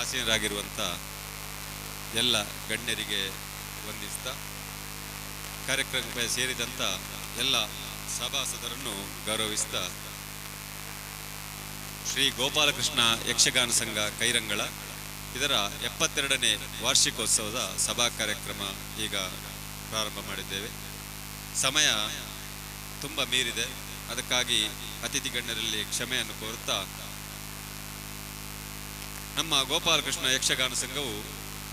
ಆಸೀನರಾಗಿರುವಂಥ ಎಲ್ಲ ಗಣ್ಯರಿಗೆ ವಂದಿಸ್ತಾ ಕಾರ್ಯಕ್ರಮಕ್ಕೆ ಸೇರಿದಂಥ ಎಲ್ಲ ಸಭಾಸದರನ್ನು ಗೌರವಿಸ್ತಾ ಶ್ರೀ ಗೋಪಾಲಕೃಷ್ಣ ಯಕ್ಷಗಾನ ಸಂಘ ಕೈರಂಗಳ ಇದರ 72ನೇ ವಾರ್ಷಿಕೋತ್ಸವದ ಸಭಾ ಕಾರ್ಯಕ್ರಮ ಈಗ ಪ್ರಾರಂಭ ಮಾಡಿದ್ದೇವೆ. ಸಮಯ ತುಂಬ ಮೀರಿದೆ, ಅದಕ್ಕಾಗಿ ಅತಿಥಿ ಗಣ್ಯರಲ್ಲಿ ಕ್ಷಮೆಯನ್ನು ಕೋರುತ್ತಾ ನಮ್ಮ ಗೋಪಾಲಕೃಷ್ಣ ಯಕ್ಷಗಾನ ಸಂಘವು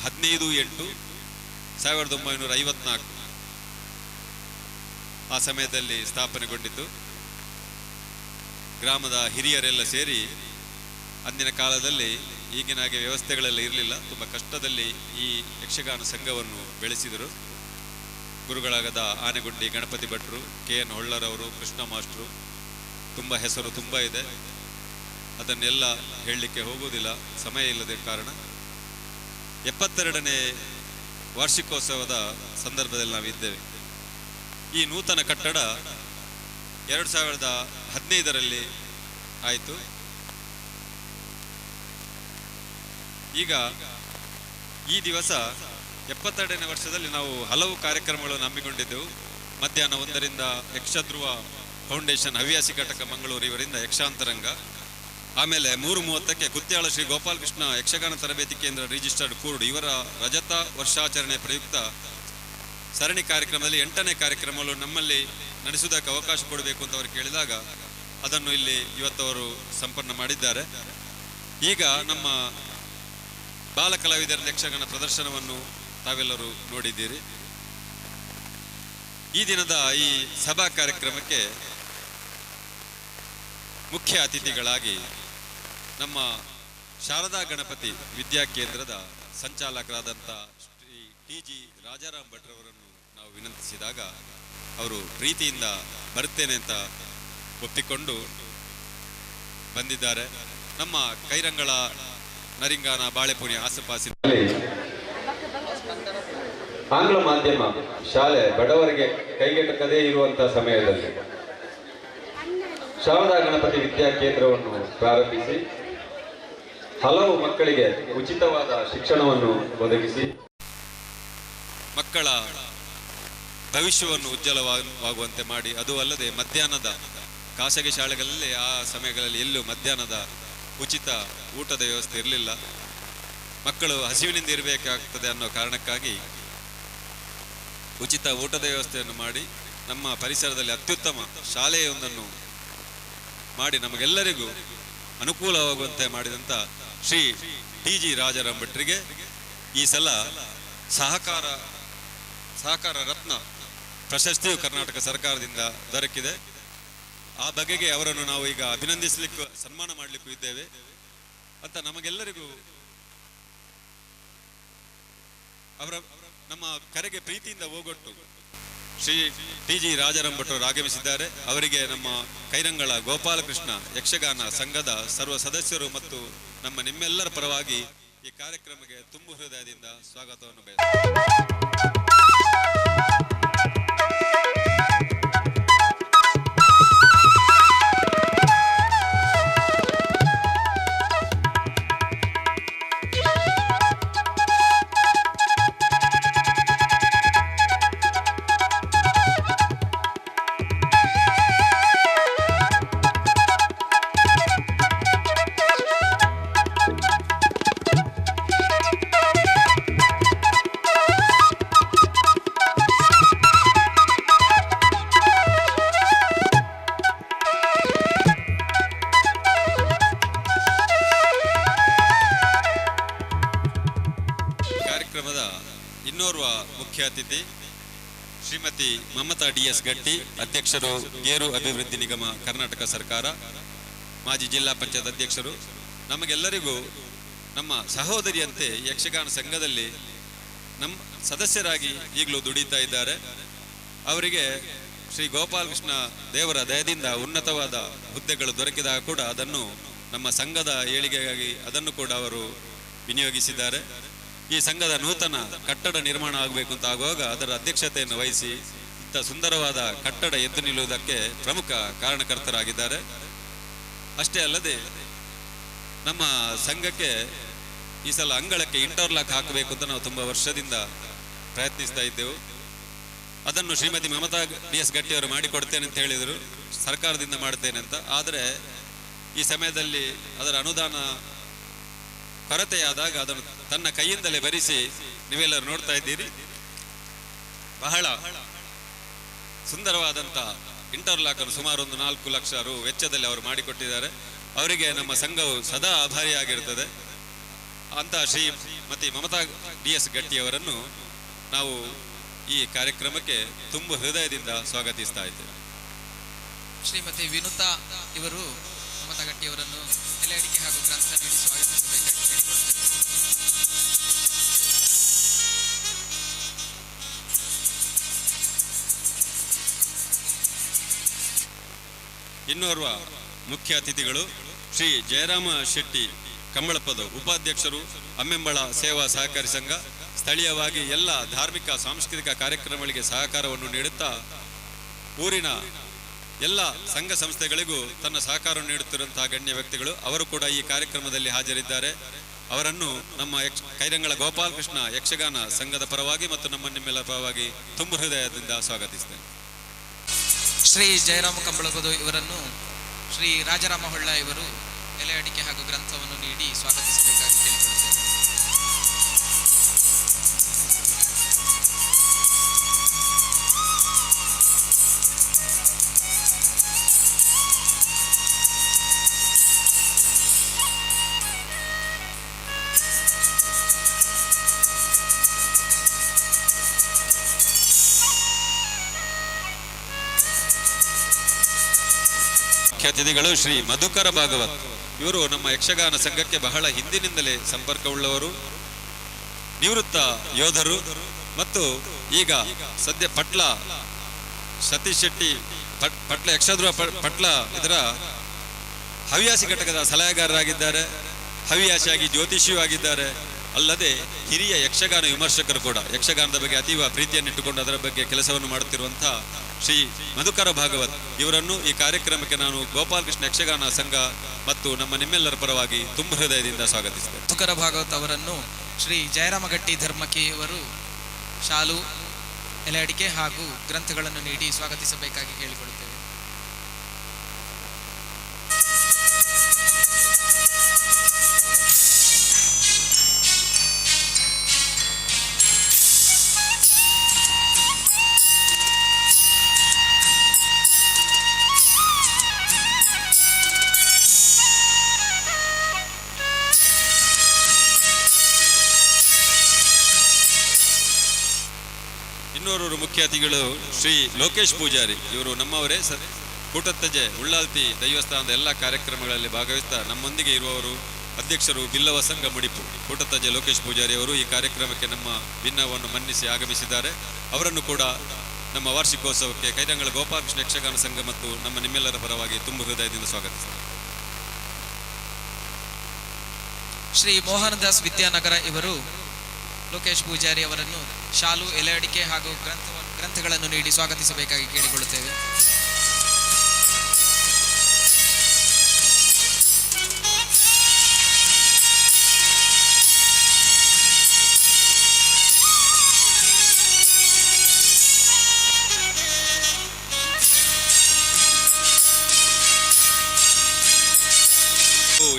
15/8/1954 ಆ ಸಮಯದಲ್ಲಿ ಸ್ಥಾಪನೆಗೊಂಡಿತು. ಗ್ರಾಮದ ಹಿರಿಯರೆಲ್ಲ ಸೇರಿ ಅಂದಿನ ಕಾಲದಲ್ಲಿ ಈಗಿನಾಗೆ ವ್ಯವಸ್ಥೆಗಳೆಲ್ಲ ಇರಲಿಲ್ಲ, ತುಂಬ ಕಷ್ಟದಲ್ಲಿ ಈ ಯಕ್ಷಗಾನ ಸಂಘವನ್ನು ಬೆಳೆಸಿದರು. ಗುರುಗಳಾಗದ ಆನೆಗುಂಡಿ ಗಣಪತಿ ಭಟ್ರು, KN ಹೊಳ್ಳರವರು, ಕೃಷ್ಣ ಮಾಸ್ಟ್ರು, ತುಂಬ ಹೆಸರು ತುಂಬ ಇದೆ, ಅದನ್ನೆಲ್ಲ ಹೇಳಲಿಕ್ಕೆ ಹೋಗುವುದಿಲ್ಲ, ಸಮಯ ಇಲ್ಲದ ಕಾರಣ. 72ನೇ ವಾರ್ಷಿಕೋತ್ಸವದ ಸಂದರ್ಭದಲ್ಲಿ ನಾವಿದ್ದೇವೆ. ಈ ನೂತನ ಕಟ್ಟಡ 2015ರಲ್ಲಿ ಆಯಿತು. ಈಗ ಈ ದಿವಸ 72ನೇ ವರ್ಷದಲ್ಲಿ ನಾವು ಹಲವು ಕಾರ್ಯಕ್ರಮಗಳನ್ನು ಹಮ್ಮಿಕೊಂಡಿದ್ದೆವು. ಮಧ್ಯಾಹ್ನ 1ರಿಂದ ಯಕ್ಷಧ್ರುವ ಫೌಂಡೇಶನ್ ಹವ್ಯಾಸಿ ಘಟಕ ಮಂಗಳೂರು ಇವರಿಂದ ಯಕ್ಷಾಂತರಂಗ, ಆಮೇಲೆ 3:30ಕ್ಕೆ ಗುತ್ಯಾಳ ಶ್ರೀ ಗೋಪಾಲಕೃಷ್ಣ ಯಕ್ಷಗಾನ ತರಬೇತಿ ಕೇಂದ್ರ ರಿಜಿಸ್ಟರ್ಡ್ ಕೂರ್ಡ್ ಇವರ ರಜತ ವರ್ಷಾಚರಣೆ ಪ್ರಯುಕ್ತ ಸರಣಿ ಕಾರ್ಯಕ್ರಮದಲ್ಲಿ 8ನೇ ಕಾರ್ಯಕ್ರಮಗಳು ನಮ್ಮಲ್ಲಿ ನಡೆಸುವುದಕ್ಕೆ ಅವಕಾಶ ಕೊಡಬೇಕು ಅಂತ ಅವರು ಕೇಳಿದಾಗ ಅದನ್ನು ಇಲ್ಲಿ ಇವತ್ತವರು ಸಂಪನ್ನ ಮಾಡಿದ್ದಾರೆ. ಈಗ ನಮ್ಮ ಬಾಲ ಕಲಾವಿದರ ಯಕ್ಷಗಾನ ಪ್ರದರ್ಶನವನ್ನು ತಾವೆಲ್ಲರೂ ನೋಡಿದ್ದೀರಿ. ಈ ದಿನದ ಈ ಸಭಾ ಕಾರ್ಯಕ್ರಮಕ್ಕೆ ಮುಖ್ಯ ಅತಿಥಿಗಳಾಗಿ ನಮ್ಮ ಶಾರದಾ ಗಣಪತಿ ವಿದ್ಯಾಕೇಂದ್ರದ ಸಂಚಾಲಕರಾದಂಥ ಶ್ರೀ TG ರಾಜಾರಾಮ್ ಭಟ್ರವರನ್ನು ನಾವು ವಿನಂತಿಸಿದಾಗ ಅವರು ಪ್ರೀತಿಯಿಂದ ಬರುತ್ತೇನೆ ಅಂತ ಒಪ್ಪಿಕೊಂಡು ಬಂದಿದ್ದಾರೆ. ನಮ್ಮ ಕೈರಂಗಳ ನರಿಂಗಾನ ಬಾಳೆಪುರಿ ಆಸುಪಾಸಿನಲ್ಲಿ ಆಂಗ್ಲ ಮಾಧ್ಯಮ ಶಾಲೆ ಬಡವರಿಗೆ ಕೈಗೆಟಕದೇ ಇರುವಂತಹ ಸಮಯದಲ್ಲಿ ಶಾರದಾ ಗಣಪತಿ ವಿದ್ಯಾಕೇಂದ್ರವನ್ನು ಪ್ರಾರಂಭಿಸಿ ಹಲವು ಮಕ್ಕಳಿಗೆ ಉಚಿತವಾದ ಶಿಕ್ಷಣವನ್ನು ಒದಗಿಸಿ ಮಕ್ಕಳ ಭವಿಷ್ಯವನ್ನು ಉಜ್ವಲವಾಗುವಂತೆ ಮಾಡಿ, ಅದು ಅಲ್ಲದೆ ಮಧ್ಯಾಹ್ನದ ಖಾಸಗಿ ಶಾಲೆಗಳಲ್ಲಿ ಆ ಸಮಯಗಳಲ್ಲಿ ಎಲ್ಲೂ ಮಧ್ಯಾಹ್ನದ ಉಚಿತ ಊಟದ ವ್ಯವಸ್ಥೆ ಇರಲಿಲ್ಲ. ಮಕ್ಕಳು ಹಸಿವಿನಿಂದ ಇರಬೇಕಾಗ್ತದೆ ಅನ್ನೋ ಕಾರಣಕ್ಕಾಗಿ ಉಚಿತ ಊಟದ ವ್ಯವಸ್ಥೆಯನ್ನು ಮಾಡಿ ನಮ್ಮ ಪರಿಸರದಲ್ಲಿ ಅತ್ಯುತ್ತಮ ಶಾಲೆಯೊಂದನ್ನು ಮಾಡಿ ನಮಗೆಲ್ಲರಿಗೂ ಅನುಕೂಲವಾಗುವಂತೆ ಮಾಡಿದಂಥ ಶ್ರೀ TG ರಾಜಾರಾಮ್ ಭಟ್ರಿಗೆ ಈ ಸಲ ಸಹಕಾರ ರತ್ನ ಪ್ರಶಸ್ತಿಯು ಕರ್ನಾಟಕ ಸರ್ಕಾರದಿಂದ ದೊರಕಿದೆ. ಆ ಬಗೆಗೆ ಅವರನ್ನು ನಾವು ಈಗ ಅಭಿನಂದಿಸಲಿಕ್ಕೂ ಸನ್ಮಾನ ಮಾಡಲಿಕ್ಕೂ ಇದ್ದೇವೆ ಅಂತ ನಮಗೆಲ್ಲರಿಗೂ ಅವರ ನಮ್ಮ ಕರೆಗೆ ಪ್ರೀತಿಯಿಂದ ಹೋಗೊಟ್ಟು ಶ್ರೀ TG ರಾಜಾರಾಮ್ ಭಟ್ರು ಆಗಮಿಸಿದ್ದಾರೆ. ಅವರಿಗೆ ನಮ್ಮ ಕೈರಂಗಳ ಗೋಪಾಲಕೃಷ್ಣ ಯಕ್ಷಗಾನ ಸಂಘದ ಸರ್ವ ಸದಸ್ಯರು ಮತ್ತು ನಿಮ್ಮೆಲ್ಲರ ಪರವಾಗಿ ಈ ಕಾರ್ಯಕ್ರಮಕ್ಕೆ ತುಂಬು ಹೃದಯದಿಂದ ಸ್ವಾಗತವನ್ನು ಬಯಸುತ್ತೇನೆ. ಇನ್ನೋರ್ವ ಮುಖ್ಯ ಅತಿಥಿ ಶ್ರೀಮತಿ ಮಮತಾ DS ಗಟ್ಟಿ, ಅಧ್ಯಕ್ಷರು ಗೇರು ಅಭಿವೃದ್ಧಿ ನಿಗಮ ಕರ್ನಾಟಕ ಸರ್ಕಾರ, ಮಾಜಿ ಜಿಲ್ಲಾ ಪಂಚಾಯತ್ ಅಧ್ಯಕ್ಷರು. ನಮಗೆಲ್ಲರಿಗೂ ನಮ್ಮ ಸಹೋದರಿಯಂತೆ ಯಕ್ಷಗಾನ ಸಂಘದಲ್ಲಿ ನಮ್ಮ ಸದಸ್ಯರಾಗಿ ಈಗಲೂ ದುಡಿತಾ ಇದ್ದಾರೆ. ಅವರಿಗೆ ಶ್ರೀ ಗೋಪಾಲಕೃಷ್ಣ ದೇವರ ದಯದಿಂದ ಉನ್ನತವಾದ ಹುದ್ದೆಗಳು ದೊರಕಿದಾಗ ಕೂಡ ಅದನ್ನು ನಮ್ಮ ಸಂಘದ ಏಳಿಗೆಗಾಗಿ ಅದನ್ನು ಕೂಡ ಅವರು ವಿನಿಯೋಗಿಸಿದ್ದಾರೆ. ಈ ಸಂಘದ ನೂತನ ಕಟ್ಟಡ ನಿರ್ಮಾಣ ಆಗಬೇಕು ಅಂತ ಆಗುವಾಗ ಅದರ ಅಧ್ಯಕ್ಷತೆಯನ್ನು ವಹಿಸಿ ಇಂಥ ಸುಂದರವಾದ ಕಟ್ಟಡ ಎದ್ದು ನಿಲ್ಲುವುದಕ್ಕೆ ಪ್ರಮುಖ ಕಾರಣಕರ್ತರಾಗಿದ್ದಾರೆ. ಅಷ್ಟೇ ಅಲ್ಲದೆ ನಮ್ಮ ಸಂಘಕ್ಕೆ ಈ ಸಲ ಅಂಗಳಕ್ಕೆ ಇಂಟರ್ಲಾಕ್ ಹಾಕಬೇಕು ಅಂತ ನಾವು ತುಂಬ ವರ್ಷದಿಂದ ಪ್ರಯತ್ನಿಸ್ತಾ ಇದ್ದೆವು. ಅದನ್ನು ಶ್ರೀಮತಿ ಮಮತಾ DS ಗಟ್ಟಿ ಅವರು ಮಾಡಿಕೊಡ್ತೇನೆ ಅಂತ ಹೇಳಿದರು, ಸರ್ಕಾರದಿಂದ ಮಾಡ್ತೇನೆ ಅಂತ. ಆದರೆ ಈ ಸಮಯದಲ್ಲಿ ಅದರ ಅನುದಾನ ಕೊರತೆಯಾದಾಗ ಅದನ್ನು ತನ್ನ ಕೈಯಿಂದಲೇ ಭರಿಸಿ ನೀವೆಲ್ಲರೂ ನೋಡ್ತಾ ಇದ್ದೀರಿ. ಬಹಳ ಸುಂದರವಾದಂಥ ಇಂಟರ್ಲಾಕ್ ಅನ್ನು ಸುಮಾರು ಒಂದು 4 ಲಕ್ಷ ರು ವೆಚ್ಚದಲ್ಲಿ ಅವರು ಮಾಡಿಕೊಟ್ಟಿದ್ದಾರೆ. ಅವರಿಗೆ ನಮ್ಮ ಸಂಘವು ಸದಾ ಆಭಾರಿಯಾಗಿರುತ್ತದೆ. ಅಂತ ಶ್ರೀಮತಿ ಮಮತಾ DS ಗಟ್ಟಿಯವರನ್ನು ನಾವು ಈ ಕಾರ್ಯಕ್ರಮಕ್ಕೆ ತುಂಬ ಹೃದಯದಿಂದ ಸ್ವಾಗತಿಸ್ತಾ ಇದ್ದೇವೆ. ಶ್ರೀಮತಿ ವಿನುತಾ ಇವರು ಮಮತಾ ಗಟ್ಟಿಯವರನ್ನು ಎಲೆ ಅಡಿಕೆ ಹಾಗೂ ಗ್ರಂಥ ನೀಡಿ ಸ್ವಾಗತಿಸಬೇಕಾಗಿ ಕೇಳಿಕೊಳ್ಳುತ್ತೇವೆ. ಇನ್ನೋರ್ವ ಮುಖ್ಯ ಅತಿಥಿಗಳು ಶ್ರೀ ಜಯರಾಮ ಶೆಟ್ಟಿ ಕಂಬಳಪದ ಉಪಾಧ್ಯಕ್ಷರು, ಅಮ್ಮೆಂಬಳ ಸೇವಾ ಸಹಕಾರಿ ಸಂಘ. ಸ್ಥಳೀಯವಾಗಿ ಎಲ್ಲ ಧಾರ್ಮಿಕ ಸಾಂಸ್ಕೃತಿಕ ಕಾರ್ಯಕ್ರಮಗಳಿಗೆ ಸಹಕಾರವನ್ನು ನೀಡುತ್ತಾ ಊರಿನ ಎಲ್ಲ ಸಂಘ ಸಂಸ್ಥೆಗಳಿಗೂ ತನ್ನ ಸಹಕಾರ ನೀಡುತ್ತಿರುವಂತಹ ಗಣ್ಯ ವ್ಯಕ್ತಿಗಳು. ಅವರು ಕೂಡ ಈ ಕಾರ್ಯಕ್ರಮದಲ್ಲಿ ಹಾಜರಿದ್ದಾರೆ. ಅವರನ್ನು ನಮ್ಮ ಕೈರಂಗಳ ಗೋಪಾಲಕೃಷ್ಣ ಯಕ್ಷಗಾನ ಸಂಘದ ಪರವಾಗಿ ಮತ್ತು ನಿಮ್ಮೆಲ್ಲರ ಪರವಾಗಿ ತುಂಬ ಹೃದಯದಿಂದ ಸ್ವಾಗತಿಸ್ತೇನೆ. ಶ್ರೀ ಜಯರಾಮ ಕಂಬಳಪದು ಇವರನ್ನು ಶ್ರೀ ರಾಜರಾಮ ಹೊಳ್ಳ ಇವರು ಎಲೆ ಅಡಿಕೆ ಹಾಗೂ ಗ್ರಂಥವನ್ನು ನೀಡಿ ಸ್ವಾಗತಿಸಬೇಕಾಗಿ ಕೇಳಿಕೊಳ್ಳುತ್ತೇವೆ. ಮುಖ್ಯ ಅತಿಥಿಗಳು ಶ್ರೀ ಮಧುಕರ ಭಾಗವತ್. ಇವರು ನಮ್ಮ ಯಕ್ಷಗಾನ ಸಂಘಕ್ಕೆ ಬಹಳ ಹಿಂದಿನಿಂದಲೇ ಸಂಪರ್ಕವುಳ್ಳವರು, ನಿವೃತ್ತ ಯೋಧರು ಮತ್ತು ಈಗ ಸದ್ಯ ಪಟ್ಲ ಸತೀಶ್ ಶೆಟ್ಟಿ ಪಟ್ಲ ಯಕ್ಷಧ್ರುವ ಪಟ್ಲ ಇದರ ಹವ್ಯಾಸಿ ಘಟಕದ ಸಲಹೆಗಾರರಾಗಿದ್ದಾರೆ. ಹವ್ಯಾಸಿಯಾಗಿ ಜ್ಯೋತಿಷಿಯೂ ಆಗಿದ್ದಾರೆ. ಅಲ್ಲದೆ ಹಿರಿಯ ಯಕ್ಷಗಾನ ವಿಮರ್ಶಕರು ಕೂಡ. ಯಕ್ಷಗಾನದ ಬಗ್ಗೆ ಅತೀವ ಪ್ರೀತಿಯನ್ನಿಟ್ಟುಕೊಂಡು ಅದರ ಬಗ್ಗೆ ಕೆಲಸವನ್ನು ಮಾಡುತ್ತಿರುವಂತಹ ಶ್ರೀ ಮಧುಕರ ಭಾಗವತ್ ಇವರನ್ನು ಈ ಕಾರ್ಯಕ್ರಮಕ್ಕೆ ನಾನು ಗೋಪಾಲಕೃಷ್ಣ ಯಕ್ಷಗಾನ ಸಂಘ ಮತ್ತು ನಿಮ್ಮೆಲ್ಲರ ಪರವಾಗಿ ತುಂಬ ಹೃದಯದಿಂದ ಸ್ವಾಗತಿಸಿದೆ. ಮಧುಕರ ಭಾಗವತ್ ಅವರನ್ನು ಶ್ರೀ ಜಯರಾಮಗಟ್ಟಿ ಧರ್ಮಕಿ ಇವರು ಶಾಲು, ಎಲೆ ಅಡಿಕೆ ಹಾಗೂ ಗ್ರಂಥಗಳನ್ನು ನೀಡಿ ಸ್ವಾಗತಿಸಬೇಕಾಗಿ ಕೇಳಿಕೊಳ್ಳುತ್ತೇವೆ. ಇನ್ನೋರ್ವರು ಮುಖ್ಯ ಅತಿಥಿಗಳು ಶ್ರೀ ಲೋಕೇಶ್ ಪೂಜಾರಿ. ಇವರು ನಮ್ಮವರೇ. ಕೂಟತ್ತಜೆ ಉಳ್ಳಾಲ್ತಿ ದೈವಸ್ಥಾನದ ಎಲ್ಲ ಕಾರ್ಯಕ್ರಮಗಳಲ್ಲಿ ಭಾಗವಹಿಸ್ತಾ ನಮ್ಮೊಂದಿಗೆ ಇರುವವರು. ಅಧ್ಯಕ್ಷರು ಬಿಲ್ಲವ ಸಂಘ ಮುಡಿಪು ಕೂಟತ್ತಜೆ ಲೋಕೇಶ್ ಪೂಜಾರಿ ಅವರು ಈ ಕಾರ್ಯಕ್ರಮಕ್ಕೆ ನಮ್ಮ ಭಿನ್ನವನ್ನು ಮನ್ನಿಸಿ ಆಗಮಿಸಿದ್ದಾರೆ. ಅವರನ್ನು ಕೂಡ ನಮ್ಮ ವಾರ್ಷಿಕೋತ್ಸವಕ್ಕೆ ಕೈರಂಗಳ ಗೋಪಾಲಕೃಷ್ಣ ಯಕ್ಷಗಾನ ಸಂಘ ಮತ್ತು ನಿಮ್ಮೆಲ್ಲರ ಪರವಾಗಿ ತುಂಬ ಹೃದಯದಿಂದ ಸ್ವಾಗತಿಸಿದ್ದಾರೆ. ಶ್ರೀ ಮೋಹನದಾಸ್ ವಿದ್ಯಾನಗರ ಇವರು ಲೋಕೇಶ್ ಪೂಜಾರಿ ಅವರನ್ನು ಶಾಲು, ಎಲೆ ಅಡಿಕೆ ಹಾಗೂ ಗ್ರಂಥಗಳನ್ನು ನೀಡಿ ಸ್ವಾಗತಿಸಬೇಕಾಗಿ ಕೇಳಿಕೊಳ್ಳುತ್ತೇವೆ.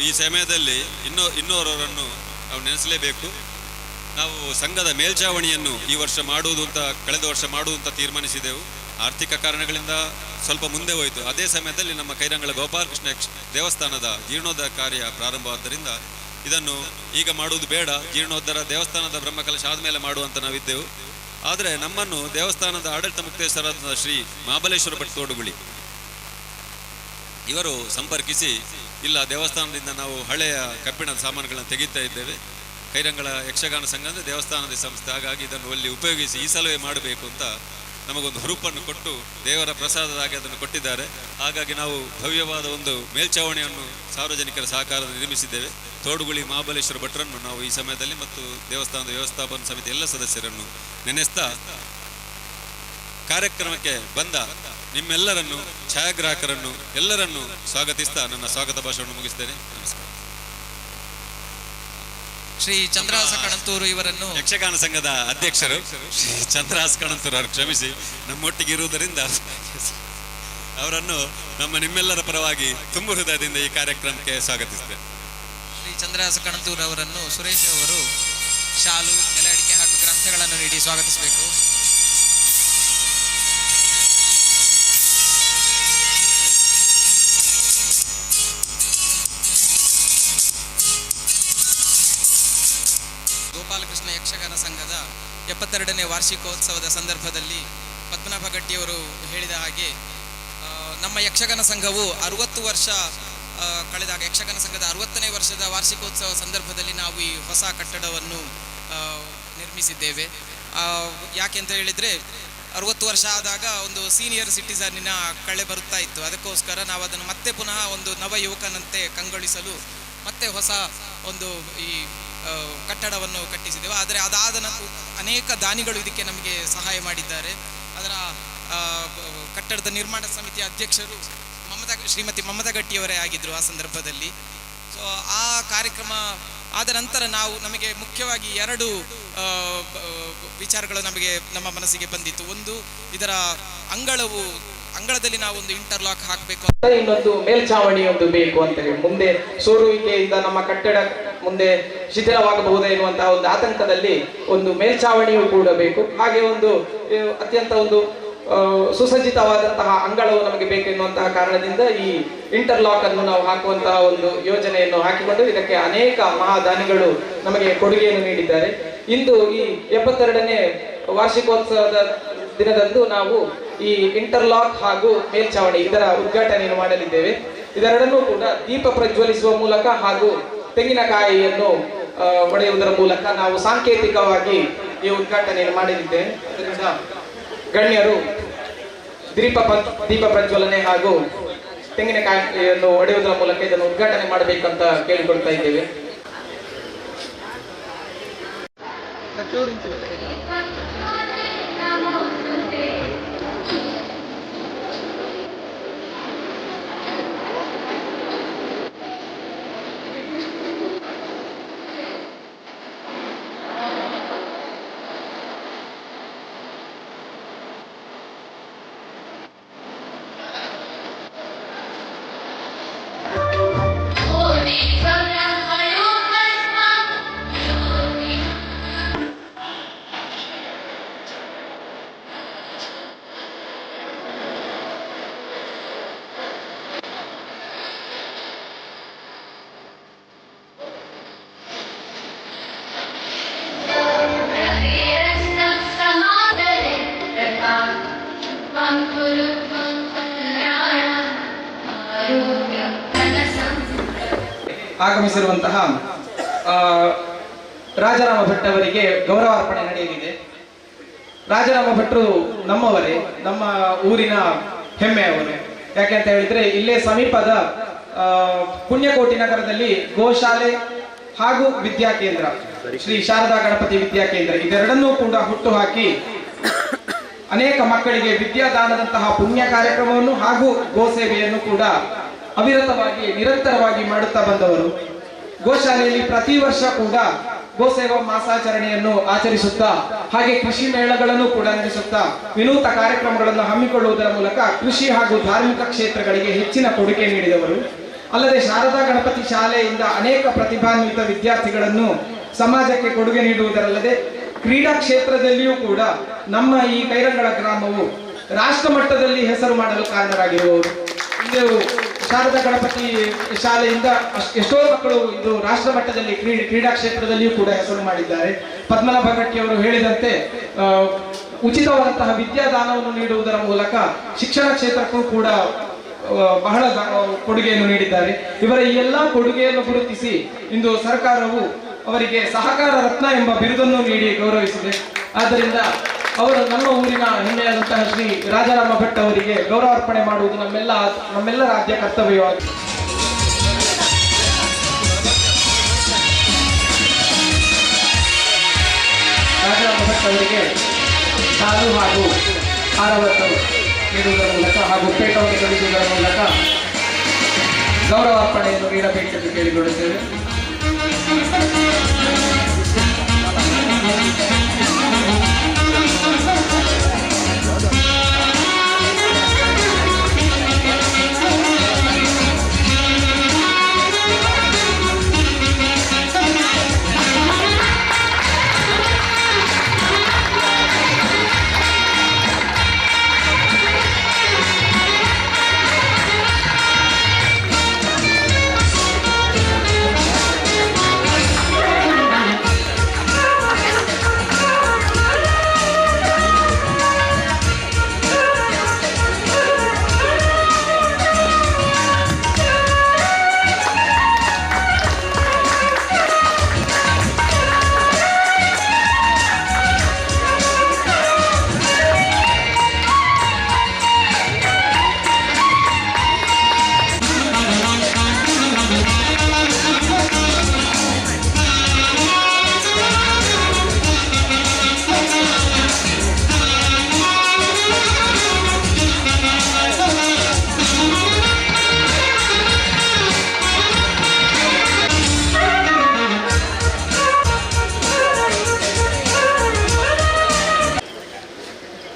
ಈ ಸಮಯದಲ್ಲಿ ಇನ್ನೋರವರನ್ನು ನಾವು ನೆನೆಸಲೇಬೇಕು. ನಾವು ಸಂಘದ ಮೇಲ್ಚಾವಣಿಯನ್ನು ಈ ವರ್ಷ ಮಾಡುವುದು ಅಂತ ಕಳೆದ ವರ್ಷ ಮಾಡುವುದು ಅಂತ ತೀರ್ಮಾನಿಸಿದೆವು. ಆರ್ಥಿಕ ಕಾರಣಗಳಿಂದ ಸ್ವಲ್ಪ ಮುಂದೆ ಹೋಯಿತು. ಅದೇ ಸಮಯದಲ್ಲಿ ನಮ್ಮ ಕೈರಂಗಳ ಗೋಪಾಲಕೃಷ್ಣ ದೇವಸ್ಥಾನದ ಜೀರ್ಣೋದ್ಧಾರ ಕಾರ್ಯ ಪ್ರಾರಂಭವಾದ್ದರಿಂದ ಇದನ್ನು ಈಗ ಮಾಡುವುದು ಬೇಡ, ಜೀರ್ಣೋದ್ಧಾರ ದೇವಸ್ಥಾನದ ಬ್ರಹ್ಮಕಲಶ ಆದಮೇಲೆ ಮಾಡುವಂತ ನಾವಿದ್ದೆವು. ಆದರೆ ನಮ್ಮನ್ನು ದೇವಸ್ಥಾನದ ಆಡಳಿತ ಮುಕ್ತೇಶ್ವರಾದ ಶ್ರೀ ಮಹಾಬಲೇಶ್ವರ ಭಟ್ ತೋಡುಗುಳಿ ಇವರು ಸಂಪರ್ಕಿಸಿ, ಇಲ್ಲ ದೇವಸ್ಥಾನದಿಂದ ನಾವು ಹಳೆಯ ಕಬ್ಬಿಣದ ಸಾಮಾನುಗಳನ್ನು ತೆಗಿತಾ ಇದ್ದೇವೆ, ಕೈರಂಗಳ ಯಕ್ಷಗಾನ ಸಂಘ ಅಂದರೆ ದೇವಸ್ಥಾನದ ಸಂಸ್ಥೆ, ಹಾಗಾಗಿ ಇದನ್ನು ಅಲ್ಲಿ ಉಪಯೋಗಿಸಿ ಈ ಸಲವೇ ಮಾಡಬೇಕು ಅಂತ ನಮಗೊಂದು ಹುರುಪನ್ನು ಕೊಟ್ಟು ದೇವರ ಪ್ರಸಾದದಾಗಿ ಅದನ್ನು ಕೊಟ್ಟಿದ್ದಾರೆ. ಹಾಗಾಗಿ ನಾವು ಭವ್ಯವಾದ ಒಂದು ಮೇಲ್ಚಾವಣಿಯನ್ನು ಸಾರ್ವಜನಿಕರ ಸಹಕಾರದಲ್ಲಿ ನಿರ್ಮಿಸಿದ್ದೇವೆ. ತೋಡುಗುಳಿ ಮಹಾಬಲೇಶ್ವರ ಭಟ್ರನ್ನು ನಾವು ಈ ಸಮಯದಲ್ಲಿ ಮತ್ತು ದೇವಸ್ಥಾನದ ವ್ಯವಸ್ಥಾಪನಾ ಸಮಿತಿ ಎಲ್ಲ ಸದಸ್ಯರನ್ನು ನೆನೆಸ್ತಾ ಕಾರ್ಯಕ್ರಮಕ್ಕೆ ಬಂದ ನಿಮ್ಮೆಲ್ಲರನ್ನು ಛಾಯಾಗ್ರಾಹಕರನ್ನು ಎಲ್ಲರನ್ನು ಸ್ವಾಗತಿಸ್ತಾ ನನ್ನ ಸ್ವಾಗತ ಭಾಷಣವನ್ನು ಮುಗಿಸ್ತೇನೆ. ನಮಸ್ಕಾರ. ಶ್ರೀ ಚಂದ್ರಹಾಸ ಕಣಂತೂರು ಇವರನ್ನು ಯಕ್ಷಗಾನ ಸಂಘದ ಅಧ್ಯಕ್ಷರು ಶ್ರೀ ಚಂದ್ರಹಾಸ ಕಣಂತೂರು ಅವರು ಕ್ಷಮಿಸಿ ನಮ್ಮೊಟ್ಟಿಗೆ ಇರುವುದರಿಂದ ಅವರನ್ನು ನಿಮ್ಮೆಲ್ಲರ ಪರವಾಗಿ ತುಂಬ ಹೃದಯದಿಂದ ಈ ಕಾರ್ಯಕ್ರಮಕ್ಕೆ ಸ್ವಾಗತಿಸ್ತೇನೆ. ಶ್ರೀ ಚಂದ್ರಹಾಸ ಕಣಂತೂರು ಅವರನ್ನು ಸುರೇಶ್ ಅವರು ಶಾಲು, ಎಲೆ ಅಡಿಕೆ ಹಾಗೂ ಗ್ರಂಥಗಳನ್ನು ನೀಡಿ ಸ್ವಾಗತಿಸಬೇಕು. ಗೋಪಾಲಕೃಷ್ಣ ಯಕ್ಷಗಾನ ಸಂಘದ 72ನೇ ವಾರ್ಷಿಕೋತ್ಸವದ ಸಂದರ್ಭದಲ್ಲಿ ಪದ್ಮನಾಭ ಗಟ್ಟಿಯವರು ಹೇಳಿದ ಹಾಗೆ ನಮ್ಮ ಯಕ್ಷಗಾನ ಸಂಘವು 60 ವರ್ಷ ಕಳೆದಾಗ ಯಕ್ಷಗಾನ ಸಂಘದ 60ನೇ ವರ್ಷದ ವಾರ್ಷಿಕೋತ್ಸವ ಸಂದರ್ಭದಲ್ಲಿ ನಾವು ಈ ಹೊಸ ಕಟ್ಟಡವನ್ನು ನಿರ್ಮಿಸಿದ್ದೇವೆ. ಯಾಕೆಂತ ಹೇಳಿದರೆ 60 ವರ್ಷ ಆದಾಗ ಒಂದು ಸೀನಿಯರ್ ಸಿಟಿಸನ್ನಿನ ಕಳೆ ಬರುತ್ತಾ ಇತ್ತು. ಅದಕ್ಕೋಸ್ಕರ ನಾವು ಅದನ್ನು ಮತ್ತೆ ಪುನಃ ಒಂದು ನವ ಯುವಕನಂತೆ ಕಂಗೊಳಿಸಲು ಮತ್ತೆ ಹೊಸ ಒಂದು ಈ ಕಟ್ಟಡವನ್ನು ಕಟ್ಟಿಸಿದೆವು. ಆದರೆ ಅದಾದ ನಂತರ ಅನೇಕ ದಾನಿಗಳು ಇದಕ್ಕೆ ನಮಗೆ ಸಹಾಯ ಮಾಡಿದ್ದಾರೆ. ಅದರ ಕಟ್ಟಡದ ನಿರ್ಮಾಣ ಸಮಿತಿಯ ಅಧ್ಯಕ್ಷರು ಶ್ರೀಮತಿ ಮಮತಾ ಗಟ್ಟಿಯವರೇ ಆಗಿದ್ದರು ಆ ಸಂದರ್ಭದಲ್ಲಿ. ಸೊ ಆ ಕಾರ್ಯಕ್ರಮ ಆದ ನಂತರ ನಮಗೆ ಮುಖ್ಯವಾಗಿ 2 ವಿಚಾರಗಳು ನಮ್ಮ ಮನಸ್ಸಿಗೆ ಬಂದಿತ್ತು. ಒಂದು, ಇದರ ಅಂಗಳದಲ್ಲಿ ನಾವು ಒಂದು ಇಂಟರ್ಲಾಕ್ ಹಾಕಬೇಕು, ಇನ್ನೊಂದು ಮೇಲ್ಛಾವಣಿ ಒಂದು ಬೇಕು ಅಂತ ಹೇಳಿ. ಮುಂದೆ ಸೋರುವಿಕೆಯಿಂದ ನಮ್ಮ ಕಟ್ಟಡ ಮುಂದೆ ಶಿಥಿಲವಾಗಬಹುದೇ ಎನ್ನುವಂತಹ ಒಂದು ಆತಂಕದಲ್ಲಿ ಒಂದು ಮೇಲ್ಛಾವಣಿಯೂ ಕೂಡ ಬೇಕು. ಹಾಗೆ ಒಂದು ಅತ್ಯಂತ ಒಂದು ಸುಸಜ್ಜಿತವಾದಂತಹ ಅಂಗಳವು ನಮಗೆ ಬೇಕೆನ್ನುವಂತಹ ಕಾರಣದಿಂದ ಈ ಇಂಟರ್ಲಾಕ್ ಅನ್ನು ನಾವು ಹಾಕುವಂತಹ ಒಂದು ಯೋಜನೆಯನ್ನು ಹಾಕಿಕೊಂಡು ಇದಕ್ಕೆ ಅನೇಕ ಮಹಾದಾನಿಗಳು ನಮಗೆ ಕೊಡುಗೆಯನ್ನು ನೀಡಿದ್ದಾರೆ. ಇಂದು ಈ 72ನೇ ವಾರ್ಷಿಕೋತ್ಸವದ ದಿನದಂದು ನಾವು ಈ ಇಂಟರ್ಲಾಕ್ ಹಾಗೂ ಮೇಲ್ಛಾವಣಿ ಇದರ ಉದ್ಘಾಟನೆಯನ್ನು ಮಾಡಲಿದ್ದೇವೆ. ಇದೆರಡನ್ನೂ ಕೂಡ ದೀಪ ಪ್ರಜ್ವಲಿಸುವ ಮೂಲಕ ಹಾಗೂ ತೆಂಗಿನಕಾಯಿಯನ್ನು ಒಡೆಯುವುದರ ಮೂಲಕ ನಾವು ಸಾಂಕೇತಿಕವಾಗಿ ಈ ಉದ್ಘಾಟನೆಯನ್ನು ಮಾಡಲಿದ್ದೇವೆ. ಅದರಿಂದ ಗಣ್ಯರು ದೀಪ ಪ್ರಜ್ವಲನೆ ಹಾಗೂ ತೆಂಗಿನಕಾಯಿಯನ್ನು ಒಡೆಯುವುದರ ಮೂಲಕ ಇದನ್ನು ಉದ್ಘಾಟನೆ ಮಾಡಬೇಕಂತ ಕೇಳಿಕೊಳ್ತಾ ಇದ್ದೇವೆ. ಆಗಮಿಸಿರುವಂತಹ ರಾಜರಾಮ ಭಟ್ ಅವರಿಗೆ ಗೌರವಾರ್ಪಣೆ ನಡೆಯಲಿದೆ. ರಾಜರಾಮ ಭಟ್ರು ನಮ್ಮವರೇ, ನಮ್ಮ ಊರಿನ ಹೆಮ್ಮೆಯವರು. ಯಾಕೆಂತ ಹೇಳಿದ್ರೆ ಇಲ್ಲೇ ಸಮೀಪದ ಪುಣ್ಯಕೋಟಿ ನಗರದಲ್ಲಿ ಗೋಶಾಲೆ ಹಾಗೂ ವಿದ್ಯಾಕೇಂದ್ರ, ಶ್ರೀ ಶಾರದಾ ಗಣಪತಿ ವಿದ್ಯಾಕೇಂದ್ರ ಇದೆರಡನ್ನೂ ಕೂಡ ಹುಟ್ಟು ಹಾಕಿ ಅನೇಕ ಮಕ್ಕಳಿಗೆ ವಿದ್ಯಾದಾನದಂತಹ ಪುಣ್ಯ ಕಾರ್ಯಕ್ರಮವನ್ನು ಹಾಗೂ ಗೋಸೇವೆಯನ್ನು ಕೂಡ ಅವಿರತವಾಗಿ ನಿರಂತರವಾಗಿ ಮಾಡುತ್ತಾ ಬಂದವರು. ಗೋಶಾಲೆಯಲ್ಲಿ ಪ್ರತಿ ವರ್ಷ ಕೂಡ ಗೋಸೇವಾ ಮಾಸಾಚರಣೆಯನ್ನು ಆಚರಿಸುತ್ತಾ ಹಾಗೆ ಕೃಷಿ ಮೇಳಗಳನ್ನು ಕೂಡ ನಡೆಸುತ್ತಾ ವಿನೂತ ಕಾರ್ಯಕ್ರಮಗಳನ್ನು ಹಮ್ಮಿಕೊಳ್ಳುವುದರ ಮೂಲಕ ಕೃಷಿ ಹಾಗೂ ಧಾರ್ಮಿಕ ಕ್ಷೇತ್ರಗಳಿಗೆ ಹೆಚ್ಚಿನ ಕೊಡುಗೆ ನೀಡಿದವರು. ಅಲ್ಲದೆ ಶಾರದಾ ಗಣಪತಿ ಶಾಲೆಯಿಂದ ಅನೇಕ ಪ್ರತಿಭಾನ್ವಿತ ವಿದ್ಯಾರ್ಥಿಗಳನ್ನು ಸಮಾಜಕ್ಕೆ ಕೊಡುಗೆ ನೀಡುವುದರಲ್ಲದೆ ಕ್ರೀಡಾ ಕ್ಷೇತ್ರದಲ್ಲಿಯೂ ಕೂಡ ನಮ್ಮ ಈ ಕೈರಂಗಳ ಗ್ರಾಮವು ರಾಷ್ಟ್ರ ಮಟ್ಟದಲ್ಲಿ ಹೆಸರು ಮಾಡಲು ಕಾರಣರಾಗಿರುವವರು. ಇಂದು ಶಾರದಾ ಗಣಪತಿ ಶಾಲೆಯಿಂದ ಎಷ್ಟೋ ಮಕ್ಕಳು ಇದು ರಾಷ್ಟ್ರ ಮಟ್ಟದಲ್ಲಿ ಕ್ರೀಡಾ ಕ್ಷೇತ್ರದಲ್ಲಿಯೂ ಕೂಡ ಹೆಸರು ಮಾಡಿದ್ದಾರೆ. ಪದ್ಮನಾಭ ಗಟ್ಟಿ ಅವರು ಹೇಳಿದಂತೆ ಉಚಿತವಾದಂತಹ ವಿದ್ಯಾದಾನವನ್ನು ನೀಡುವುದರ ಮೂಲಕ ಶಿಕ್ಷಣ ಕ್ಷೇತ್ರಕ್ಕೂ ಕೂಡ ಬಹಳ ಕೊಡುಗೆಯನ್ನು ನೀಡಿದ್ದಾರೆ. ಇವರ ಈ ಎಲ್ಲಾ ಕೊಡುಗೆಯನ್ನು ಗುರುತಿಸಿ ಇಂದು ಸರ್ಕಾರವು ಅವರಿಗೆ ಸಹಕಾರ ರತ್ನ ಎಂಬ ಬಿರುದನ್ನು ನೀಡಿ ಗೌರವಿಸಿದೆ. ಆದ್ದರಿಂದ ಅವರು ನಮ್ಮ ಊರಿನ ಹೆಮ್ಮೆಯಾದಂತಹ ಶ್ರೀ ರಾಜರಾಮ ಭಟ್ ಅವರಿಗೆ ಗೌರವಾರ್ಪಣೆ ಮಾಡುವುದು ನಮ್ಮೆಲ್ಲರ ಆದ್ಯ ಕರ್ತವ್ಯವಾಗಿದೆ. ರಾಜರಾಮ ಭಟ್ ಅವರಿಗೆ ಶಾಲು ಹಾಗೂ ಹಾರವನ್ನು ನೀಡುವುದರ ಮೂಲಕ ಹಾಗೂ ಪೇಟವನ್ನು ಕಲಿಸುವುದರ ಮೂಲಕ ಗೌರವಾರ್ಪಣೆಯನ್ನು ನೀಡಬೇಕೆಂದು ಕೇಳಿಕೊಳ್ಳುತ್ತೇವೆ.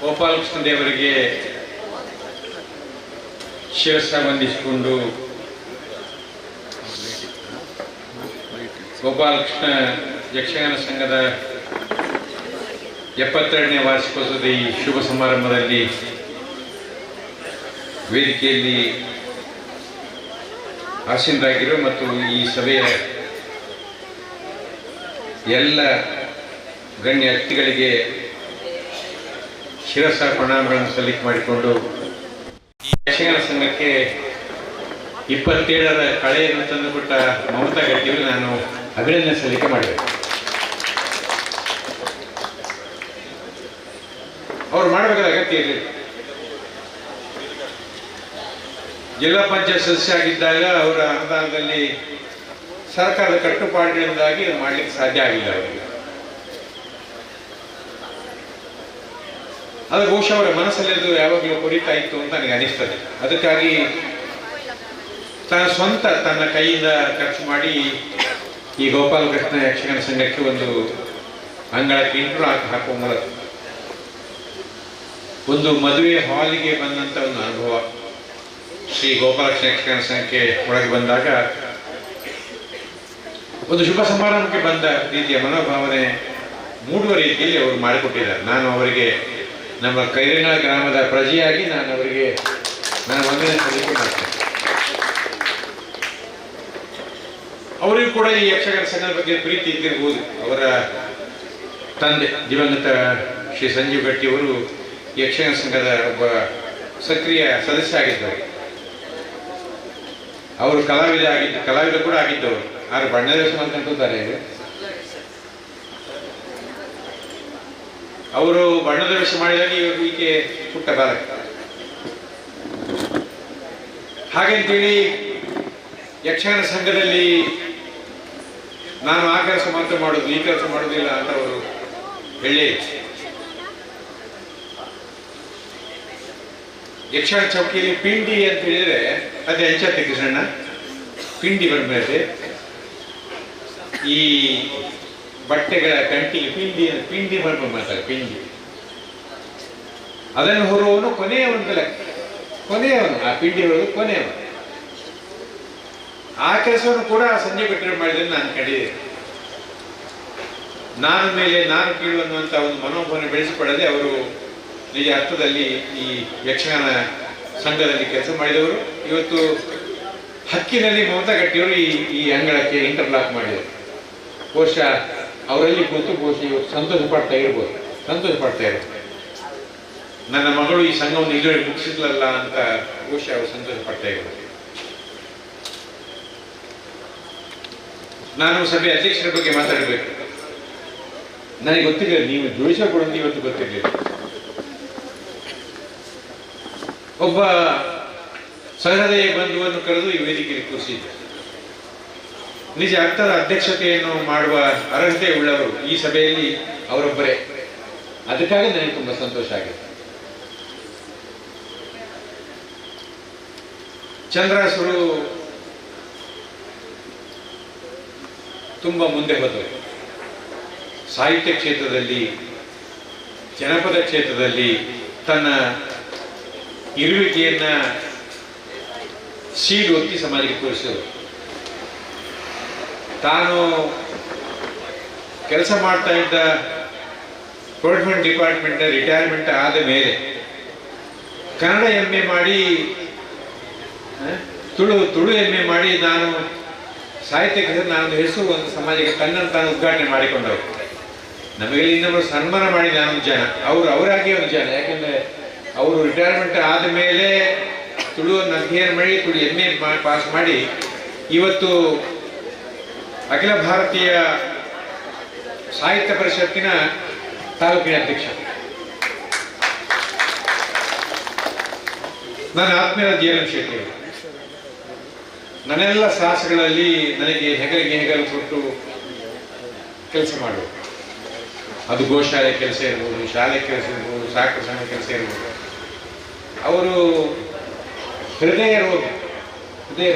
ಗೋಪಾಲಕೃಷ್ಣ ದೇವರಿಗೆ ಶಿರಸ ವಂದಿಸಿಕೊಂಡು ಗೋಪಾಲಕೃಷ್ಣ ಯಕ್ಷಗಾನ ಸಂಘದ 72ನೇ ವಾರ್ಷಿಕೋತ್ಸವದ ಈ ಶುಭ ಸಮಾರಂಭದಲ್ಲಿ ವೇದಿಕೆಯಲ್ಲಿ ಆಸೀನರಾಗಿರುವ ಮತ್ತು ಈ ಸಭೆಯ ಎಲ್ಲ ಗಣ್ಯ ವ್ಯಕ್ತಿಗಳಿಗೆ ಶಿರಸ ಪ್ರಣಾಮಗಳನ್ನು ಸಲ್ಲಿಕೆ ಮಾಡಿಕೊಂಡು ಈ ಯಕ್ಷಗಾನ ಸಂಘಕ್ಕೆ 27ರ ಕಳೆಯನ್ನು ತಂದುಕೊಟ್ಟ ಮಮತಾ ಗಟ್ಟಿಯವರು ನಾನು ಅಭಿನಂದನೆ ಸಲ್ಲಿಕೆ ಮಾಡಿದೆ. ಅವ್ರು ಮಾಡಬೇಕಾದ ಅಗತ್ಯ ಇರಲಿಲ್ಲ. ಜಿಲ್ಲಾ ಪಂಚಾಯತ್ ಸದಸ್ಯ ಆಗಿದ್ದಾಗ ಅವರ ಅನುದಾನದಲ್ಲಿ ಸರ್ಕಾರದ ಕಟ್ಟುಪಾಡುಗಳಿಂದಾಗಿ ಮಾಡಲಿಕ್ಕೆ ಸಾಧ್ಯ ಆಗಿಲ್ಲ ಅವರಿಗೆ. ಅದು ಬಹುಶಃ ಅವರ ಮನಸ್ಸಲ್ಲಿ ಅದು ಯಾವಾಗಲೂ ಕೊರಿತಾ ಇತ್ತು ಅಂತ ನನಗೆ ಅನಿಸ್ತದೆ. ಅದಕ್ಕಾಗಿ ತನ್ನ ಕೈಯಿಂದ ಖರ್ಚು ಮಾಡಿ ಈ ಗೋಪಾಲಕೃಷ್ಣ ಯಕ್ಷಗಾನ ಸಂಘಕ್ಕೆ ಒಂದು ಅಂಗಳಕ್ಕೆ ಇಂಟ್ರೋ ಹಾಕುವ ಮೂಲಕ ಒಂದು ಮದುವೆ ಹಾಲಿಗೆ ಬಂದಂಥ ಒಂದು ಅನುಭವ. ಶ್ರೀ ಗೋಪಾಲಕೃಷ್ಣ ಯಕ್ಷಗಾನ ಸಂಘಕ್ಕೆ ಒಳಗೆ ಬಂದಾಗ ಒಂದು ಶುಭ ಸಮಾರಂಭಕ್ಕೆ ಬಂದ ರೀತಿಯ ಮನೋಭಾವನೆ ಮೂಡುವ ರೀತಿಯಲ್ಲಿ ಅವರು ಮಾಡಿಕೊಟ್ಟಿದ್ದಾರೆ. ನಾನು ಅವರಿಗೆ ನಮ್ಮ ಕೈರೇನ ಗ್ರಾಮದ ಪ್ರಜೆಯಾಗಿ ನಾನು ಅವರಿಗೆ ನಾನು ವಂದನೆ ಸಲ್ಲಿಕೆ ಮಾಡ್ತೇನೆ. ಅವರಿಗೂ ಕೂಡ ಈ ಯಕ್ಷಗಾನ ಸಂಘದ ಬಗ್ಗೆ ಪ್ರೀತಿ ಇದ್ದಿರಬಹುದು. ಅವರ ತಂದೆ ದಿವಂಗತ ಶ್ರೀ ಸಂಜೀವ್ ಗಟ್ಟಿಯವರು ಯಕ್ಷಗಾನ ಸಂಘದ ಒಬ್ಬ ಸಕ್ರಿಯ ಸದಸ್ಯ ಆಗಿದ್ದವರು. ಅವರು ಕಲಾವಿದ ಕೂಡ ಆಗಿದ್ದವರು. ಆದ್ರೆ ಬಣ್ಣದ ವೇಷ ಅಂತಂತಾರೆ. ಅವರು ಬಣ್ಣದ ವೇಷ ಮಾಡಿದಾಗ ಇವರು ಈಕೆ ಪುಟ್ಟ ಬಾಲಕ. ಹಾಗೆಂತೇಳಿ ಯಕ್ಷಗಾನ ಸಂಘದಲ್ಲಿ ನಾನು ಆ ಕೆಲಸ ಮಾತ್ರ ಮಾಡೋದು, ಈ ಕೆಲಸ ಮಾಡೋದಿಲ್ಲ ಅಂತ ಅವರು ಹೇಳಿ ಯಕ್ಷಗಾನ ಚೌಕಿಯಲ್ಲಿ ಪಿಂಡಿ ಅಂತ ಹೇಳಿದ್ರೆ ಅದೇ ಅಂಚತ್ತೆ ಕೃಷ್ಣಣ್ಣ ಪಿಂಡಿ ಬಂದ್ಮೇಲೆ ಈ ಬಟ್ಟೆಗಳ ಕಂಟಿಗೆ ಪಿಂಡಿ ಬರ್ಬೋದು ಮಾಡ್ತಾರೆ. ಪಿಂಡಿ ಅದನ್ನು ಹೊರುವವನು ಕೊನೆಯವನು ಆ ಪಿಂಡಿ ಹೊರೋದು ಕೊನೆಯವನು. ಆ ಕೆಲಸವನ್ನು ಕೂಡ ಸಂಜೆ ಬಿಟ್ಟರೆ ಮಾಡಿದ್ರೆ ನಾನು ಕಂಡಿದ್ದೆ. ನಾನು ಮೇಲೆ ನಾನು ಕೀಳು ಅನ್ನುವಂಥ ಒಂದು ಮನೋಭಾವನೆ ಬೆಳೆಸಿಕೊಳ್ಳದೆ ಅವರು ನಿಜ ಅರ್ಥದಲ್ಲಿ ಈ ಯಕ್ಷಗಾನ ಸಂಘದಲ್ಲಿ ಕೆಲಸ ಮಾಡಿದವರು. ಇವತ್ತು ಹಕ್ಕಿನಲ್ಲಿ ಮಮತಾ ಗಟ್ಟಿಯವರು ಈ ಅಂಗಳಕ್ಕೆ ಇಂಟರ್ಲಾಕ್ ಮಾಡಿದರು. ಬಹುಶಃ ಅವರಲ್ಲಿ ಕೂತು ಬಹುಶಃ ಇವತ್ತು ಸಂತೋಷ ಪಡ್ತಾ ಇರ್ಬೋದು. ನನ್ನ ಮಗಳು ಈ ಸಂಘವನ್ನು ಇದುವರೆಗೆ ಮುಗಿಸಿದ್ಲಲ್ಲ ಅಂತ ಬಹುಶಃ ಅವರು ಸಂತೋಷ ಪಡ್ತಾ ಇರ್ಬೋದು. ನಾನು ಸಭೆ ಅಧ್ಯಕ್ಷರ ಬಗ್ಗೆ ಮಾತಾಡಬೇಕು. ನನಗೆ ಗೊತ್ತಿರಲಿಲ್ಲ ನೀವು ಜೋಡಿಸ ಕೊಡೋದು ಇವತ್ತು ಗೊತ್ತಿರಲಿಲ್ಲ. ಒಬ್ಬ ಸಹೃದಯ ಬಂಧುವನ್ನು ಕರೆದು ಈ ವೇದಿಕೆಯಲ್ಲಿ ಕೂರಿಸಿದ್ದೆ. ನಿಜ ಅರ್ಥದ ಅಧ್ಯಕ್ಷತೆಯನ್ನು ಮಾಡುವ ಅರ್ಹತೆ ಉಳ್ಳವರು ಈ ಸಭೆಯಲ್ಲಿ ಅವರೊಬ್ಬರೇ. ಅದಕ್ಕಾಗಿ ನನಗೆ ತುಂಬಾ ಸಂತೋಷ ಆಗಿದೆ. ಚಂದ್ರಾಸುರು ತುಂಬ ಮುಂದೆ ಹೋದರು. ಸಾಹಿತ್ಯ ಕ್ಷೇತ್ರದಲ್ಲಿ, ಜನಪದ ಕ್ಷೇತ್ರದಲ್ಲಿ ತನ್ನ ಇರುವಿಕೆಯನ್ನ ಸೀಡು ಒತ್ತಿ ಸಮಾಜಕ್ಕೆ ತೋರಿಸಿದರು. ತಾನು ಕೆಲಸ ಮಾಡ್ತಾ ಇದ್ದ ಪ್ರೊಡಕ್ಷನ್ ಡಿಪಾರ್ಟ್ಮೆಂಟ್ ರಿಟೈರ್ಮೆಂಟ್ ಆದ ಮೇಲೆ ಕನ್ನಡ MA ಮಾಡಿ ತುಳು MA ಮಾಡಿ ನಾನು ಸಾಹಿತ್ಯಕ್ಕೆ ನಾನು ಹೆಸರು ಒಂದು ಸಮಾಜಕ್ಕೆ ತನ್ನನ್ನು ತಾನು ಉದ್ಘಾಟನೆ ಮಾಡಿಕೊಂಡವರು. ನಮಗೆ ಇನ್ನೊಬ್ಬರು ಸನ್ಮಾನ ಮಾಡಿ ನಾನೊಂದು ಜನ, ಅವರಾಗಿ ಒಂದು ಜನ. ಯಾಕೆಂದರೆ ಅವರು ರಿಟೈರ್ಮೆಂಟ್ ಆದ ಮೇಲೆ ತುಳುವನ್ನು ಅಧ್ಯಯನ ಮಾಡಿ ತುಳು MA ಪಾಸ್ ಮಾಡಿ ಇವತ್ತು ಅಖಿಲ ಭಾರತೀಯ ಸಾಹಿತ್ಯ ಪರಿಷತ್ತಿನ ತಾಲೂಕಿನ ಅಧ್ಯಕ್ಷ. ನನ್ನ ಆತ್ಮೀಯ ಜೀವನ ಶೆಟ್ಟಿ ನನ್ನೆಲ್ಲ ಸಾಹಸಗಳಲ್ಲಿ ನನಗೆ ಹೆಗಲಿಗೆ ಹೆಗಲು ಕೊಟ್ಟು ಕೆಲಸ ಮಾಡುವುದು. ಅದು ಗೋಶಾಲೆ ಕೆಲಸ ಇರ್ಬೋದು, ಶಾಲೆ ಕೆಲಸ ಇರ್ಬೋದು, ಸಾಕು ಸಂಘ ಕೆಲಸ ಇರ್ಬೋದು. ಅವರು ಹೃದಯ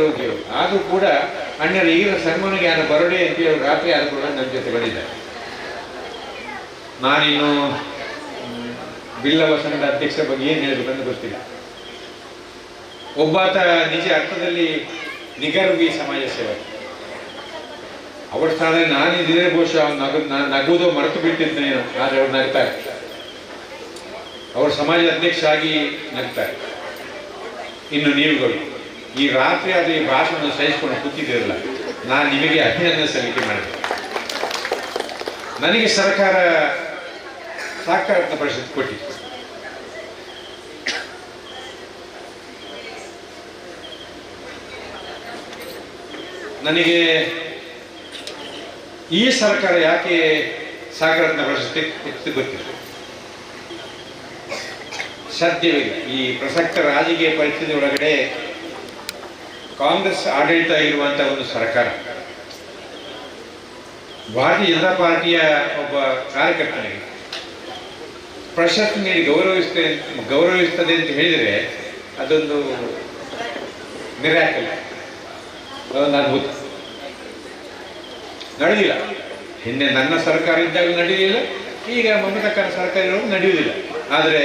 ರೋಗಿಯವರು. ಆದರೂ ಕೂಡ ಅಣ್ಣರ ಈಗಿನ ಸನ್ಮಾನಿಗೆ ನಾನು ಬರೋಡೆ ಅಂತ ಅವರು ರಾತ್ರಿ ಆದರೂ ಕೂಡ ನನ್ನ ಜೊತೆ ಬಂದಿದ್ದಾರೆ. ನಾನಿನ್ನು ಬಿಲ್ಲವ ಸಂಘದ ಅಧ್ಯಕ್ಷರ ಬಗ್ಗೆ ಏನು ಹೇಳಬೇಕಂತ ಗೊತ್ತಿಲ್ಲ. ಒಬ್ಬಾತ ನಿಜ ಅರ್ಥದಲ್ಲಿ ನಿಗರ್ವಿ ಸಮಾಜ ಸೇವೆ. ಅವರ ಸ್ಥಾನದಲ್ಲಿ ನಾನಿದ್ದರೆ ಬಹುಶಃ ನಾನು ನಗುವುದೋ ಮರೆತು ಬಿಟ್ಟಿದ್ದೇನೆ. ಆದರೆ ಅವ್ರು ನಗ್ತಾರೆ. ಅವರು ಸಮಾಜ ಅಧ್ಯಕ್ಷ ಆಗಿ ನಗ್ತಾರೆ. ಇನ್ನು ನೀವುಗಳು ಈ ರಾತ್ರಿ ಆದ ಈ ಭಾಷಣವನ್ನು ಸಹಿಸಿಕೊಂಡು ಕೂತಿದ್ದೀರಲ್ಲ, ನಾನು ನಿಮಗೆ ಅಭಿನಂದನೆ ಸಲ್ಲಿಕೆ ಮಾಡಿದೆ. ನನಗೆ ಸರ್ಕಾರ ಸಾಕಾರತ್ನ ಪರಿಷತ್ ಕೊಟ್ಟಿತ್ತು. ನನಗೆ ಈ ಸರ್ಕಾರ ಯಾಕೆ ಸಾಕಾರತ್ನ ಪರಿಷತ್ಗೆ ಗೊತ್ತಿಲ್ಲ, ಸಾಧ್ಯವಿಲ್ಲ. ಈ ಪ್ರಸಕ್ತ ರಾಜಕೀಯ ಪರಿಸ್ಥಿತಿ ಒಳಗಡೆ ಕಾಂಗ್ರೆಸ್ ಆಡಳಿತ ಇರುವಂತಹ ಒಂದು ಸರ್ಕಾರ ಭಾರತೀಯ ಜನತಾ ಪಾರ್ಟಿಯ ಒಬ್ಬ ಕಾರ್ಯಕರ್ತನಿಗೆ ಪ್ರಶಸ್ತಿ ನೀಡಿ ಗೌರವಿಸ್ತದೆ ಅಂತ ಹೇಳಿದರೆ ಅದೊಂದು ಮಿರಾಕಲ್, ಅದೊಂದು ಅದ್ಭುತ. ನಡೆದಿಲ್ಲ. ಹಿಂದೆ ನನ್ನ ಸರ್ಕಾರ ಇದ್ದಾಗ ನಡೆಯಲಿಲ್ಲ, ಈಗ ಮಮತಾ ಸರ್ಕಾರ ಇರೋದು ನಡೆಯುವುದಿಲ್ಲ. ಆದರೆ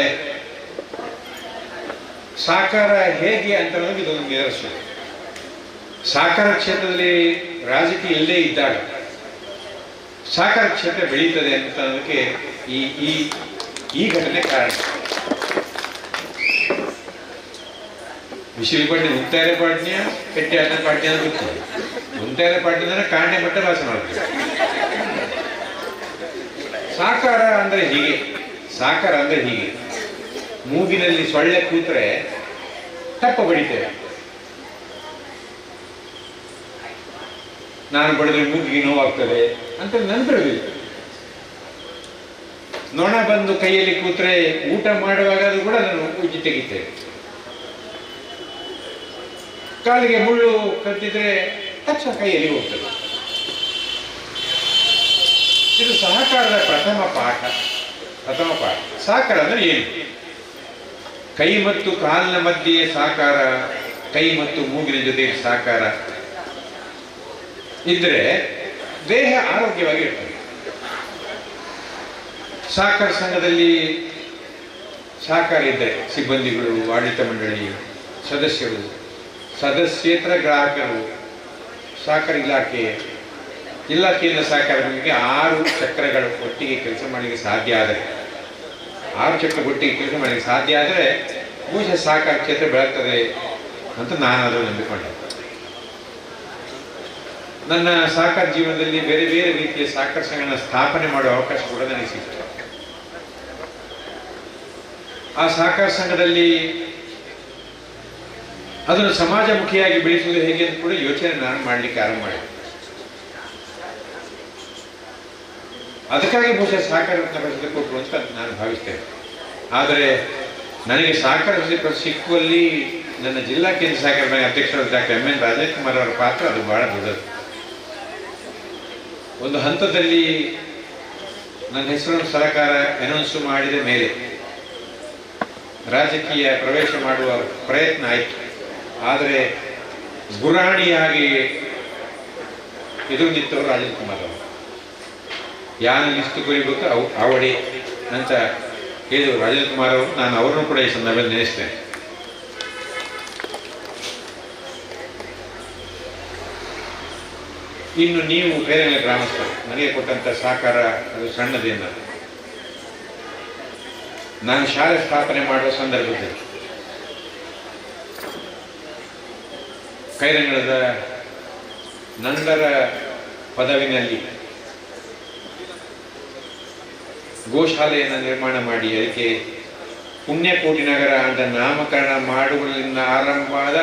ಸಾಕಾರ ಹೇಗೆ ಅಂತ ಅನ್ನೋದು ಇದೊಂದು ನಿದರ್ಶನ. ಸಾಕಾರ ಕ್ಷೇತ್ರದಲ್ಲಿ ರಾಜಕೀಯ ಇಲ್ಲದೇ ಇದ್ದಾಗ ಸಾಕಾರ ಕ್ಷೇತ್ರ ಬೆಳೀತದೆ ಅಂತ ಅನ್ನೋದಕ್ಕೆ ಈ ಘಟನೆ ಕಾರಣ. ವಿಶಿಲಿ ಪಾಟ್ನಿ ಮುಂತಾಯ ಪಾಟ್ನಿಯ ಕೆಟ್ಟಿ ಆದ ಪಾಟ್ನಿ ಅಂತ ಗೊತ್ತಿದೆ. ಮುಂತಾಯ ಪಾಟ್ನಿ ಅಂದ್ರೆ ಕಾಂಡೆ ಮಟ್ಟ ಭಾಷೆ ಮಾಡ್ತೀವಿ. ಸಾಕಾರ ಅಂದ್ರೆ ಹೀಗೆ. ಸಾಕಾರ ಅಂದ್ರೆ ಹೀಗೆ. ಮೂಗಿನಲ್ಲಿ ಸೊಳ್ಳೆ ಕೂತ್ರೆ ತಪ್ಪ ಬಡಿತೇವೆ. ನಾನು ಬಡಿದ್ರೆ ಮೂಗಿಗೆ ನೋವಾಗ್ತದೆ ಅಂತ ನೆನಪಿರೋದಿಲ್ಲ. ನೊಣ ಬಂದು ಕೈಯಲ್ಲಿ ಕೂತ್ರೆ ಊಟ ಮಾಡುವಾಗ ಅದು ಕೂಡ ನಾನು ಉಜ್ಜಿ ತೆಗಿತೇವೆ. ಕಾಲಿಗೆ ಮುಳ್ಳು ಕಟ್ಟಿದ್ರೆ ತಕ್ಷಣ ಕೈಯಲ್ಲಿ ಹೋಗ್ತದೆ. ಇದು ಸಹಕಾರದ ಪ್ರಥಮ ಪಾಠ. ಸಹಕಾರ ಅಂದ್ರೆ ಏನು? ಕೈ ಮತ್ತು ಕಾಲಿನ ಮಧ್ಯೆ ಸಹಕಾರ, ಕೈ ಮತ್ತು ಮೂಗಿನ ಜೊತೆ ಸಹಕಾರ ಇದ್ರೆ ದೇಹ ಆರೋಗ್ಯವಾಗಿ ಇರ್ತದೆ. ಸಹಕಾರ ಸಂಘದಲ್ಲಿ ಸಹಕಾರ ಇದ್ದರೆ ಸಿಬ್ಬಂದಿಗಳು, ಆಡಳಿತ ಮಂಡಳಿ ಸದಸ್ಯರು, ಸದಸ್ಯೇತರ ಗ್ರಾಹಕರು, ಸಹಕಾರ ಇಲಾಖೆಯಿಂದ ಸಹಕಾರಗಳಿಗೆ 6 ಚಕ್ರಗಳು ಒಟ್ಟಿಗೆ ಕೆಲಸ ಮಾಡಲಿಕ್ಕೆ ಸಾಧ್ಯ ಆದರೆ, 6 ಚಕ್ರ ಒಟ್ಟಿಗೆ ಕೆಲಸ ಮಾಡಲಿಕ್ಕೆ ಸಾಧ್ಯ ಆದರೆ ಬಹುಶಃ ಸಹಕಾರ ಕ್ಷೇತ್ರ ಬೆಳಗ್ತದೆ ಅಂತ ನಾನು ಅದನ್ನು ನಂಬಿಕೊಂಡೆ. ನನ್ನ ಸಹಕಾರ ಜೀವನದಲ್ಲಿ ಬೇರೆ ಬೇರೆ ರೀತಿಯ ಸಹಕಾರ ಸಂಘನ ಸ್ಥಾಪನೆ ಮಾಡುವ ಅವಕಾಶ ಕೂಡ ನನಗೆ ಸಿಕ್ತು. ಆ ಸಹಕಾರ ಸಂಘದಲ್ಲಿ ಅದನ್ನು ಸಮಾಜಮುಖಿಯಾಗಿ ಬೆಳೆಸುವುದು ಹೇಗೆ ಅಂತ ಕೂಡ ಯೋಚನೆ ನಾನು ಮಾಡಲಿಕ್ಕೆ ಆರಂಭ ಮಾಡಿದೆ. ಅದಕ್ಕಾಗಿ ಬಹುಶಃ ಸಹಕಾರ ಪ್ರಶಸ್ತಿ ಕೊಟ್ಟರು ಅಂತ ನಾನು ಭಾವಿಸ್ತೇನೆ. ಆದರೆ ನನಗೆ ಸಹಕಾರ ಪ್ರಶಸ್ತಿ ಸಿಕ್ಕುವಲ್ಲಿ ನನ್ನ ಜಿಲ್ಲಾ ಕೇಂದ್ರ ಸಹಕಾರ ಬ್ಯಾಂಕ್ ಅಧ್ಯಕ್ಷರಾದ ಡಾಕ್ಟರ್ MN ರಾಜೇಶ್ಕುಮಾರ್ ಅವರ ಪಾತ್ರ ಅದು ಬಹಳ ದೊಡ್ಡದು. ಒಂದು ಹಂತದಲ್ಲಿ ನನ್ನ ಹೆಸರನ್ನು ಸರ್ಕಾರ ಅನೌನ್ಸ್ ಮಾಡಿದ ಮೇಲೆ ರಾಜಕೀಯ ಪ್ರವೇಶ ಮಾಡುವ ಪ್ರಯತ್ನ ಆಯಿತು. ಆದರೆ ಗುರಾಣಿಯಾಗಿ ಎದುರು ನಿಂತವರು ರಾಜೇಂದ್ರ ಕುಮಾರ್ ಅವರು. ಯಾನು ಇಷ್ಟು ಕುರಿಬೇಕು ಅವಡಿ ಅಂತ ಹೇಳಿದರು ರಾಜೇಂದ್ರ ಕುಮಾರ್ ಅವರು. ನಾನು ಅವರನ್ನು ಕೂಡ ಈ ಸಂದರ್ಭದಲ್ಲಿ ನೆನೆಸ್ತೇನೆ. ಇನ್ನು ನೀವು ಬೇರೆ ಗ್ರಾಮಸ್ಥರು ನನಗೆ ಕೊಟ್ಟಂತ ಸಹಕಾರ ಅದು ಸಣ್ಣದೇನ. ನಾನು ಶಾಲೆ ಸ್ಥಾಪನೆ ಮಾಡುವ ಸಂದರ್ಭದಲ್ಲಿ ಕೈರಂಗಳದ ನಂದರ ಪದವಿನಲ್ಲಿ ಗೋಶಾಲೆಯನ್ನು ನಿರ್ಮಾಣ ಮಾಡಿ ಅದಕ್ಕೆ ಪುಣ್ಯಕೋಟಿ ನಗರ ಅಂತ ನಾಮಕರಣ ಮಾಡುವುದರಿಂದ ಆರಂಭವಾದ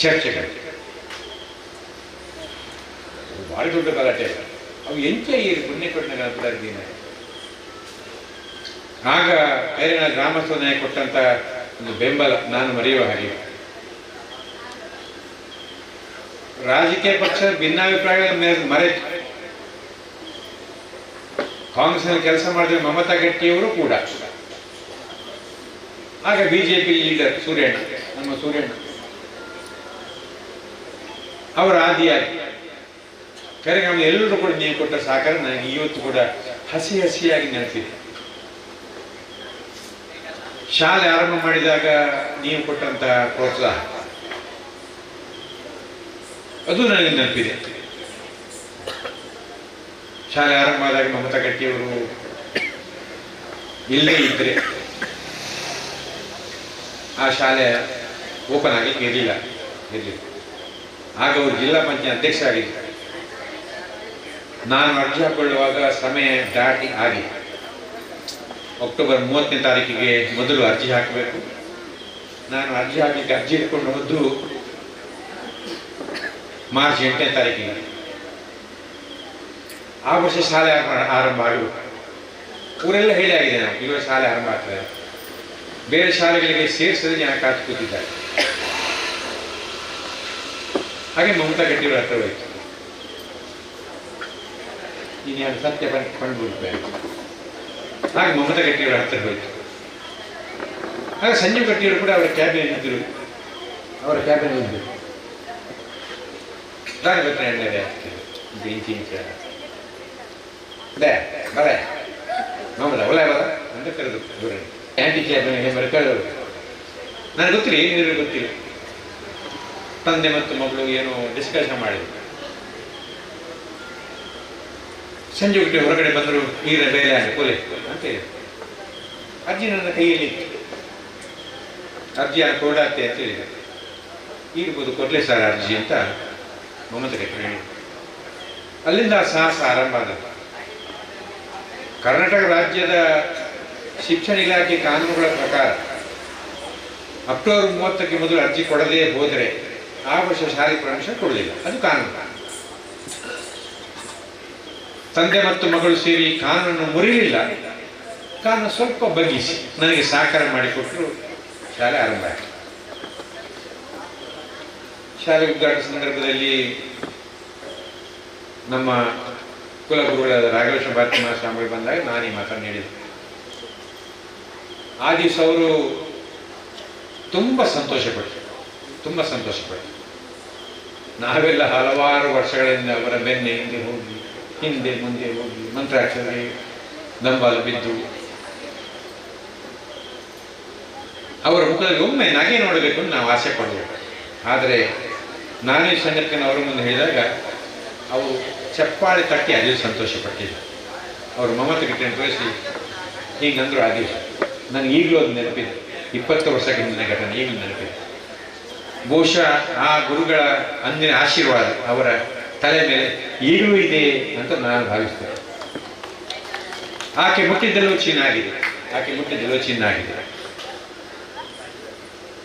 ಚರ್ಚೆಗಳು ಭಾರಿ ದೊಡ್ಡ ಗಲಾಟೆ. ಅವು ಎಂಚ ಈ ಪುಣ್ಯಕೋಟಿ ನಗರ ಪದವಿನ ಆಗ ಕೈರಂಗಳ ಗ್ರಾಮಸ್ಥನೇ ಕೊಟ್ಟಂತ ಒಂದು ಬೆಂಬಲ ನಾನು ಮರೆಯುವ ಹಾಗೆ. ರಾಜಕೀಯ ಪಕ್ಷ ಭಿನ್ನಾಭಿಪ್ರಾಯಗಳ ಮರೆತು ಕಾಂಗ್ರೆಸ್ನಲ್ಲಿ ಕೆಲಸ ಮಾಡಿದ ಮಮತಾ ಗಟ್ಟಿಯವರು ಕೂಡ ಆಗ ಬಿಜೆಪಿ ಲೀಡರ್ ಸೂರ್ಯಣ್ಣ, ನಮ್ಮ ಸೂರ್ಯಣ್ಣ ಅವರ ಆದಿಯಾಗಿ ಕರೆಗಾಮ ಎಲ್ಲರೂ ಕೂಡ ನೀವು ಕೊಟ್ಟ ಸಹಕಾರ ನನಗೆ ಇವತ್ತು ಕೂಡ ಹಸಿ ಹಸಿಯಾಗಿ ನೆನಪಿದೆ. ಶಾಲೆ ಆರಂಭ ಮಾಡಿದಾಗ ನೀವು ಕೊಟ್ಟಂತಹ ಪ್ರೋತ್ಸಾಹ ಅದು ನನಗೆ ನೆನಪಿದೆ. ಶಾಲೆ ಆರಂಭ ಆದಾಗ ಮಮತಾ ಗಟ್ಟಿಯವರು ಇಲ್ಲೇ ಇದ್ರೆ ಆ ಶಾಲೆ ಓಪನ್ ಆಗಿ ಇರಲಿಲ್ಲ. ಆಗ ಅವರು ಜಿಲ್ಲಾ ಪಂಚಾಯತ್ ಅಧ್ಯಕ್ಷ ಆಗಿದ್ದರು. ನಾನು ಅರ್ಜಿ ಹಾಕೊಳ್ಳುವಾಗ ಸಮಯ ದಾಟಿ ಆಗಿ ಅಕ್ಟೋಬರ್ 30ನೇ ತಾರೀಕಿಗೆ ಮೊದಲು ಅರ್ಜಿ ಹಾಕಬೇಕು. ನಾನು ಅರ್ಜಿ ಹಾಕಲಿಕ್ಕೆ ಅರ್ಜಿ ಇಟ್ಕೊಂಡು ಹೋದ್ದು ಮಾರ್ಚ್ 8ನೇ ತಾರೀಕಿಗೆ. ಆ ವರ್ಷ ಶಾಲೆ ಆರಂಭ ಆಗಬೇಕು. ಊರೆಲ್ಲ ಹೇಳಿ ಆಗಿದೆ, ನಾವು ಇವಾಗ ಶಾಲೆ ಆರಂಭ ಆಗ್ತದೆ. ಬೇರೆ ಶಾಲೆಗಳಿಗೆ ಸೇರಿಸಿದ್ರೆ ಜನ ಕಾತು ಕೂತಿದ್ದಾರೆ. ಹಾಗೆ ಮಮತಾ ಗಟ್ಟಿಯವರ ಹತ್ರ ಹೋಯ್ತು. ಇನ್ನೇನು ಸತ್ಯ ಕಂಡುಬಿಡ್ಬೇಕು. ಹಾಗೆ ಮಮತಾ ಗಟ್ಟಿಯವರ ಹತ್ರ ಹೋಯ್ತು. ಆಗ ಸಂಜೀವ್ ಗಟ್ಟಿಯವರು ಕೂಡ ಅವರ ಕ್ಯಾಬಿನೆಟ್ ಇದ್ದರು. ಅವರ ಕ್ಯಾಬಿನೆಟ್ ಇದ್ದರು. ನಾನು ಗೊತ್ತಾ ಎಣ್ಣೆ ಇಂಚ ಬರ ಮಮತಾ ಒಳ್ಳೆ ಬರ ಅಂತ ಕರೆದು ಆಂಟಿ ಕ್ಯಾಬಿನೆಟ್ ಕೇಳಿದವರು. ನನಗೆ ಗೊತ್ತಿಲ್ಲ, ಏನಿದ್ರು ಗೊತ್ತಿಲ್ಲ. ತಂದೆ ಮತ್ತು ಮಗಳು ಏನೋ ಡಿಸ್ಕಷನ್ ಮಾಡಿದ್ರು. ಸಂಜೆ ಹುಟ್ಟಿ ಹೊರಗಡೆ ಬಂದರು. ನೀರ ಬೇರೆ ಆಗ ಕೊಲೆ ಅಂತ ಹೇಳಿ ಅರ್ಜಿ ನನ್ನ ಕೈಯಲ್ಲಿ ಇತ್ತು. ಅರ್ಜಿ ಕೊಡಾತೆ ಅಂತ ಹೇಳಿದೆ. ಇರ್ಬೋದು ಕೊಡ್ಲೆ ಸರ್ ಅರ್ಜಿ ಅಂತ ಮಮತಾ ಗಟ್ಟಿ ಹೇಳಿ. ಅಲ್ಲಿಂದ ಸಾಹಸ ಆರಂಭ ಆದ. ಕರ್ನಾಟಕ ರಾಜ್ಯದ ಶಿಕ್ಷಣ ಇಲಾಖೆ ಕಾನೂನುಗಳ ಪ್ರಕಾರ ಅಕ್ಟೋಬರ್ 30ಕ್ಕೆ ಮೊದಲು ಅರ್ಜಿ ಕೊಡದೇ ಹೋದರೆ ಆ ವರ್ಷ ಶಾಲೆ ಪ್ರವೇಶ ಕೊಡಲಿಲ್ಲ. ಅದು ಕಾನೂನು. ತಂದೆ ಮತ್ತು ಮಗಳು ಸೇರಿ ಕಾನೂನನ್ನು ಮುರಿಲಿಲ್ಲ. ಕಾನೂನು ಸ್ವಲ್ಪ ಬಗ್ಗಿಸಿ ನನಗೆ ಸಹಕಾರ ಮಾಡಿಕೊಟ್ಟರು. ಶಾಲೆ ಆರಂಭ ಆಯಿತು. ಶಾಲೆ ಉದ್ಘಾಟನಾ ಸಂದರ್ಭದಲ್ಲಿ ನಮ್ಮ ಕುಲಗುರುಗಳಾದ ರಾಘವೇಶ್ವರ ಭಾರತಿ ಮಹಾಸ್ವಾಮಿಗಳು ಬಂದಾಗ ನಾನು ಈ ಮಾತನ್ನು ಹೇಳಿದೆ. ಆ ದಿವಸ ಅವರು ತುಂಬ ಸಂತೋಷಪಟ್ಟರು. ನಾವೆಲ್ಲ ಹಲವಾರು ವರ್ಷಗಳಿಂದ ಅವರ ಬೆನ್ನೆ ಹಿಂದೆ ಮುಂದೆ ಹೋಗಿ ಮಂತ್ರಾಕ್ಷರಿ ನಂಬಲು ಬಿದ್ದು ಅವರ ಮುಖದಲ್ಲಿ ಒಮ್ಮೆ ನಗೆ ನೋಡಬೇಕು ಅಂತ ನಾವು ಆಸೆ ಪಡಬೇಕು. ಆದರೆ ನಾನೇ ಸಂಘಟನೆ ಅವರ ಮುಂದೆ ಹೇಳಿದಾಗ ಅವರು ಚಪ್ಪಾಳೆ ತಟ್ಟಿ ಅದೇ ಸಂತೋಷಪಟ್ಟಿದ್ದರು. ಅವರು ಮಮತಾ ಗಟ್ಟಿಯನ್ನು ತೋರಿಸಿ ಹೀಗಂದ್ರು ಆ ದಿವಸ ನನಗೆ ಈಗಲೂ ಅದು ನೆನಪಿದೆ. 20 ವರ್ಷಕ್ಕೆ ಹಿಂದಿನ ಘಟನೆ ಈಗಲೂ ನೆನಪಿದೆ. ಬಹುಶಃ ಆ ಗುರುಗಳ ಅಂದಿನ ಆಶೀರ್ವಾದ ಅವರ ತಲೆ ಮೇಲೆ ಈಗಲೂ ಇದೆ ಅಂತ ನಾನು ಭಾವಿಸ್ತೇನೆ. ಆಕೆ ಮುಟ್ಟಿದ್ದೆಲ್ಲೂ ಚಿನ್ನ ಆಗಿದೆ.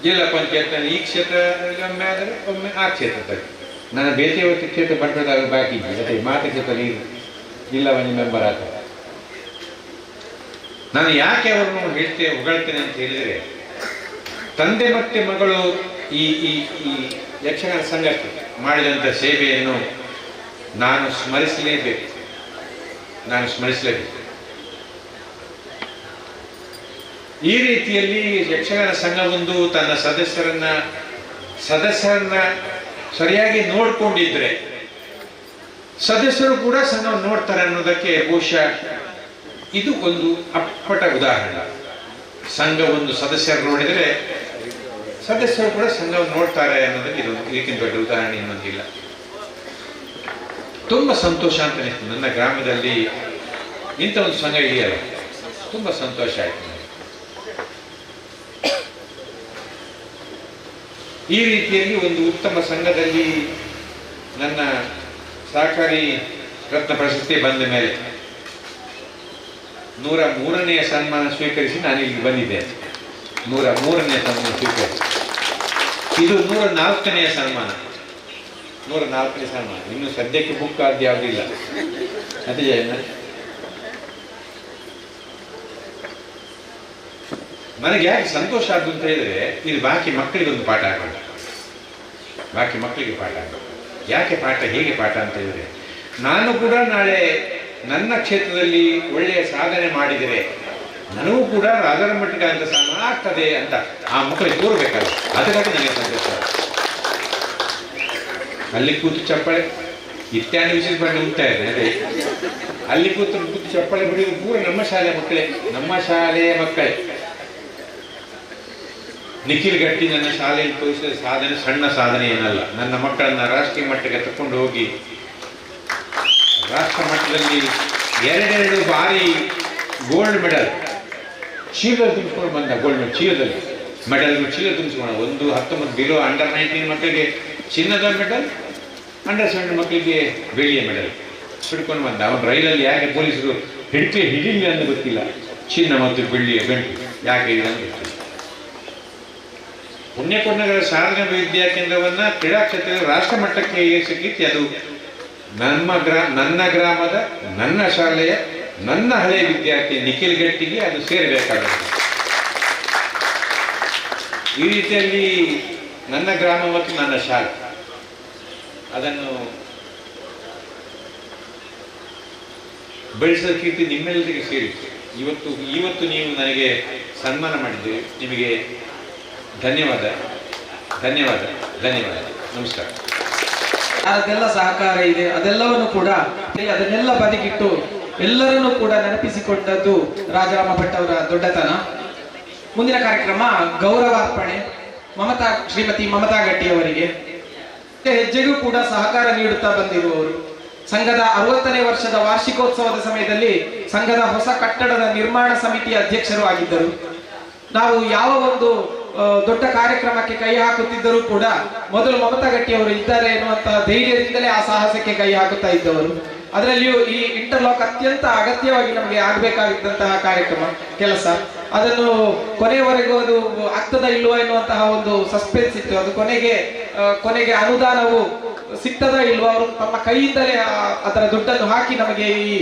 ಜಿಲ್ಲಾ ಪಂಚಾಯತ್ನಲ್ಲಿ ಈ ಕ್ಷೇತ್ರದಲ್ಲಿ ಒಮ್ಮೆ ಆದರೆ ಒಮ್ಮೆ ಆ ಕ್ಷೇತ್ರದಲ್ಲಿ. ನನ್ನ ಬೇತೆಯವತ್ತು ಕ್ಷೇತ್ರ ಬಂಟದಾಗ ಬಾಕಿ ಇದೆ. ಅದೇ ಮಾತು ಕ್ಷೇತ್ರದಲ್ಲಿ ಜಿಲ್ಲಾ ಒಂದು ಮೆಂಬರ್ ಆಗ್ತದೆ. ನಾನು ಯಾಕೆ ಅವರನ್ನು ಹೊಗಳ್ತೇನೆ ಅಂತ ಹೇಳಿದರೆ, ತಂದೆ ಮತ್ತು ಮಗಳು ಈ ಈ ಈ ಯಕ್ಷಗಾನ ಸಂಘಕ್ಕೆ ಮಾಡಿದಂಥ ಸೇವೆಯನ್ನು ನಾನು ಸ್ಮರಿಸಲೇಬೇಕು. ಈ ರೀತಿಯಲ್ಲಿ ಯಕ್ಷಗಾನ ಸಂಘವೊಂದು ತನ್ನ ಸದಸ್ಯರನ್ನ ಸದಸ್ಯರನ್ನ ಸರಿಯಾಗಿ ನೋಡ್ಕೊಂಡಿದ್ರೆ ಸದಸ್ಯರು ಕೂಡ ಸಂಘವನ್ನು ನೋಡ್ತಾರೆ ಅನ್ನೋದಕ್ಕೆ ಬಹುಶಃ ಇದು ಒಂದು ಅಪ್ಪಟ ಉದಾಹರಣೆ. ಸಂಘ ಒಂದು ಸದಸ್ಯರು ನೋಡಿದರೆ ಸದಸ್ಯರು ಕೂಡ ಸಂಘವನ್ನು ನೋಡ್ತಾರೆ ಅನ್ನೋದಕ್ಕೆ ಇದಕ್ಕಿಂತ ದೊಡ್ಡ ಉದಾಹರಣೆ ಇನ್ನೊಂದಿಲ್ಲ. ತುಂಬಾ ಸಂತೋಷ ಅಂತ ಅನಿಸ್ತು. ನನ್ನ ಗ್ರಾಮದಲ್ಲಿ ಇಂಥ ಒಂದು ಸಂಘ ಇದೆಯಲ್ಲ, ತುಂಬಾ ಸಂತೋಷ ಆಯ್ತು. ಈ ರೀತಿಯಲ್ಲಿ ಒಂದು ಉತ್ತಮ ಸಂಘದಲ್ಲಿ ನನ್ನ ಸಹಕಾರಿ ರತ್ನ ಪ್ರಶಸ್ತಿ ಬಂದ ಮೇಲೆ 103ನೇ ಸನ್ಮಾನ ಸ್ವೀಕರಿಸಿ ನಾನು ಇಲ್ಲಿ ಬಂದಿದ್ದೇನೆ. 103ನೇ ಸನ್ಮಾನ ಸ್ವೀಕರಿಸಿ ಇದು 104ನೇ ಸನ್ಮಾನ. 104ನೇ ಸನ್ಮಾನ ಇನ್ನು ಸದ್ಯಕ್ಕೆ ಬುಕ್ ಆದ ಯಾವುದಿಲ್ಲ. ಅದೇ ನನಗೆ ಯಾಕೆ ಸಂತೋಷ ಆದ್ದು ಅಂತ ಹೇಳಿದ್ರೆ, ಇದು ಬಾಕಿ ಮಕ್ಕಳಿಗೆ ಒಂದು ಪಾಠ ಆಗೋದು, ಬಾಕಿ ಮಕ್ಕಳಿಗೆ ಪಾಠ ಆಗೋದು. ಯಾಕೆ ಪಾಠ, ಹೇಗೆ ಪಾಠ ಅಂತ ಹೇಳಿದ್ರೆ, ನಾನು ಕೂಡ ನಾಳೆ ನನ್ನ ಕ್ಷೇತ್ರದಲ್ಲಿ ಒಳ್ಳೆಯ ಸಾಧನೆ ಮಾಡಿದರೆ ನನಗೂ ಕೂಡ ಅದರ ಮಟ್ಟಿಗೆ ಅಂತ ಸನ್ಮಾನ ಆಗ್ತದೆ ಅಂತ ಆ ಮಕ್ಕಳಿಗೆ ತೋರ್ಬೇಕಲ್ಲ, ಅದಕ್ಕಾಗಿ ನನಗೆ ಸಂತೋಷ. ಅಲ್ಲಿ ಕೂತು ಚಪ್ಪಾಳೆ ಇತ್ಯಾದಿ ವಿಶೇಷ ಬಂದು ಉಂಟಾ ಇದೆ. ಅದೇ ಅಲ್ಲಿ ಕೂತು ಚಪ್ಪಾಳೆ ಬಿಡಿಯೋದು ಪೂರ ನಮ್ಮ ಶಾಲೆ ಮಕ್ಕಳೇ, ನಮ್ಮ ಶಾಲೆಯ ಮಕ್ಕಳೇ. ನಿಖಿಲ್ ಗಟ್ಟಿ ನನ್ನ ಶಾಲೆಯಲ್ಲಿ ತೋರಿಸಿದ ಸಾಧನೆ ಸಣ್ಣ ಸಾಧನೆ ಏನಲ್ಲ. ನನ್ನ ಮಕ್ಕಳನ್ನ ರಾಷ್ಟ್ರೀಯ ಮಟ್ಟಕ್ಕೆ ತಕೊಂಡು ಹೋಗಿ ರಾಷ್ಟ್ರ ಮಟ್ಟದಲ್ಲಿ 2 ಬಾರಿ ಗೋಲ್ಡ್ ಮೆಡಲ್ ಚೀಲದಲ್ಲಿ ತುಂಬಿಸ್ಕೊಂಡು ಬಂದ. ಗೋಲ್ಡ್ ಮೆಡಲ್ ಚೀಲದಲ್ಲಿ ಚೀಲ ತುಂಬಿಸ್ಕೊಂಡು, ಒಂದು 19 ಬಿಲೋ ಅಂಡರ್ 19 ಮಕ್ಕಳಿಗೆ ಚಿನ್ನದ ಮೆಡಲ್, ಅಂಡರ್ 17 ಮಕ್ಕಳಿಗೆ ಬೆಳ್ಳಿಯ ಮೆಡಲ್ ಹಿಡ್ಕೊಂಡು ಬಂದ. ಅವನು ರೈಲಲ್ಲಿ ಯಾಕೆ ಪೊಲೀಸರು ಹಿಡಿಲಿ ಅಂತ ಗೊತ್ತಿಲ್ಲ, ಚಿನ್ನ ಮತ್ತು ಬೆಳ್ಳಿಯ ಗಂಟು ಯಾಕೆ ಇದೆ ಅಂತ ಗೊತ್ತಿಲ್ಲ. ಪುಣ್ಯಕೊಂಡಗರ ಸಾಧನೆ ವಿದ್ಯಾ ಕೇಂದ್ರವನ್ನ ಕ್ರೀಡಾ ಕ್ಷೇತ್ರದಲ್ಲಿ ರಾಷ್ಟ್ರ ಮಟ್ಟಕ್ಕೆ ಏರಿಸಲಿಕ್ಕೆ ಅದು ನನ್ನ ಗ್ರಾಮದ, ನನ್ನ ಶಾಲೆಯ, ನನ್ನ ಹಳೆಯ ವಿದ್ಯಾರ್ಥಿ ನಿಖಿಲ್ ಗಟ್ಟಿಗೆ ಅದು ಸೇರಬೇಕಾಗುತ್ತೆ. ಈ ರೀತಿಯಲ್ಲಿ ನನ್ನ ಗ್ರಾಮ ಮತ್ತು ನನ್ನ ಶಾಲೆ ಅದನ್ನು ಬೆಳೆಸಿದ ಕೀರ್ತಿ ನಿಮ್ಮೆಲ್ಲರಿಗೆ ಸೇರಿತ್ತು. ಇವತ್ತು ನೀವು ನನಗೆ ಸನ್ಮಾನ ಮಾಡಿದ್ದೀರಿ, ನಿಮಗೆ ಧನ್ಯವಾದ. ನಮಸ್ಕಾರ. ಅದೆಲ್ಲ ಸಹಕಾರ ಇದೆ, ಅದೆಲ್ಲವನ್ನು ಕೂಡ ಅದನ್ನೆಲ್ಲ ಬದಿಗಿಟ್ಟು ಎಲ್ಲರನ್ನೂ ಕೂಡ ನೆನಪಿಸಿಕೊಂಡದ್ದು ರಾಜರಾಮ ಭಟ್ ಅವರ ದೊಡ್ಡತನ. ಮುಂದಿನ ಕಾರ್ಯಕ್ರಮ ಗೌರವಾರ್ಪಣೆ ಶ್ರೀಮತಿ ಮಮತಾ ಗಟ್ಟಿ ಅವರಿಗೆ. ಹೆಜ್ಜೆಗೂ ಕೂಡ ಸಹಕಾರ ನೀಡುತ್ತಾ ಬಂದಿರುವವರು. ಸಂಘದ 60ನೇ ವರ್ಷದ ವಾರ್ಷಿಕೋತ್ಸವದ ಸಮಯದಲ್ಲಿ ಸಂಘದ ಹೊಸ ಕಟ್ಟಡದ ನಿರ್ಮಾಣ ಸಮಿತಿಯ ಅಧ್ಯಕ್ಷರು ಆಗಿದ್ದರು. ನಾವು ಯಾವ ಒಂದು ದೊಡ್ಡ ಕಾರ್ಯಕ್ರಮಕ್ಕೆ ಕೈ ಹಾಕುತ್ತಿದ್ದರೂ ಕೂಡ ಮೊದಲು ಮಮತಾ ಗಟ್ಟಿ ಅವರು ಇದ್ದಾರೆ ಎನ್ನುವಂತಹ ಧೈರ್ಯದಿಂದಲೇ ಆ ಸಾಹಸಕ್ಕೆ ಕೈ ಹಾಕುತ್ತಾ ಇದ್ದವರು. ಅದರಲ್ಲಿಯೂ ಈ ಇಂಟರ್ಲಾಕ್ ಅತ್ಯಂತ ಅಗತ್ಯವಾಗಿ ನಮಗೆ ಆಗಬೇಕಾಗಿದ್ದಂತಹ ಕಾರ್ಯಕ್ರಮ ಕೆಲಸ. ಅದನ್ನು ಕೊನೆಯವರೆಗೂ ಅದು ಆಗ್ತದ ಇಲ್ವೋ ಎನ್ನುವಂತಹ ಒಂದು ಸಸ್ಪೆನ್ಸ್ ಇತ್ತು. ಅದು ಕೊನೆಗೆ ಅನುದಾನವು ಸಿಗ್ತದ ಇಲ್ವೋ, ಅವರು ತಮ್ಮ ಕೈಯಿಂದಲೇ ಅದರ ದುಡ್ಡನ್ನು ಹಾಕಿ ನಮಗೆ ಈ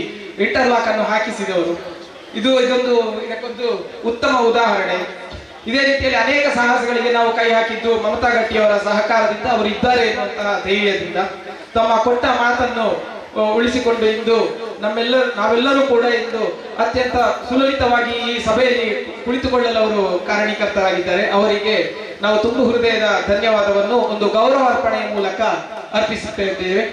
ಇಂಟರ್ಲಾಕ್ ಅನ್ನು ಹಾಕಿಸಿದವರು. ಇದಕ್ಕೊಂದು ಉತ್ತಮ ಉದಾಹರಣೆ. ಇದೇ ರೀತಿಯಲ್ಲಿ ಅನೇಕ ಸಾಹಸಗಳಿಗೆ ನಾವು ಕೈ ಹಾಕಿದ್ದು ಮಮತಾ ಗಟ್ಟಿಯವರ ಸಹಕಾರದಿಂದ, ಅವರು ಇದ್ದಾರೆ ಎನ್ನುವಂತಹ ಧೈರ್ಯದಿಂದ. ತಮ್ಮ ಕೊಟ್ಟ ಮಾತನ್ನು ಉಳಿಸಿಕೊಂಡು ಇಂದು ನಾವೆಲ್ಲರೂ ಕೂಡ ಇಂದು ಅತ್ಯಂತ ಸುಲಲಿತವಾಗಿ ಈ ಸಭೆಯಲ್ಲಿ ಕುಳಿತುಕೊಳ್ಳಲು ಅವರು ಕಾರಣೀಕರ್ತರಾಗಿದ್ದಾರೆ. ಅವರಿಗೆ ನಾವು ತುಂಬು ಹೃದಯದ ಧನ್ಯವಾದವನ್ನು ಒಂದು ಗೌರವಾರ್ಪಣೆಯ ಮೂಲಕ ಅರ್ಪಿಸುತ್ತಿದ್ದೇವೆ.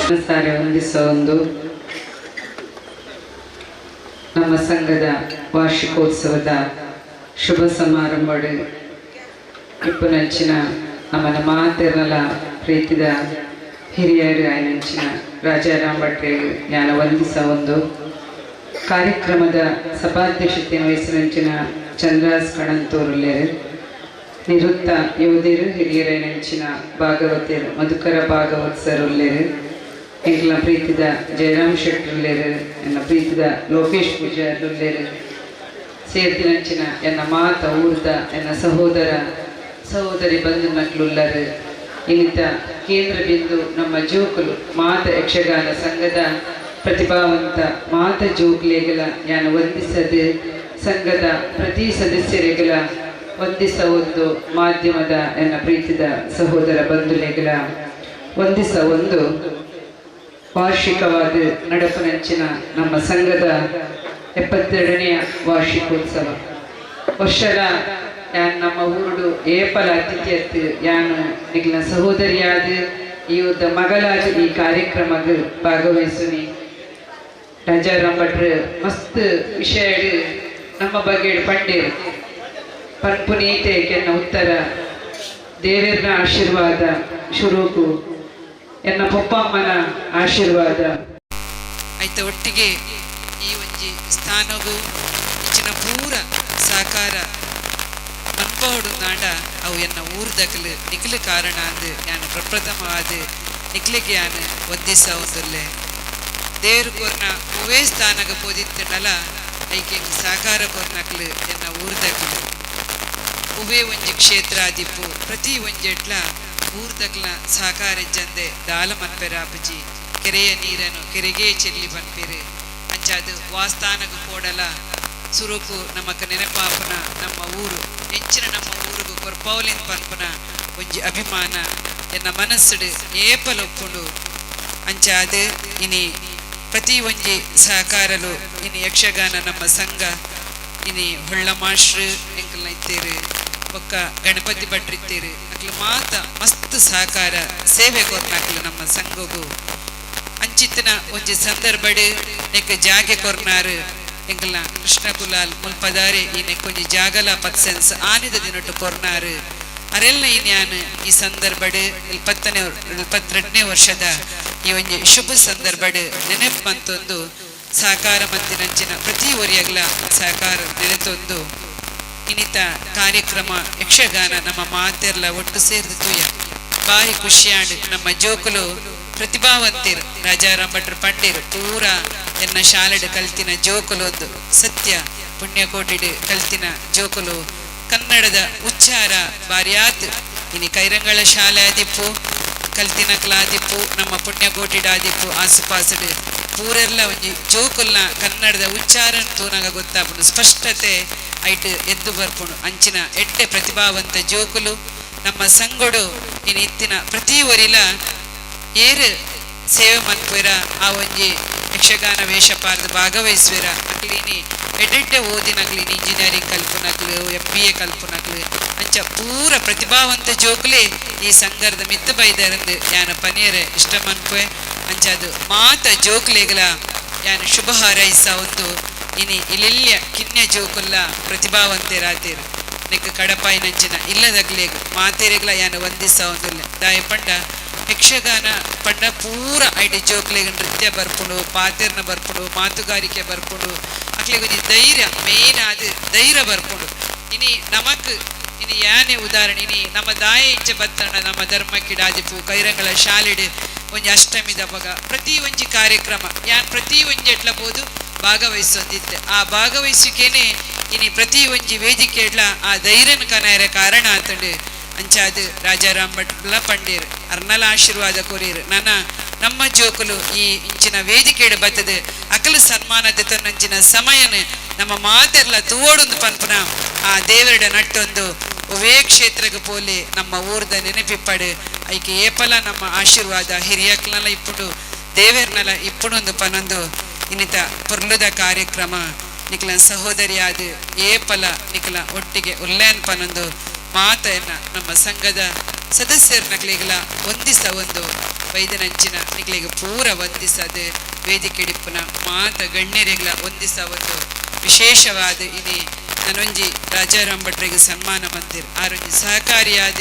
ಸಾರೆ ಹೊಂದಿಸುವ ಒಂದು ನಮ್ಮ ಸಂಘದ ವಾರ್ಷಿಕೋತ್ಸವದ ಶುಭ ಸಮಾರಂಭ ಇಪ್ಪನಂಚಿನ ನಮ್ಮನ ಮಾತೆರಲ ಪ್ರೀತಿದ ಹಿರಿಯರು ಆಯ್ನಂಚಿನ ರಾಜಾರಾಮ್ ಭಟ್ರೆ ಜ್ಞಾನ ವಂದಿಸ ಒಂದು ಕಾರ್ಯಕ್ರಮದ ಸಭಾಧ್ಯಕ್ಷತೆಯನ್ನು ವಹಿಸಿನಂಚಿನ ಚಂದ್ರಾಸ್ ಕಣಂತೂರುಲ್ಲೇರು ನಿವೃತ್ತ ಯೋಧರು ಹಿರಿಯರ ನೆಂಚಿನ ಭಾಗವತಿಯರು ಮಧುಕರ ಭಾಗವತ್ ಸರ್ ಉಲ್ಲೇರು ಎಂಕಲ ಪ್ರೀತಿದ ಜಯರಾಮ್ ಶೆಟ್ಟರುಲ್ಲೇರು ಎನ್ನ ಪ್ರೀತಿದ ಲೋಕೇಶ್ ಪೂಜಾರ್ ಉಲ್ಲೇರು ಸೇರ್ತಿನಂಚಿನ ಎನ್ನ ಮಾತ ಊರ್ದ ಎನ್ನ ಸಹೋದರಿ ಬಂಧು ಮಕ್ಕಳುಲ್ಲರು ಇನ್ನಿತ ಕೇಂದ್ರ ಬಿಂದು ನಮ್ಮ ಜೋಕುಲು ಮಾತ ಯಕ್ಷಗಾನ ಸಂಘದ ಪ್ರತಿಭಾವಂತ ಮಾತ ಜೋಕ್ಲೆಗಳ ಯಾನು ವಂದಿಸದು ಸಂಘದ ಪ್ರತಿ ಸದಸ್ಯರಿಗಳ ವಂದಿಸ ಒಂದು ಮಾಧ್ಯಮದ ಎನ್ನ ಪ್ರೀತಿದ ಸಹೋದರ ಬಂಧುಲೆಗಳ ವಂದಿಸ ಒಂದು ವಾರ್ಷಿಕವಾದ ನಡಪನಂಚಿನ ನಮ್ಮ ಸಂಘದ 72ನೇ ವಾರ್ಷಿಕೋತ್ಸವ ವರ್ಷದ ಯಾನ್ ನಮ್ಮ ಊರುಡು ಏಪಲ ಅತಿಥಿಯತ್ತು ಯಾನು ನಿಗ್ಲ ಸಹೋದರಿಯಾದ ಈ ಒಂದು ಮಗಳಾದ ಈ ಕಾರ್ಯಕ್ರಮಕ್ಕೆ ಭಾಗವಹಿಸುನಿ ರಾಜಾರಾಮ್ ಭಟ್ರು ಮಸ್ತ್ ವಿಷಯ ನಮ್ಮ ಬಗ್ಗೆ ಪಂಡೇರು ಪನ್ಪುನೀತೆ ಕೆನ್ನ ಉತ್ತರ ದೇವೇರ್ನ ಆಶೀರ್ವಾದ ಶುರುಕು ಎನ್ನ ಪೊಪ್ಪಮ್ಮನ ಆಶೀರ್ವಾದ ಆಯ್ತ ಒಟ್ಟಿಗೆ ಈ ಒಂಜಿ ಸ್ಥಾನಗೂ ಹೆಚ್ಚಿನ ಪೂರ ಸಹಕಾರ ಮನ್ಪೋಡು ನಾಡ ಅವು ಎನ್ನ ಊರ್ದಕಲು ನಿಖಲು ಕಾರಣ ಅಂದು ಯಾನು ಪ್ರಪ್ರಥಮವಾದ ನಿಖಲಿಗೆ ಯಾನು ವಂದಿಸ ಒಂದುಲ್ಲೆ ದೇವ್ರು ಕೊರ್ನ ಮೂವೇ ಸ್ಥಾನಗ ಪೋದಿತ್ತನಲ ಐಕೆ ಸಹಕಾರ ಕೊರ್ನಕಲು ಎನ್ನ ಊರ್ದಕಲು ಉವೇ ಒಂಜಿ ಕ್ಷೇತ್ರ ಆದಿಪ್ಪು ಪ್ರತಿ ಒಂಜೆಟ್ಲ ಊರ್ದಕ್ಲ ಸಹಕಾರ ಜಂದೆ ದಾಲ ಮನ್ಪೆರಾಪಜಿ ಕೆರೆಯ ನೀರನ್ನು ಕೆರೆಗೆ ಚೆಲ್ಲಿ ಪನ್ಪೆರು ಅಂಚಾದು ವಾಸ್ಥಾನಗೂ ಕೋಡಲ ಸುರುಕು ನಮಕ ನೆನಪಾಪನ ನಮ್ಮ ಊರು ಹೆಚ್ಚಿನ ನಮ್ಮ ಊರಿಗೂ ಕೊರ್ಪೌಲಿನ ಪನ್ಪನ ಒಂಜಿ ಅಭಿಮಾನ ಎನ್ನ ಮನಸ್ಸುಡು ಏಪಲೊಪ್ಪುಂಡು ಅಂಚಾದು ಇನಿ ಪ್ರತಿ ಒಂಜಿ ಸಹಕಾರಲು ಇನಿ ಯಕ್ಷಗಾನ ನಮ್ಮ ಸಂಘ ಇನಿ ಹೊಳ್ಳ ಮಾಸ್ಟ್ರು ಎಂಕಲ್ನ ಇತ್ತೇರು ಒಕ್ಕ ಗಣಪತಿ ಭಟ್ರಿತ್ತೇರು ಅಕ್ಲು ಮಾತ ಮಸ್ತ್ ಸಹಕಾರ ಸೇವೆ ಕೊರ್ನಾಕ್ಲು ನಮ್ಮ ಸಂಘಗೂ ಅಂಚಿತ್ತಿನ ಒಂಜಿ ಸಂದರ್ಭಡ್ ನೆಕ್ ಜಾಗೆ ಕೊರ್ನಾರು ಎಂಕಲ್ನ ಕೃಷ್ಣ ಕುಲಾಲ್ ಮುಲ್ಪದಾರೆ ಈ ನೆಕ್ಕೊಂಜಿ ಜಾಗಲ ಪತ್ಸೆನ್ಸ್ ಆನಿದ ದಿನಟ್ಟು ಕೊರ್ನಾರು ಅರೆಲ್ಲ ಇನ್ಯಾನು ಈ ಸಂದರ್ಭಡ್ 72ನೇ ವರ್ಷದ ಈ ಒಂಜಿ ಶುಭ ಸಂದರ್ಭಡ್ ನೆನಪು ಬಂತೊಂದು ಸಹಕಾರ ಮಂತಿನಂಚಿನ ಪ್ರತಿ ಒರಿಯಗ್ಲ ಸಹಕಾರ ನೆನೆತೊಂದು ಇನ್ನಿತ ಕಾರ್ಯಕ್ರಮ ಯಕ್ಷಗಾನ ನಮ್ಮ ಮಾತೆರ್ಲ ಒಟ್ಟು ಸೇರಿದು ತುಯ್ಯ ಬಾರಿ ಖುಷಿಯಾಡು ನಮ್ಮ ಜೋಕುಲು ಪ್ರತಿಭಾವಂತಿರು ರಾಜಾರಾಮ್ ಭಟ್ರು ಪಂಡಿರು ಪೂರ ಎನ್ನ ಶಾಲೆಡ್ ಕಲ್ತಿನ ಜೋಕುಲು ಒಂದು ಸತ್ಯ ಪುಣ್ಯಕೋಟಿಡ್ ಕಲ್ತಿನ ಜೋಕುಲು ಕನ್ನಡದ ಉಚ್ಚಾರ ಬಾರಿಯಾತ್ ಇನಿ ಕೈರಂಗಳ ಶಾಲೆ ಆದಿಪ್ಪು ಕಲ್ತಿನ ಕ್ಲಾದಿಪ್ಪು ನಮ್ಮ ಪುಣ್ಯಕೋಟಿಡ್ ಆದಿಪ್ಪು ಆಸುಪಾಸುಡು ಪೂರೆಲ್ಲ ಒಂಜಿ ಜೋಕುಲ್ನ ಕನ್ನಡದ ಉಚ್ಚಾರ ತೂನಾಗ ಗೊತ್ತಾಪುಂಡು ಸ್ಪಷ್ಟತೆ ಐಟ್ ಎದ್ದು ಬರ್ಪುಂಡು ಅಂಚಿನ ಎಡ್ಡೆ ಪ್ರತಿಭಾವಂತ ಜೋಕುಲು ನಮ್ಮ ಸಂಗೊಡು ಇನ್ನು ಇತ್ತಿನ ಪ್ರತಿ ಒರಿಲ ಏರು ಸೇವೆ ಮನ್ಪುರ ಆ ಒಂಜಿ ಯಕ್ಷಗಾನ ವೇಷಪಾರ್ದು ಭಾಗವಹಿಸುವಿರ ಅಕ್ಲಿನಿ ಎಡ್ಡೆಡ್ಡೆ ಓದಿನಕ್ಲಿನಿ ಇಂಜಿನಿಯರಿಂಗ್ ಕಲ್ಪುನಕ್ಲು MBA ಕಲ್ಪುನಕ್ಲು ಅಂಚ ಪೂರ ಪ್ರತಿಭಾವಂತ ಜೋಕುಲೆ ಈ ಸಂಘದ ಮಿತ್ತು ಬೈದರಂದು ಯಾನ ಪನಿಯರೆ ಇಷ್ಟ ಮನ್ಪುವೆ ಅಂಚದು ಮಾತ ಜೋಕ್ಲೆಗಳ ಯಾನು ಶುಭ ಹಾರೈಸ ಒಂದು ಇನಿ ಇಲ್ಲೆಲ್ಯ ಕಿನ್ಯ ಜೋಕುಲ್ಲ ಪ್ರತಿಭಾವಂತೆರಾತೇರು ನೆಕ್ ಕಡಪಾಯಿನಂಚಿನ ಇಲ್ಲದಗ್ಲೇಗು ಮಾತೇರೆಗ್ಲ ಯಾನು ವಂದಿಸ ಒಂದಿಲ್ಲ ದಾಯ ಪಂಡ ಯಕ್ಷಗಾನ ಪಂಡ ಪೂರ ಐಟಿ ಜೋಕ್ಲೆಗ ನೃತ್ಯ ಬರ್ಪುಡು ಪಾತೆರ್ನ ಬರ್ಪುಡು ಮಾತುಗಾರಿಕೆ ಬರ್ಪುಡು ಅಕ್ಲೆಗೊಂದು ಧೈರ್ಯ ಮೇನ್ ಆದ ಧೈರ್ಯ ಬರ್ಪುಡು ಇನಿ ನಮಕ್ ಇನಿ ಯಾನೆ ಉದಾಹರಣೆ ಇನಿ ನಮ್ಮ ದಾಯ ಇಂಚ ಬತ್ತಣ್ಣ ನಮ್ಮ ಧರ್ಮಕ್ಕಿಡಾದಿಪು ಕೈರಂಗಳ ಶಾಲೆಡ್ ಒಂಜಿ ಅಷ್ಟಮಿದ ಬಗ ಪ್ರತಿ ಒಂಜಿ ಕಾರ್ಯಕ್ರಮ ಯಾನ್ ಪ್ರತಿ ಒಂಜಿ ಎಟ್ಲಬಹುದು ಭಾಗವಹಿಸೊಂದಿತ್ತೆ ಆ ಭಾಗವಹಿಸಿಕೆನೆ ಇನಿ ಪ್ರತಿ ಒಂಜಿ ವೇದಿಕೆಡ್ಲ ಆ ಧೈರ್ಯನ ಕನಾಯರ ಕಾರಣ ಆತಂಡು ಅಂಚಾದು ರಾಜಾರಾಮ್ ಭಟ್ಲ ಪಂಡೇರು ಅರ್ನಲ ಆಶೀರ್ವಾದ ಕೊರೀರು ನಮ್ಮ ಜೋಕುಲು ಈ ಇಂಚಿನ ವೇದಿಕೆಡ್ ಬತ್ತದು ಅಕಲು ಸನ್ಮಾನದ ತನ್ನಂಚಿನ ಸಮಯನ ನಮ್ಮ ಮಾತೆರ್ಲ ತೂವೊಡೊಂದು ಪನ್ಪುನ ಆ ದೇವರಡ ನಟ್ಟೊಂದು ಒವೇ ಕ್ಷೇತ್ರಗ ಪೋಲೆ ನಮ್ಮ ಊರ್ದ ನೆನಪಿಪ್ಪಡು ಐಕೆ ಏಪಲ ನಮ್ಮ ಆಶೀರ್ವಾದ ಹಿರಿಯಕ್ಲಲ ಇಪ್ಪುಡು ದೇವೇರ್ನಲ ಇಪ್ಪುಡೊಂದು ಪನೊಂದು ಇನ್ನಿತ ಪುರ್ಲುದ ಕಾರ್ಯಕ್ರಮ ನಿಖಲ ಸಹೋದರಿಯಾದ ಏಪಲ ನಿಖಲ ಒಟ್ಟಿಗೆ ಉಲ್ಲೇನ್ ಪನೊಂದು ಮಾತೆಯನ್ನ ನಮ್ಮ ಸಂಘದ ಸದಸ್ಯರನಗಳಿಗೆಲ್ಲ ವಂದಿಸ ಒಂದು ವೈದ್ಯನಂಚಿನ ನಿಗಳಿಗೆ ಪೂರ ವಂದಿಸದು ವೇದಿಕೆ ಡಿಪ್ಪುನ ಮಾತ ಗಣ್ಯರೆಗಳ ವಂದಿಸ ಒಂದು ವಿಶೇಷವಾದ ಇನಿ ನನೊಂಜಿ ರಾಜಾರಾಮ್ ಭಟ್ರಿಗೆ ಸನ್ಮಾನ ಮಂದಿರ್ ಆರೊಂಜಿ ಸಹಕಾರಿಯಾದ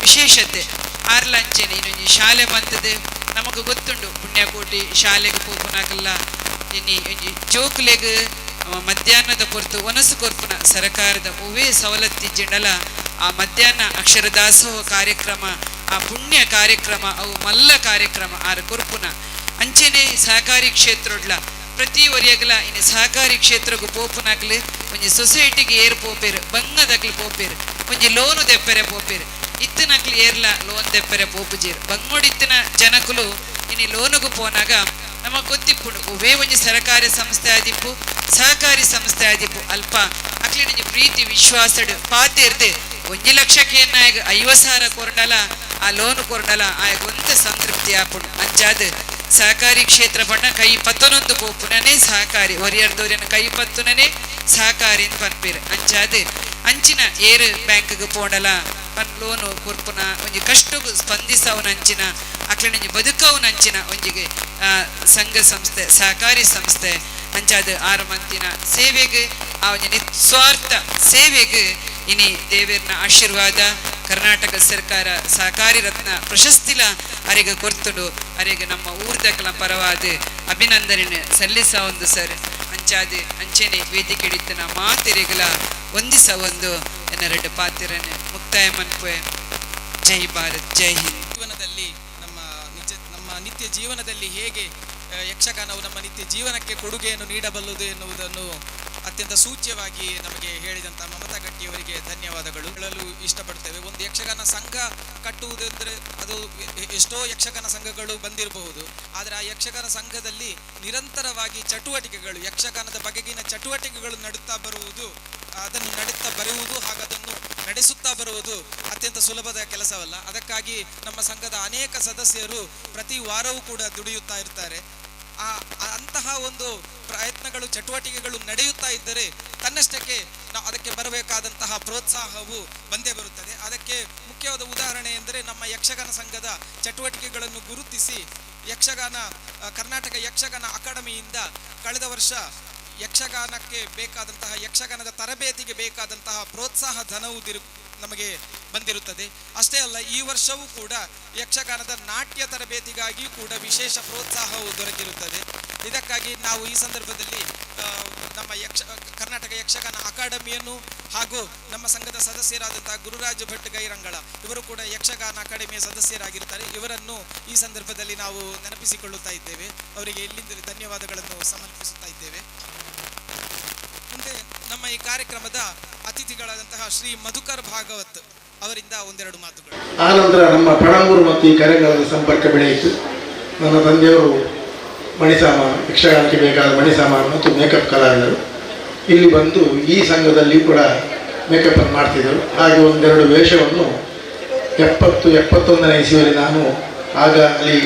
ವಿಶೇಷತೆ ಆರ್ಲಂಚೆನೆ ಇನ್ನೊಂಜಿ ಶಾಲೆ ಮಂತದೆ ನಮಗೆ ಗೊತ್ತುಂಡು ಪುಣ್ಯಕೋಟಿ ಶಾಲೆಗೆ ಪೋಪುನಾಕಲ್ಲ ಇನಿ ಒಂಜಿ ಜೋಕ್ಲೆಗ್ ಮಧ್ಯಾಹ್ನದ ಪೊರ್ತು ಒನಸು ಕೊರ್ಪುನ ಸರಕಾರದ ಒವೇ ಸವಲತ್ತಿಜ್ಜಿಂಡಲ ಆ ಮಧ್ಯಾಹ್ನ ಅಕ್ಷರ ದಾಸೋಹ ಕಾರ್ಯಕ್ರಮ ಆ ಪುಣ್ಯ ಕಾರ್ಯಕ್ರಮ ಅವು ಮಲ್ಲ ಕಾರ್ಯಕ್ರಮ ಆರ ಕೊರ್ಪುನ ಅಂಚೆನೆ ಸಹಕಾರಿ ಕ್ಷೇತ್ರಡ್ಲ ಪ್ರತಿ ಒರಿಯಗಲ ಇನ್ನು ಸಹಕಾರಿ ಕ್ಷೇತ್ರಗೂ ಪೋಪುನಾಗ್ಲು ಒಂಜಿ ಸೊಸೈಟಿಗೆ ಏರ್ ಪೋಪೇರು ಬಂಗದಗ್ಲು ಪೋಪೇರು ಒಂಜಿ ಲೋನು ದೆಪ್ಪರೆ ಪೋಪೇರು ಇತ್ತಿನಕ್ಲು ಏರ್ಲ ಲೋನ್ ದೆಪ್ಪರೆ ಪೋಪುಜೇರು ಬಂಗೋಡಿತ್ತಿನ ಜನಕುಲು ಇನ್ನು ಲೋನುಗೂ ಪೋನಾಗ ನಮಗೆ ಗೊತ್ತಿಪ್ಪುಡು ಒವೇ ಒಂಜಿ ಸರಕಾರಿ ಸಂಸ್ಥೆ ಆದಿಪ್ಪು ಸಹಕಾರಿ ಸಂಸ್ಥೆ ಆದಿಪ್ಪು ಅಲ್ಪ ಅಕ್ಲಿನ ಪ್ರೀತಿ ವಿಶ್ವಾಸಡು ಪಾತಿರ್ದೆ 1 ಲಕ್ಷಕ್ಕೆ ಆಯ್ಗ 50,000 ಕೊರ್ಡಲ ಆ ಲೋನ್ ಕೊರ್ಡಲ ಆಯ್ಗ ಒಂತ ಸಂತೃಪ್ತಿ ಆಪುಡು ಅಂಚಾದ ಸಹಕಾರಿ ಕ್ಷೇತ್ರ ಬಣ್ಣ ಕೈ 11 ಪೋಪುನನೇ ಸಹಕಾರಿ ಒರಿಯರ್ದೋರಿನ ಕೈ 10ನೇ ಸಹಕಾರಿ ಅಂತ ಪನ್ಪೇರು ಅಂಚಾದ ಅಂಚಿನ ಏರ್ ಬ್ಯಾಂಕ್ಗೆ ಪೋಂಡಲ ಪನ್ ಲೋನು ಕೊರ್ಪುನ ಒಂಜಿ ಕಷ್ಟಗೂ ಸ್ಪಂದಿಸವನಂಚಿನ ಅಕ್ಲಿನ ಬದುಕವನಂಚಿನ ಒಂಜಿಗೆ ಸಂಘ ಸಂಸ್ಥೆ ಸಹಕಾರಿ ಸಂಸ್ಥೆ ಅಂಚಾದ 6 ಮಂತಿನ ಸೇವೆಗೆ ಆ ಒಂದು ನಿಸ್ವಾರ್ಥ ಸೇವೆಗೆ ಇನಿ ದೇವೇರ್ನ ಆಶೀರ್ವಾದ ಕರ್ನಾಟಕ ಸರ್ಕಾರ ಸಹಕಾರಿ ರತ್ನ ಪ್ರಶಸ್ತಿಲ ಅರೆಗೆ ಕೊರ್ತುಡು ಅರೆಗೆ ನಮ್ಮ ಊರ್ದಕಲ ಪರವಾದ ಅಭಿನಂದನೆ ಸಲ್ಲಿಸ ಒಂದು ಸರ್ ಅಂಚಾದೆ ಅಂಚೆನೆ ವೇದಿಕೆ ಹಿಡಿತನ ಮಾತೆರೆಗಲ ವಂದಿಸ ಒಂದು ಎನ್ನೆರಡು ಪಾತಿರನೆ ಮುಕ್ತಾಯ ಮನ್ಪೆ. ಜೈ ಭಾರತ್, ಜೈ ಹಿಂದ್. ಜೀವನದಲ್ಲಿ ನಮ್ಮ ನಿತ್ಯ ಜೀವನದಲ್ಲಿ ಹೇಗೆ ಯಕ್ಷಗಾನವು ನಮ್ಮ ನಿತ್ಯ ಜೀವನಕ್ಕೆ ಕೊಡುಗೆಯನ್ನು ನೀಡಬಲ್ಲದು ಎನ್ನುವುದನ್ನು ಅತ್ಯಂತ ಸೂಚ್ಯವಾಗಿ ನಮಗೆ ಹೇಳಿದಂಥ ಮಮತಾ ಗಟ್ಟಿಯವರಿಗೆ ಧನ್ಯವಾದಗಳು ಹೇಳಲು ಇಷ್ಟಪಡ್ತೇವೆ. ಒಂದು ಯಕ್ಷಗಾನ ಸಂಘ ಕಟ್ಟುವುದೆಂದರೆ ಅದು ಎಷ್ಟೋ ಯಕ್ಷಗಾನ ಸಂಘಗಳು ಬಂದಿರಬಹುದು, ಆದರೆ ಆ ಯಕ್ಷಗಾನ ಸಂಘದಲ್ಲಿ ನಿರಂತರವಾಗಿ ಚಟುವಟಿಕೆಗಳು ಯಕ್ಷಗಾನದ ಬಗೆಗಿನ ಚಟುವಟಿಕೆಗಳು ಅದನ್ನು ನಡುತ್ತಾ ಬರುವುದು ಹಾಗೂ ಅದನ್ನು ನಡೆಸುತ್ತಾ ಬರುವುದು ಅತ್ಯಂತ ಸುಲಭದ ಕೆಲಸವಲ್ಲ. ಅದಕ್ಕಾಗಿ ನಮ್ಮ ಸಂಘದ ಅನೇಕ ಸದಸ್ಯರು ಪ್ರತಿ ವಾರವೂ ಕೂಡ ದುಡಿಯುತ್ತಾ ಇರ್ತಾರೆ. ಅಂತಹ ಒಂದು ಪ್ರಯತ್ನಗಳು ಚಟುವಟಿಕೆಗಳು ನಡೆಯುತ್ತಾ ಇದ್ದರೆ ತನ್ನಷ್ಟಕ್ಕೆ ಅದಕ್ಕೆ ಬರಬೇಕಾದಂತಹ ಪ್ರೋತ್ಸಾಹವು ಬಂದೇ ಬರುತ್ತದೆ. ಅದಕ್ಕೆ ಮುಖ್ಯವಾದ ಉದಾಹರಣೆ ಎಂದರೆ ನಮ್ಮ ಯಕ್ಷಗಾನ ಸಂಘದ ಚಟುವಟಿಕೆಗಳನ್ನು ಗುರುತಿಸಿ ಕರ್ನಾಟಕ ಯಕ್ಷಗಾನ ಅಕಾಡೆಮಿಯಿಂದ ಕಳೆದ ವರ್ಷ ಯಕ್ಷಗಾನಕ್ಕೆ ಬೇಕಾದಂತಹ ಯಕ್ಷಗಾನದ ತರಬೇತಿಗೆ ಬೇಕಾದಂತಹ ಪ್ರೋತ್ಸಾಹ ಧನವು ನಮಗೆ ಬಂದಿರುತ್ತದೆ. ಅಷ್ಟೇ ಅಲ್ಲ, ಈ ವರ್ಷವೂ ಕೂಡ ಯಕ್ಷಗಾನದ ನಾಟ್ಯ ತರಬೇತಿಗಾಗಿ ಕೂಡ ವಿಶೇಷ ಪ್ರೋತ್ಸಾಹವು ದೊರಕಿರುತ್ತದೆ. ಇದಕ್ಕಾಗಿ ನಾವು ಈ ಸಂದರ್ಭದಲ್ಲಿ ನಮ್ಮ ಕರ್ನಾಟಕ ಯಕ್ಷಗಾನ ಅಕಾಡೆಮಿಯನ್ನು ಹಾಗೂ ನಮ್ಮ ಸಂಘದ ಸದಸ್ಯರಾದಂತಹ ಗುರುರಾಜ ಭಟ್ ಗೈರಂಗಳ ಇವರು ಕೂಡ ಯಕ್ಷಗಾನ ಅಕಾಡೆಮಿಯ ಸದಸ್ಯರಾಗಿರ್ತಾರೆ. ಇವರನ್ನು ಈ ಸಂದರ್ಭದಲ್ಲಿ ನಾವು ನೆನಪಿಸಿಕೊಳ್ಳುತ್ತಾ ಇದ್ದೇವೆ. ಅವರಿಗೆ ಇಲ್ಲಿಂದ ಧನ್ಯವಾದಗಳನ್ನು ಸಮರ್ಪಿಸುತ್ತಾ ಇದ್ದೇವೆ. ಮುಂದೆ ನಮ್ಮ ಈ ಕಾರ್ಯಕ್ರಮದ ಅತಿಥಿಗಳಾದಂತಹ ಶ್ರೀ ಮಧುಕರ್ ಭಾಗವತ್ ಅವರಿಂದ ಒಂದೆರಡು ಮಾತುಗಳು. ಆ ನಂತರ ನಮ್ಮ ಪಣಂಬೂರು ಮತ್ತು ಈ ಕರೆಗಾಲದ ಸಂಪರ್ಕ ಬೆಳೆಯಿತು. ನನ್ನ ತಂದೆಯವರು ಮಣಿಸಾಮಾನು, ಯಕ್ಷಗಾನಕ್ಕೆ ಬೇಕಾದ ಮಣಿಸಾಮಾನು ಮತ್ತು ಮೇಕಪ್ ಕಲಾವಿದರು ಇಲ್ಲಿ ಬಂದು ಈ ಸಂಘದಲ್ಲಿ ಕೂಡ ಮೇಕಪ್ಪನ್ನು ಮಾಡ್ತಿದ್ದರು. ಹಾಗೆ ಒಂದೆರಡು ವೇಷವನ್ನು 70-71ನೇ ಇಸವಿಯಲ್ಲಿ ನಾನು ಆಗ ಅಲ್ಲಿ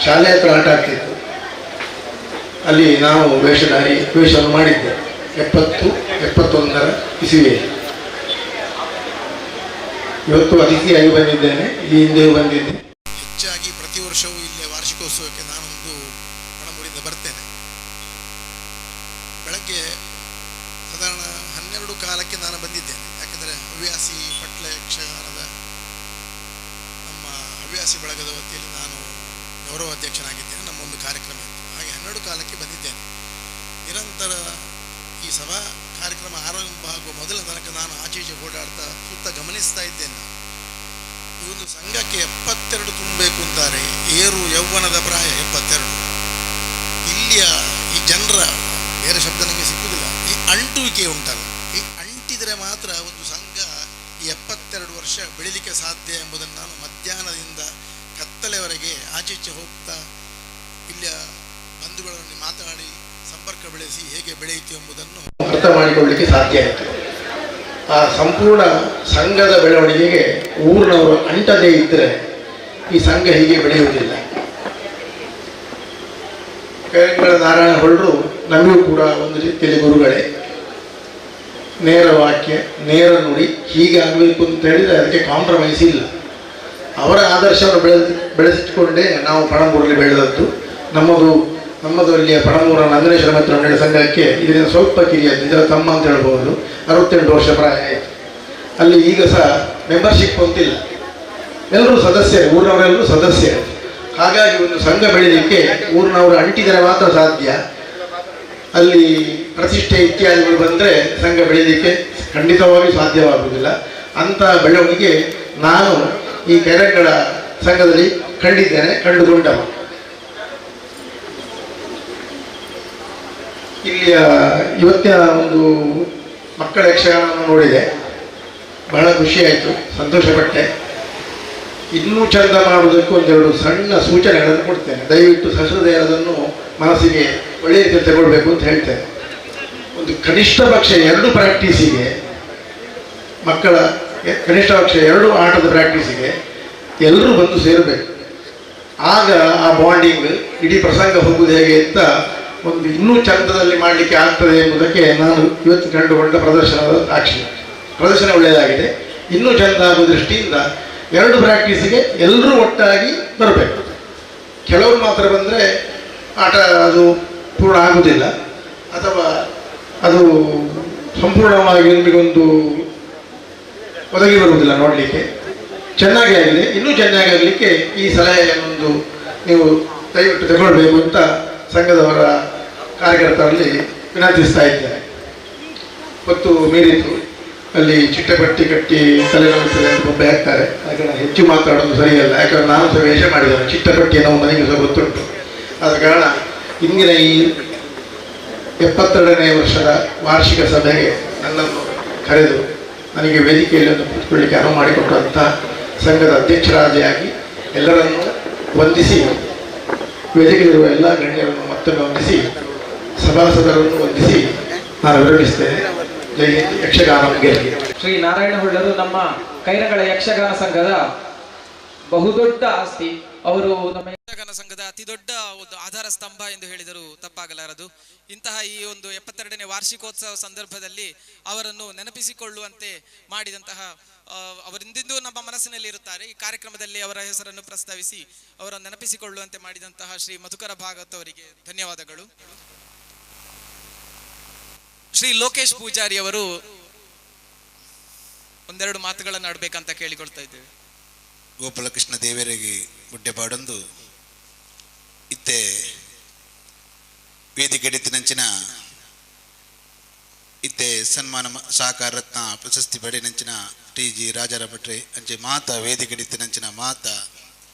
ಶಾಲೆ ಹತ್ರ ಆಟ ಆಗ್ತಿತ್ತು, ಅಲ್ಲಿ ನಾವು ವೇಷವನ್ನು ಮಾಡಿದ್ದೆ 70-71ರ ಇಸವಿಯಲ್ಲಿ. ಇವತ್ತು ಅತಿಥಿಯಾಗಿ ಬಂದಿದ್ದೇನೆ, ಈ ಹಿಂದೆಯೂ ಬಂದಿದ್ದೆ. ಹೆಚ್ಚಾಗಿ ಪ್ರತಿ ವರ್ಷವೂ ಇಲ್ಲೇ ವಾರ್ಷಿಕೋತ್ಸವಕ್ಕೆ ನಾನೊಂದು ಪಣಂಬೂರಿಂದ ಬರ್ತೇನೆ. ಬೆಳಗ್ಗೆ ಸಾಧಾರಣ 12 ಕಾಲಕ್ಕೆ ನಾನು ಬಂದಿದ್ದೇನೆ. ಯಾಕೆಂದರೆ ಹವ್ಯಾಸಿ ಪಟ್ಲ ಯಕ್ಷಗಾನದ ನಮ್ಮ ಹವ್ಯಾಸಿ ಬಳಗದ ವತಿಯಲ್ಲಿ ನಾನು ಗೌರವ ಅಧ್ಯಕ್ಷನಾಗಿದ್ದೇನೆ. ನಮ್ಮ ಒಂದು ಕಾರ್ಯಕ್ರಮ ಇತ್ತು, ಹಾಗೆ 12 ಕಾಲಕ್ಕೆ ಬಂದಿದ್ದೇನೆ. ನಿರಂತರ ಈ ಸಭಾ ಕಾರ್ಯಕ್ರಮ ಆರಂಭ ಆಗುವ ಮೊದಲ ತನಕ ನಾನು ಆಚೀಚೆ ಓಡಾಡ್ತಾ ಸುತ್ತ ಗಮನಿಸ್ತಾ ಇದ್ದೇನೆ. ಈ ಒಂದು ಸಂಘಕ್ಕೆ 72 ತುಂಬಬೇಕು ಅಂತಾರೆ. ಏರು ಯೌವನದ ಪ್ರಾಯ 72. ಇಲ್ಲಿಯ ಈ ಜನರ ಬೇರೆ ಶಬ್ದ ನನಗೆ ಸಿಕ್ಕುವುದಿಲ್ಲ, ಈ ಅಂಟುವಿಕೆ ಉಂಟಲ್ಲ, ಈ ಅಂಟಿದರೆ ಮಾತ್ರ ಒಂದು ಸಂಘ ಈ 72 ವರ್ಷ ಬೆಳೀಲಿಕ್ಕೆ ಸಾಧ್ಯ ಎಂಬುದನ್ನು ನಾನು ಮಧ್ಯಾಹ್ನದಿಂದ ಕತ್ತಲೆವರೆಗೆ ಆಚೀಚೆ ಹೋಗ್ತಾ ಇಲ್ಲಿಯ ಬಂಧುಗಳನ್ನು ಮಾತನಾಡಿ ಸಂಪರ್ಕ ಬೆಳೆಸಿ ಹೇಗೆ ಬೆಳೆಯಿತು ಎಂಬುದನ್ನು ಅರ್ಥ ಮಾಡಿಕೊಳ್ಳಲಿಕ್ಕೆ ಸಾಧ್ಯ ಆಯಿತು. ಆ ಸಂಪೂರ್ಣ ಸಂಘದ ಬೆಳವಣಿಗೆಗೆ ಊರಿನವರು ಅಂಟದೇ ಇದ್ದರೆ ಈ ಸಂಘ ಹೀಗೆ ಬೆಳೆಯುವುದಿಲ್ಲ. ಕೈಗಳ ನಾರಾಯಣ ಹೊಳ್ಳರು ನಮಗೂ ಕೂಡ ಒಂದು ರೀತಿಯಲ್ಲಿ ಗುರುಗಳೇ. ನೇರ ವಾಕ್ಯ, ನೇರ ನುಡಿ, ಹೀಗೆ ಆಗಬೇಕು ಅಂತ ಹೇಳಿದರೆ ಅದಕ್ಕೆ ಕಾಂಪ್ರಮೈಸ್ ಇಲ್ಲ. ಅವರ ಆದರ್ಶವನ್ನು ಬೆಳೆಸಿಕೊಂಡೇ ನಾವು ಪಣಂಬೂರಲ್ಲಿ ಬೆಳೆದದ್ದು. ನಮ್ಮದು ಅಲ್ಲಿಯ ಪಣಂಬೂರ ನಂದನೇಶ್ವರ ಮಿತ್ರ ಮಂಡಳಿ ಸಂಘಕ್ಕೆ ಇದರಿಂದ ಸ್ವಲ್ಪ ಕಿರಿಯದ್ದು, ಇದರ ತಮ್ಮ ಅಂತ ಹೇಳ್ಬೋದು. 68 ವರ್ಷ ಪ್ರಾಯ ಆಯಿತು. ಅಲ್ಲಿ ಈಗ ಸಹ ಮೆಂಬರ್ಶಿಪ್ ಅಂತಿಲ್ಲ, ಎಲ್ಲರೂ ಸದಸ್ಯರು, ಊರಿನವರೆಲ್ಲರೂ ಸದಸ್ಯರು. ಹಾಗಾಗಿ ಒಂದು ಸಂಘ ಬೆಳೀಲಿಕ್ಕೆ ಊರಿನವರು ಅಂಟಿದರೆ ಮಾತ್ರ ಸಾಧ್ಯ. ಅಲ್ಲಿ ಪ್ರತಿಷ್ಠೆ ಇತ್ಯಾದಿಗಳು ಬಂದರೆ ಸಂಘ ಬೆಳೀಲಿಕ್ಕೆ ಖಂಡಿತವಾಗಿ ಸಾಧ್ಯವಾಗುವುದಿಲ್ಲ. ಅಂಥ ಬೆಳವಣಿಗೆ ನಾನು ಈ ಕೆರೆಗಳ ಸಂಘದಲ್ಲಿ ಕಂಡುಕೊಂಡವ. ಇಲ್ಲಿಯ ಇವತ್ತಿನ ಒಂದು ಮಕ್ಕಳ ಯಕ್ಷಗಾನವನ್ನು ನೋಡಿದೆ, ಬಹಳ ಖುಷಿಯಾಯಿತು, ಸಂತೋಷಪಟ್ಟೆ. ಇನ್ನೂ ಚಂದ ಮಾಡುವುದಕ್ಕೆ ಒಂದೆರಡು ಸಣ್ಣ ಸೂಚನೆಗಳನ್ನು ಕೊಡ್ತೇನೆ. ದಯವಿಟ್ಟು ಸಹೃದಯ ಅದನ್ನು ಮನಸ್ಸಿಗೆ ಒಳ್ಳೆಯ ರೀತಿ ತಗೊಳ್ಬೇಕು ಅಂತ ಹೇಳ್ತೇನೆ. ಒಂದು ಕನಿಷ್ಠ ಪಕ್ಷ 2 ಪ್ರಾಕ್ಟೀಸಿಗೆ, ಮಕ್ಕಳ ಕನಿಷ್ಠ ಪಕ್ಷ 2 ಆಟದ ಪ್ರಾಕ್ಟೀಸಿಗೆ ಎಲ್ಲರೂ ಬಂದು ಸೇರಬೇಕು. ಆಗ ಆ ಬಾಂಡಿಂಗ್, ಇಡೀ ಪ್ರಸಂಗ ಹೋಗುವುದು ಹೇಗೆ ಅಂತ ಒಂದು ಇನ್ನೂ ಚಂದದಲ್ಲಿ ಮಾಡಲಿಕ್ಕೆ ಆಗ್ತದೆ ಎಂಬುದಕ್ಕೆ ನಾನು ಇವತ್ತು ಕಂಡುಕೊಂಡ ಪ್ರದರ್ಶನದ ಸಾಕ್ಷಿ. ಪ್ರದರ್ಶನ ಒಳ್ಳೆಯದಾಗಿದೆ. ಇನ್ನೂ ಚಂದ ಆಗುವ ದೃಷ್ಟಿಯಿಂದ 2 ಪ್ರಾಕ್ಟೀಸಿಗೆ ಎಲ್ಲರೂ ಒಟ್ಟಾಗಿ ಬರಬೇಕು. ಕೆಲವರು ಮಾತ್ರ ಬಂದರೆ ಆಟ ಅದು ಪೂರ್ಣ ಆಗುವುದಿಲ್ಲ, ಅಥವಾ ಅದು ಸಂಪೂರ್ಣವಾಗಿ ನಿಮಗೊಂದು ಒದಗಿ ಬರುವುದಿಲ್ಲ ನೋಡಲಿಕ್ಕೆ. ಚೆನ್ನಾಗಿ ಆಗಿದೆ. ಇನ್ನೂ ಚೆನ್ನಾಗಿ ಆಗಲಿಕ್ಕೆ ಈ ಸಲಹೆಯನ್ನೊಂದು ನೀವು ದಯವಿಟ್ಟು ತಗೊಳ್ಬೇಕು ಅಂತ ಸಂಘದವರ ಕಾರ್ಯಕರ್ತರಲ್ಲಿ ವಿನಂತಿಸ್ತಾ ಇದ್ದೇನೆ. ಹೊತ್ತು ಮೀರಿತು, ಅಲ್ಲಿ ಚಿಟ್ಟಪಟ್ಟಿ ಕಟ್ಟಿ ತಲೆನೋವುತ್ತದೆ ಅಂತ ಬೊಬ್ಬೆ ಹಾಕ್ತಾರೆ. ಅದಕ್ಕೆ ನಾನು ಹೆಚ್ಚು ಮಾತಾಡೋದು ಸರಿಯಲ್ಲ, ಯಾಕಂದರೆ ನಾನು ಸಹ ವೇಷ ಮಾಡಿದ್ದೇನೆ. ಚಿಟ್ಟಪಟ್ಟಿ ಅನ್ನೋ ನನಗೆ ಸಹ ಗೊತ್ತುಂಟು. ಆದ ಕಾರಣ ಇಂದಿನ ಈ 72ನೇ ವರ್ಷದ ವಾರ್ಷಿಕ ಸಭೆಗೆ ನನ್ನನ್ನು ಕರೆದು ನನಗೆ ವೇದಿಕೆಯಲ್ಲಿ ಒಂದು ಕೂತ್ಕೊಳ್ಳಿಕ್ಕೆ ಅನುವು ಮಾಡಿಕೊಟ್ಟಂಥ ಸಂಘದ ಅಧ್ಯಕ್ಷರಾದಿಯಾಗಿ ಎಲ್ಲರನ್ನು ವಂದಿಸಿ, ವೇದಿಕೆಯಲ್ಲಿರುವ ಎಲ್ಲ ಗಣ್ಯರನ್ನು ಮತ್ತೊಮ್ಮೆ ವಂದಿಸಿ, ಸಭಾಸದರನ್ನು ವಂದಿಸಿ ನಾನು ವಿರಮಿಸ್ತೇನೆ. ಜೈ ಹಿಂದ್. ಯಕ್ಷಗಾನ ಗೆಲ್ಲಿ. ಶ್ರೀ ನಾರಾಯಣ ಹೊಳ್ಳರು ನಮ್ಮ ಕೈರಗಳ ಯಕ್ಷಗಾನ ಸಂಘದ ಬಹುದೊಡ್ಡ ಆಸ್ತಿ. ಅವರು ನಮ್ಮ ಯಕ್ಷಗಾನ ಸಂಘದ ಅತಿ ದೊಡ್ಡ ಒಂದು ಆಧಾರ ಸ್ತಂಭ ಎಂದು ಹೇಳಿದರೂ ತಪ್ಪಾಗಲಾರದು. ಇಂತಹ ಈ ಒಂದು 72ನೇ ವಾರ್ಷಿಕೋತ್ಸವ ಸಂದರ್ಭದಲ್ಲಿ ಅವರನ್ನು ನೆನಪಿಸಿಕೊಳ್ಳುವಂತೆ ಮಾಡಿದಂತಹ ಅವರಿಂದಿಂದೂ ನಮ್ಮ ಮನಸ್ಸಿನಲ್ಲಿ ಇರುತ್ತಾರೆ. ಈ ಕಾರ್ಯಕ್ರಮದಲ್ಲಿ ಅವರ ಹೆಸರನ್ನು ಪ್ರಸ್ತಾವಿಸಿ ಅವರನ್ನು ನೆನಪಿಸಿಕೊಳ್ಳುವಂತೆ ಮಾಡಿದಂತಹ ಶ್ರೀ ಮಧುಕರ ಭಾಗವತ್ ಅವರಿಗೆ ಧನ್ಯವಾದಗಳು. ಶ್ರೀ ಲೋಕೇಶ್ ಪೂಜಾರಿ ಅವರು ಒಂದೆರಡು ಮಾತುಗಳನ್ನು ಆಡಬೇಕಂತ ಕೇಳಿಕೊಳ್ತಾ ಇದ್ದೇವೆ. ಗೋಪಾಲಕೃಷ್ಣ ದೇವರಿಗೆ ಗುಡ್ಡೆಪಾಡೊಂದು ಇತ್ತೆ ವೇದಿಕೆ ಎಡಿತಿನಂಚಿನ ಇತ್ತೆ ಸನ್ಮಾನ ಸಹಕಾರ ರತ್ನ ಪ್ರಶಸ್ತಿ ಪಡೆನಂಚಿನ TG ರಾಜಾರಾಮ್ ಭಟ್ರೆ ಅಂಚೆ ಮಾತ ವೇದಿಕೆ ಎಡಿತಿನಂಚಿನ ಮಾತ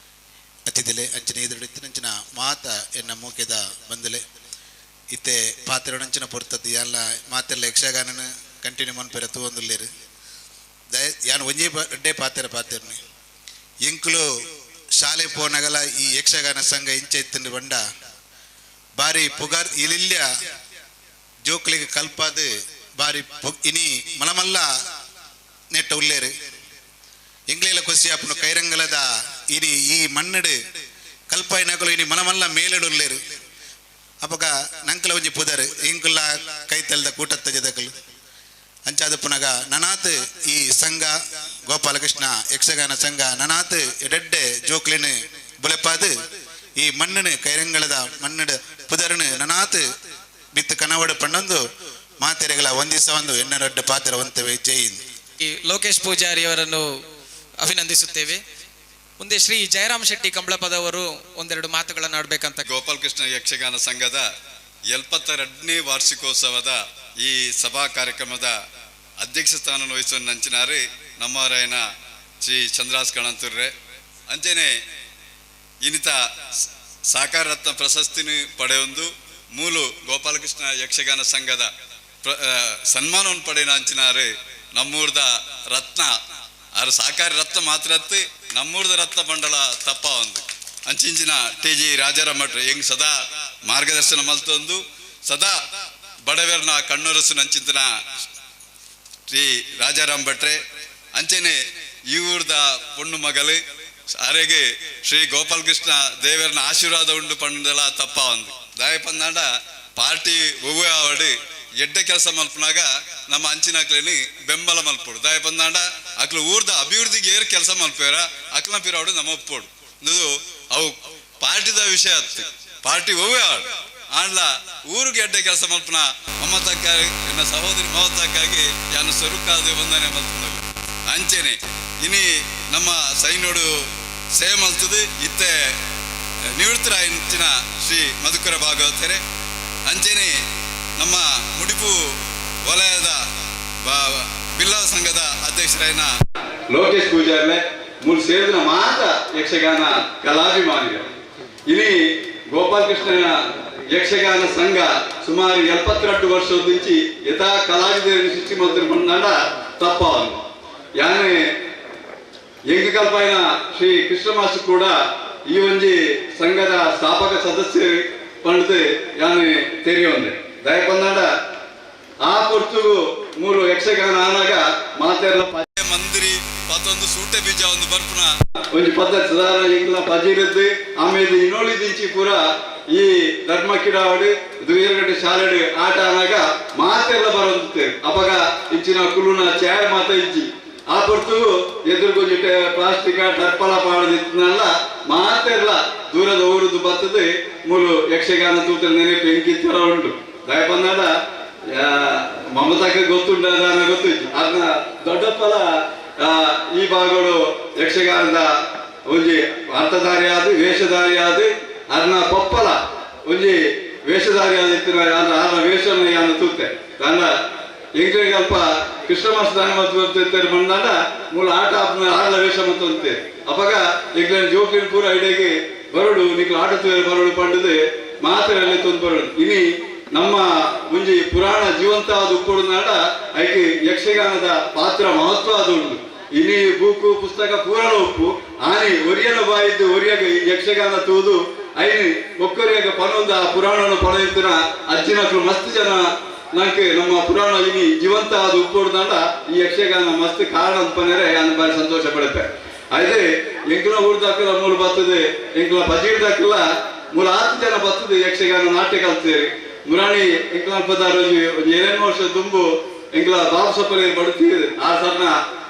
ಅತಿಥಿಲೆ ಅಂಚಿನ ಎದುರಿತ್ತಿನಂಚಿನ ಮಾತ ಎನ್ನ ಮೂಕೆದ ಬಂದಲೆ ಇತ್ತೆ ಪಾತ್ರೆನಂಚಿನ ಪೊರ್ತದ್ದು ಎಲ್ಲ ಮಾತೆಲ್ಲ ಯಕ್ಷಗಾನನ ಕಂಟಿನ್ಯೂ ಮನ್ಪೆರ ತೂವೊಂದುಲ್ಲೇರು ಯಾನು ಒಂಜೇ ಅಡ್ಡೆ ಪಾತೆರ್ನಿ ಎಂಕುಲು ಶಾಲೆ ಪೋನಗಲ ಈ ಯಕ್ಷಗಾನ ಸಂಘ ಇಂಚೆ ಇತ್ತಿಂದು ಬಂಡ ಬಾರಿ ಪುಗಾರ್ ಇಲ್ಲಿಲ್ಯ ಜೋಕ್ಲಿಗೆ ಕಲ್ಪಾದು ಬಾರಿ ಇನಿ ಮಲಮಲ್ಲ ನೆಟ್ಟ ಉಲ್ಲೇರು ಎಂಗ್ಲೆಲ್ಲ ಕೊಸಿಯಾಪನು ಕೈರಂಗಲದ ಇನಿ ಈ ಮಣ್ಣಡು ಕಲ್ಪಾಯಿನಕಲು ಇನಿ ಮಲಮಲ್ಲ ಮೇಲೆಡು ಉಲ್ಲೇರು ಅಪಗ ನಂಕಲ ಒಂಜಿ ಪುದರ್ ಎಂಕುಲ್ಲ ಕೈತಲ್ದ ಕೂಟತ್ತ ಜದಕಲು ಅಂಚಾದ ಪುನಗ ನನಾತ್ ಈ ಸಂಘ ಗೋಪಾಲಕೃಷ್ಣ ಯಕ್ಷಗಾನ ಸಂಘ ನನಾತ್ ಎಡೆಡ್ಡೆ ಜೋಕ್ಲಿನ ಬುಲೆಪಾದು ಈ ಮಣ್ಣನು ಕೈರಂಗಳದ ಮಣ್ಣಡು ಪುದರ್ನು ನನಾತ್ ಬಿತ್ತು ಕನವಡು ಪಣ್ಣೊಂದು ಮಾತೆರೆಗಳ ಒಂದಿಸವೊಂದು ಎನ್ನರಡ್ಡ ಪಾತ್ರವಂತವೇ ಜೈ ಹಿಂದ್. ಈ ಲೋಕೇಶ್ ಪೂಜಾರಿ ಅವರನ್ನು ಅಭಿನಂದಿಸುತ್ತೇವೆ. ಮುಂದೆ ಶ್ರೀ ಜಯರಾಮ್ ಶೆಟ್ಟಿ ಕಂಬಳಪದವರು ಒಂದೆರಡು ಮಾತುಗಳನ್ನು ಆಡಬೇಕಂತ. ಗೋಪಾಲಕೃಷ್ಣ ಯಕ್ಷಗಾನ ಸಂಘದ 72ನೇ ವಾರ್ಷಿಕೋತ್ಸವದ ಈ ಸಭಾ ಕಾರ್ಯಕ್ರಮದ ಅಧ್ಯಕ್ಷ ಸ್ಥಾನ ವಹಿಸುವ ನಂಚಿನಾರು ನಮ್ಮವರಾಯನ ಶ್ರೀ ಚಂದ್ರಾಸ್ ಕಣಂತುರ್ರೆ ಅಂಚೆನೆ ಇನ್ನಿತ ಸಾಕಾರ ರತ್ನ ಪ್ರಶಸ್ತಿನ ಪಡೆಯೊಂದು ಮೂಲು ಗೋಪಾಲಕೃಷ್ಣ ಯಕ್ಷಗಾನ ಸಂಘದ ಸನ್ಮಾನವನ್ನು ಪಡೆಯನ ಅಂಚಿನಾರು ನಮ್ಮೂರ್ದ ರತ್ನ ಆರು ಸಾಕಾರಿ ರತ್ನ ಮಾತ್ರ ನಮ್ಮೂರ್ದ ರತ್ನ ಮಂಡಲ ತಪ್ಪ ಒಂದು ಅಂಚಿಂಚಿನ TG ರಾಜಾರಾಮ್ ಭಟ್ರೆ ಹೆಂಗ್ ಸದಾ ಮಾರ್ಗದರ್ಶನ ಮಲ್ತೊಂದು ಸದಾ ಬಡವೇರ್ನ ಕಣ್ಣೊರಸು ನಂಚಿಂತಿನ ಶ್ರೀ ರಾಜಾರಾಮ್ ಭಟ್ರೆ ಅಂಚೆನೆ ಈ ಊರ್ದ ಪೊಣ್ಣು ಮಗಲು ಅರೆಗೆ ಶ್ರೀ ಗೋಪಾಲಕೃಷ್ಣ ದೇವರನ ಆಶೀರ್ವಾದ ಉಂಡು ಪಂಡಲ ತಪ್ಪ ಒಂದು ದಾಯ ಪಂದಾಂಡ ಪಾರ್ಟಿ ಒವ್ವೆ ಆವಡು ಎಡ್ಡೆ ಕೆಲಸ ಮಲ್ಪನಾಗ ನಮ್ಮ ಅಂಚಿನಕ್ಲೇನಿ ಬೆಂಬಲ ಮಲ್ಪೋಡು ದಾಯ ಬಂದಾಂಡ ಅಕ್ಲು ಊರ್ದ ಅಭಿವೃದ್ಧಿಗೆ ಏರ್ ಕೆಲಸ ಮಲ್ಪೇರ ಅಕ್ಲನ ಪಿರಾಡು ನಮ್ಮ ಒಪ್ಪೋಡು ಇದು ಅವು ಪಾರ್ಟಿದ ವಿಷಯ ಆಯ್ತು ಪಾರ್ಟಿ ಹೋವೇ ಆಡು ಆಂಡ್ಲ ಊರಿಗೆ ಎಡ್ಡೆ ಕೆಲಸ ಮಲ್ಪನ ಮಮತಕ್ಕಾಗಿ ಎನ್ನ ಸಹೋದರಿ ಮಮತಕ್ಕಾಗಿ ಯಾನು ಸ್ವರೂಪಾದ ಬಂದಾನೆ ಮಲ್ಪನಲ್ಲ ಅಂಚೆನೆ ಇನಿ ನಮ್ಮ ಸೈನೋಡು ಸೇವೆ ಮಲ್ತದು ಇತ್ತೆ ನಿವೃತ್ತರಾಯಿನ ಶ್ರೀ ಮಧುಕರ ಭಾಗವತರೆ ಅಂಚೆನೆ ನಮ್ಮ ಮುಡಿಪು ವಲಯದ ಬಿಲ್ಲವ ಸಂಘದ ಅಧ್ಯಕ್ಷರಾಯಿನ ಲೋಕೇಶ್ ಪೂಜಾರ್ಲೆ ಮೂರು ಸೇರಿದ ಮಾತ ಯಕ್ಷಗಾನ ಕಲಾಭಿಮಾನಿಗಳು ಇಲ್ಲಿ ಗೋಪಾಲಕೃಷ್ಣನ ಯಕ್ಷಗಾನ ಸಂಘ ಸುಮಾರು 72 ವರ್ಷದ నుంచి ಯಥಾ ಕಲಾವಿದರನ್ನು ಸೃಷ್ಟಿ ಮಾಡ್ತಾರೆ ಬಂದಾಂಡ ತಪ್ಪವನು ಯಾನೆ ಎಂಗ ಕಲ್ಪಾಯಿನ ಶ್ರೀ ಕೃಷ್ಣ ಮಾಸ್ಟರ್ ಕೂಡ ಈ ಒಂಜಿ ಸಂಘದ ಸ್ಥಾಪಕ ಸದಸ್ಯರು ಪಂಡಿತು ಯಾನೆ ತೆರೆಯೊಂದೆ ದಯ ಬಂದಾಂಡ ಆ ಪೊರ್ತುಗು ಮೂರು ಯಕ್ಷಗಾನ ಆನಾಗ ಮಾತೆಲ್ಲ ಮಂದಿರಿ ಪತ್ತೊಂದು ಸೂಟೆ ಬೀಜ ಒಂದು ಬರ್ಪುನ ಒಂಜಿ ಪದ್ಧತಿ ಸಾಧಾರಣ ಇಂಗ್ಲ ಪಜಿರದ್ದು ಆಮೇಲೆ ಇನ್ನೋಳಿ ದಿಂಚಿ ಪೂರ ಈ ಧರ್ಮ ಕಿಡಾವಡು ದುರ್ಗಡೆ ಶಾಲೆಡು ಆಟ ಆನಾಗ ಮಾತೆಲ್ಲ ಬರೋದು ಅಪಗ ಇಚ್ಚಿನ ಕುಲುನ ಚಾಯ ಮಾತ ಇಜ್ಜಿ ಆ ಪೊರ್ತುಗು ಎದುರುಗೊಂಜಿಟ್ಟೆ ಪ್ಲಾಸ್ಟಿಕ್ ಟರ್ಪಲ ಪಾಡದಿತ್ತನಲ್ಲ ಮಾತೆಲ್ಲ ದೂರದ ಊರದ್ದು ಬರ್ತದೆ ಮೂರು ಯಕ್ಷಗಾನ ತೂತ ನೆನಪು ಎಂಕಿತ್ತರ ಉಂಟು ದಯ ಬಂದಾಡ ಮಮತಾಕ್ಕೆ ಗೊತ್ತುಂಟ ಗೊತ್ತು ಅದನ್ನ ದೊಡ್ಡಪ್ಪಲ ಈ ಭಾಗಗಳು ಯಕ್ಷಗಾನದ ಒಂಜಿ ಅರ್ಥಧಾರಿ ಆದ ವೇಷಧಾರಿ ಆದ ಅದನ್ನ ಪಪ್ಪಲ ಒಂಜಿ ವೇಷಧಾರಿ ಆದಿತ್ತಿನ ಆನ ವೇಷನ ಯಾನ ತೂತೆ ನನ್ನ ಎಂಗ್ಲಿಗೆ ಅಲ್ಪ ಕೃಷ್ಣ ಮಾಸ ದಾನ ಮತ್ತು ಬಂದಾಡ ಮೂಲ ಆಟ ಆಡಲ ವೇಷ ಮತ್ತು ಅಪಗ ಎಂಗ್ಲ ಜೋಕ್ಲಿನ ಪೂರ ಐಡೆಗೆ ಬರಡು ನಿಕ್ಲು ಆಟ ಬರಡು ಪಂಡದು ಮಾತರಲ್ಲಿ ತಂದು ಬರಡು ಇನಿ ನಮ್ಮ ಮುಂಜಿ ಪುರಾಣ ಜೀವಂತ ಅದು ಉಪ್ಪುಡುನಾಡ ಐಕೆ ಯಕ್ಷಗಾನದ ಪಾತ್ರ ಮಹತ್ವ ಅದು ಉಂಟು ಇನಿ ಬೂಕು ಪುಸ್ತಕ ಪೂರಣ ಉಪ್ಪು ಆನಿ ಒರಿಯನ ಬಾಯಿದ್ದು ಒರಿಯಾಗ ಯಕ್ಷಗಾನ ತೂದು ಐನಿ ಒಕ್ಕರಿಯಾಗ ಪನೊಂದ ಪುರಾಣನ ಪಡೆಯುತ್ತಿನ ಅಜ್ಜಿನಕ್ಲು ಮಸ್ತ್ ಜನ ನಂಗೆ ನಮ್ಮ ಪುರಾಣ ಇನಿ ಜೀವಂತ ಅದು ಉಪ್ಪುಡುನಾಡ ಈ ಯಕ್ಷಗಾನ ಮಸ್ತ್ ಕಾರಣ ಅಂತ ಪನ್ನೆರೆ ನಾನು ಬಾರಿ ಸಂತೋಷ ಪಡುತ್ತೆ ಅದೇ ಎಂಕ್ಲ ಊರ್ದಾಕಲ್ಲ ಮೂಲ ಬರ್ತದೆ ಎಂಕ್ಲ ಬಜೀರ್ದಾಕಲ್ಲ ಮೂಲ 10 ಜನ ಬರ್ತದೆ ಯಕ್ಷಗಾನ ನಾಟ್ಯ ಕಲ್ತೇರಿ ಮುರಾಣಿ ಎಂಕ್ಲ ಪದಾರ ಒಂದು 7 ವರ್ಷ ತುಂಬು ಎಂಕ್ಲ ಬಾಬು ಸಪ್ಪಲಿ ಬಡುತ್ತೀರಿ ಆ ಸರ್ನ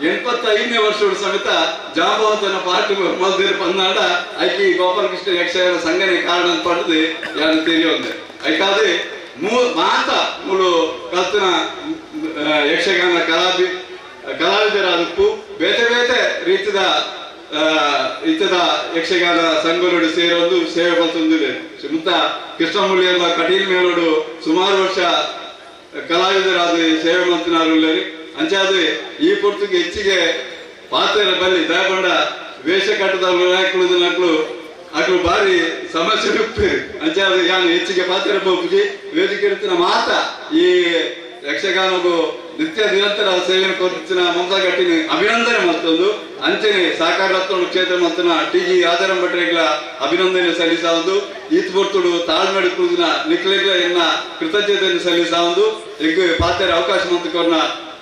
85ನೇ ವರ್ಷದ ಸಮೇತ ಜಾಂಬವಂತನ ಪಾರ್ಟಿ ಮಲ್ದೇರಿ ಪನ್ನಾಡ ಐಕಿ ಗೋಪಾಲಕೃಷ್ಣ ಯಕ್ಷಗಾನ ಸಂಘನೆ ಕಾರಣ ಅಂತ ಪಡೆದು ಯಾರು ತೆರೆಯೊಂದೆ ಐಕಾದ್ರೆ ಮಾತ ಮೂರು ಕಲ್ತಿನ ಯಕ್ಷಗಾನ ಕಲಾವಿದರಾದಪ್ಪು ಬೇತೆ ಬೇತೆ ರೀತಿಯ ಇತದ ಯಕ್ಷಗಾನ ಸಂಘಗಳು ಸೇರೊಂದು ಸೇವೆ ಬಂತೊಂದಿದೆ ಮುತ್ತ ಕೃಷ್ಣಮೂಲಿಯಲ್ಲ ಕಟೀಲ್ ಮೇಲೋಡು ಸುಮಾರು ವರ್ಷ ಕಲಾವಿದರಾದ ಸೇವೆ ಮಂತನಾರುಳ್ಳರಿ ಅಂಚಾದ್ರೆ ಈ ಪೊರ್ತುಗೆ ಹೆಚ್ಚಿಗೆ ಪಾತ್ರ ಬಲ್ಲಿ ದಯಬಂಡ ವೇಷ ಕಟ್ಟದ ನಕ್ಳು ಅಕ್ಳು ಬಾರಿ ಸಮಸ್ಯೆ ಉಪ್ಪೇರಿ ಅಂಚಾದ್ರೆ ಯಾನು ಹೆಚ್ಚಿಗೆ ಪಾತ್ರ ಬೋಪುಜಿ ವೇದಿಕೆ ಇರ್ತಿನ ಮಾತ ಈ ಯಕ್ಷಗಾನಗೂ ನಿತ್ಯ ನಿರಂತರ ಸೇವೆಯನ್ನು ಕೊರ್ತಿನ ಮಮತಾ ಗಟ್ಟಿನ ಅಭಿನಂದನೆ ಮತ್ತೊಂದು ಅಂಚನೆ ಸಹಕಾರ ರತ್ನ ಕ್ಷೇತ್ರ ಮತ್ತನ ಟಿ.ಜಿ. ರಾಜಾರಾಮ್ ಭಟ್ರೆಗಳ ಅಭಿನಂದನೆ ಸಲ್ಲಿಸಾವುದು ಈತ್ ಬರ್ತುಡು ತಾಳ್ಮೆಡು ಕೂದಿನ ನಿಕ್ಲೆಗಳ ಎನ್ನ ಕೃತಜ್ಞತೆಯನ್ನು ಸಲ್ಲಿಸಾವುದು ಎಗ್ ಪಾತ್ರ ಅವಕಾಶ ಮಂತಕೊರ್ನ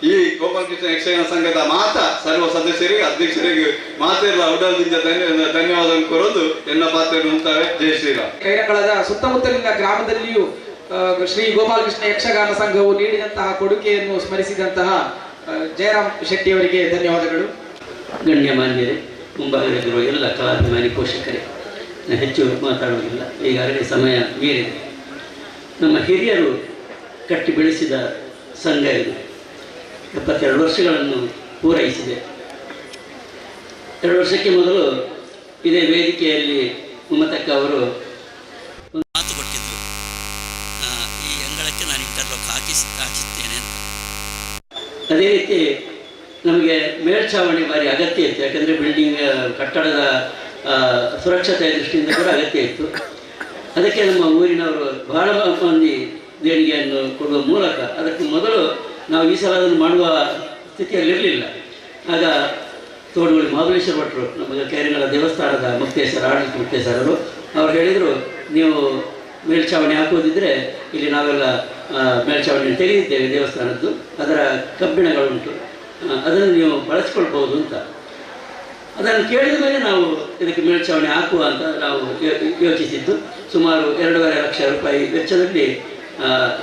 ಈ ಗೋಪಾಲಕೃಷ್ಣ ಯಕ್ಷಗಾನ ಸಂಘದ ಮಾತ ಸರ್ವ ಸದಸ್ಯರಿಗೆ ಅಧ್ಯಕ್ಷರಿಗೆ ಮಾತೆಲ್ಲ ಉಡಲ್ದಿಂದ ಧನ್ಯವಾದ ಕೊರೋದು ಎನ್ನ ಪಾತ್ರ ಮುಂತಾವೆ. ಜೈ ಶ್ರೀರಾಮ್. ಕೈರಕಳದ ಸುತ್ತಮುತ್ತಲಿನ ಗ್ರಾಮದಲ್ಲಿಯೂ ಶ್ರೀ ಗೋಪಾಲಕೃಷ್ಣ ಯಕ್ಷಗಾನ ಸಂಘವು ನೀಡಿದಂತಹ ಕೊಡುಗೆಯನ್ನು ಸ್ಮರಿಸಿದಂತಹ ಜಯರಾಮ್ ಶೆಟ್ಟಿ ಅವರಿಗೆ ಧನ್ಯವಾದಗಳು. ಗಣ್ಯಮಾನ್ಯರೇ, ಮುಂಭಾಗದಲ್ಲಿರುವ ಎಲ್ಲ ಕಲಾಭಿಮಾನಿ ಪೋಷಕರೇ, ನಾನು ಹೆಚ್ಚು ಮಾತಾಡುವುದಿಲ್ಲ, ಈಗಾಗಲೇ ಸಮಯ ಮೀರಿದೆ. ನಮ್ಮ ಹಿರಿಯರು ಕಟ್ಟಿ ಬೆಳೆಸಿದ ಸಂಘ ಇದು 72 ವರ್ಷಗಳನ್ನು ಪೂರೈಸಿದೆ. 2 ವರ್ಷಕ್ಕೆ ಮೊದಲು ಇದೇ ವೇದಿಕೆಯಲ್ಲಿ ಮಮತಕ್ಕ ಅವರು ಮಾತು ಕೊಟ್ಟಿದ್ದರು, ಈ ಅಂಗಳಕ್ಕೆ ನಾನು ಇಂಟರ್ಲಾಕ್ ಹಾಕಿಸ್ತೇನೆ ಅಂತ. ಅದೇ ರೀತಿ ನಮಗೆ ಮೇಲ್ಛಾವಣಿ ಭಾರಿ ಅಗತ್ಯ ಇತ್ತು, ಯಾಕಂದರೆ ಬಿಲ್ಡಿಂಗ್ ಕಟ್ಟಡದ ಸುರಕ್ಷತೆಯ ದೃಷ್ಟಿಯಿಂದ ಕೂಡ ಅಗತ್ಯ ಇತ್ತು. ಅದಕ್ಕೆ ನಮ್ಮ ಊರಿನವರು ಬಹಳ ಮಂದಿ ದೇಣಿಗೆಯನ್ನು ಕೊಡುವ ಮೂಲಕ ಅದಕ್ಕೆ ಮೊದಲು ನಾವು ಈ ಸಲ ಅದನ್ನು ಮಾಡುವ ಸ್ಥಿತಿಯಲ್ಲಿರಲಿಲ್ಲ. ಆಗ ತೋಡುಗುಳಿ ಮಹಾಬಲೇಶ್ವರ ಭಟ್ರು, ನಮಗೆ ಕೇರಿಗಳ ದೇವಸ್ಥಾನದ ಮುಕ್ತೇಶ್ವರ ಆಡಳಿತ ಮುಕ್ತೇಶ್ವರರು ಅವ್ರು ಹೇಳಿದರು, ನೀವು ಮೇಲ್ಛಾವಣಿ ಹಾಕುವುದಿದ್ದರೆ ಇಲ್ಲಿ ನಾವೆಲ್ಲ ಮೇಲ್ಛಾವಣಿಯನ್ನು ತೆಗೆದಿದ್ದೇವೆ ದೇವಸ್ಥಾನದ್ದು, ಅದರ ಕಬ್ಬಿಣಗಳುಂಟು, ಅದನ್ನು ನೀವು ಬಳಸ್ಕೊಳ್ಬೋದು ಅಂತ. ಅದನ್ನು ಕೇಳಿದ ಮೇಲೆ ನಾವು ಇದಕ್ಕೆ ಮೇಲ್ಛಾವಣಿ ಹಾಕುವ ಅಂತ ನಾವು ಯೋಚಿಸಿದ್ದು. ಸುಮಾರು 2.5 ಲಕ್ಷ ರೂಪಾಯಿ ವೆಚ್ಚದಲ್ಲಿ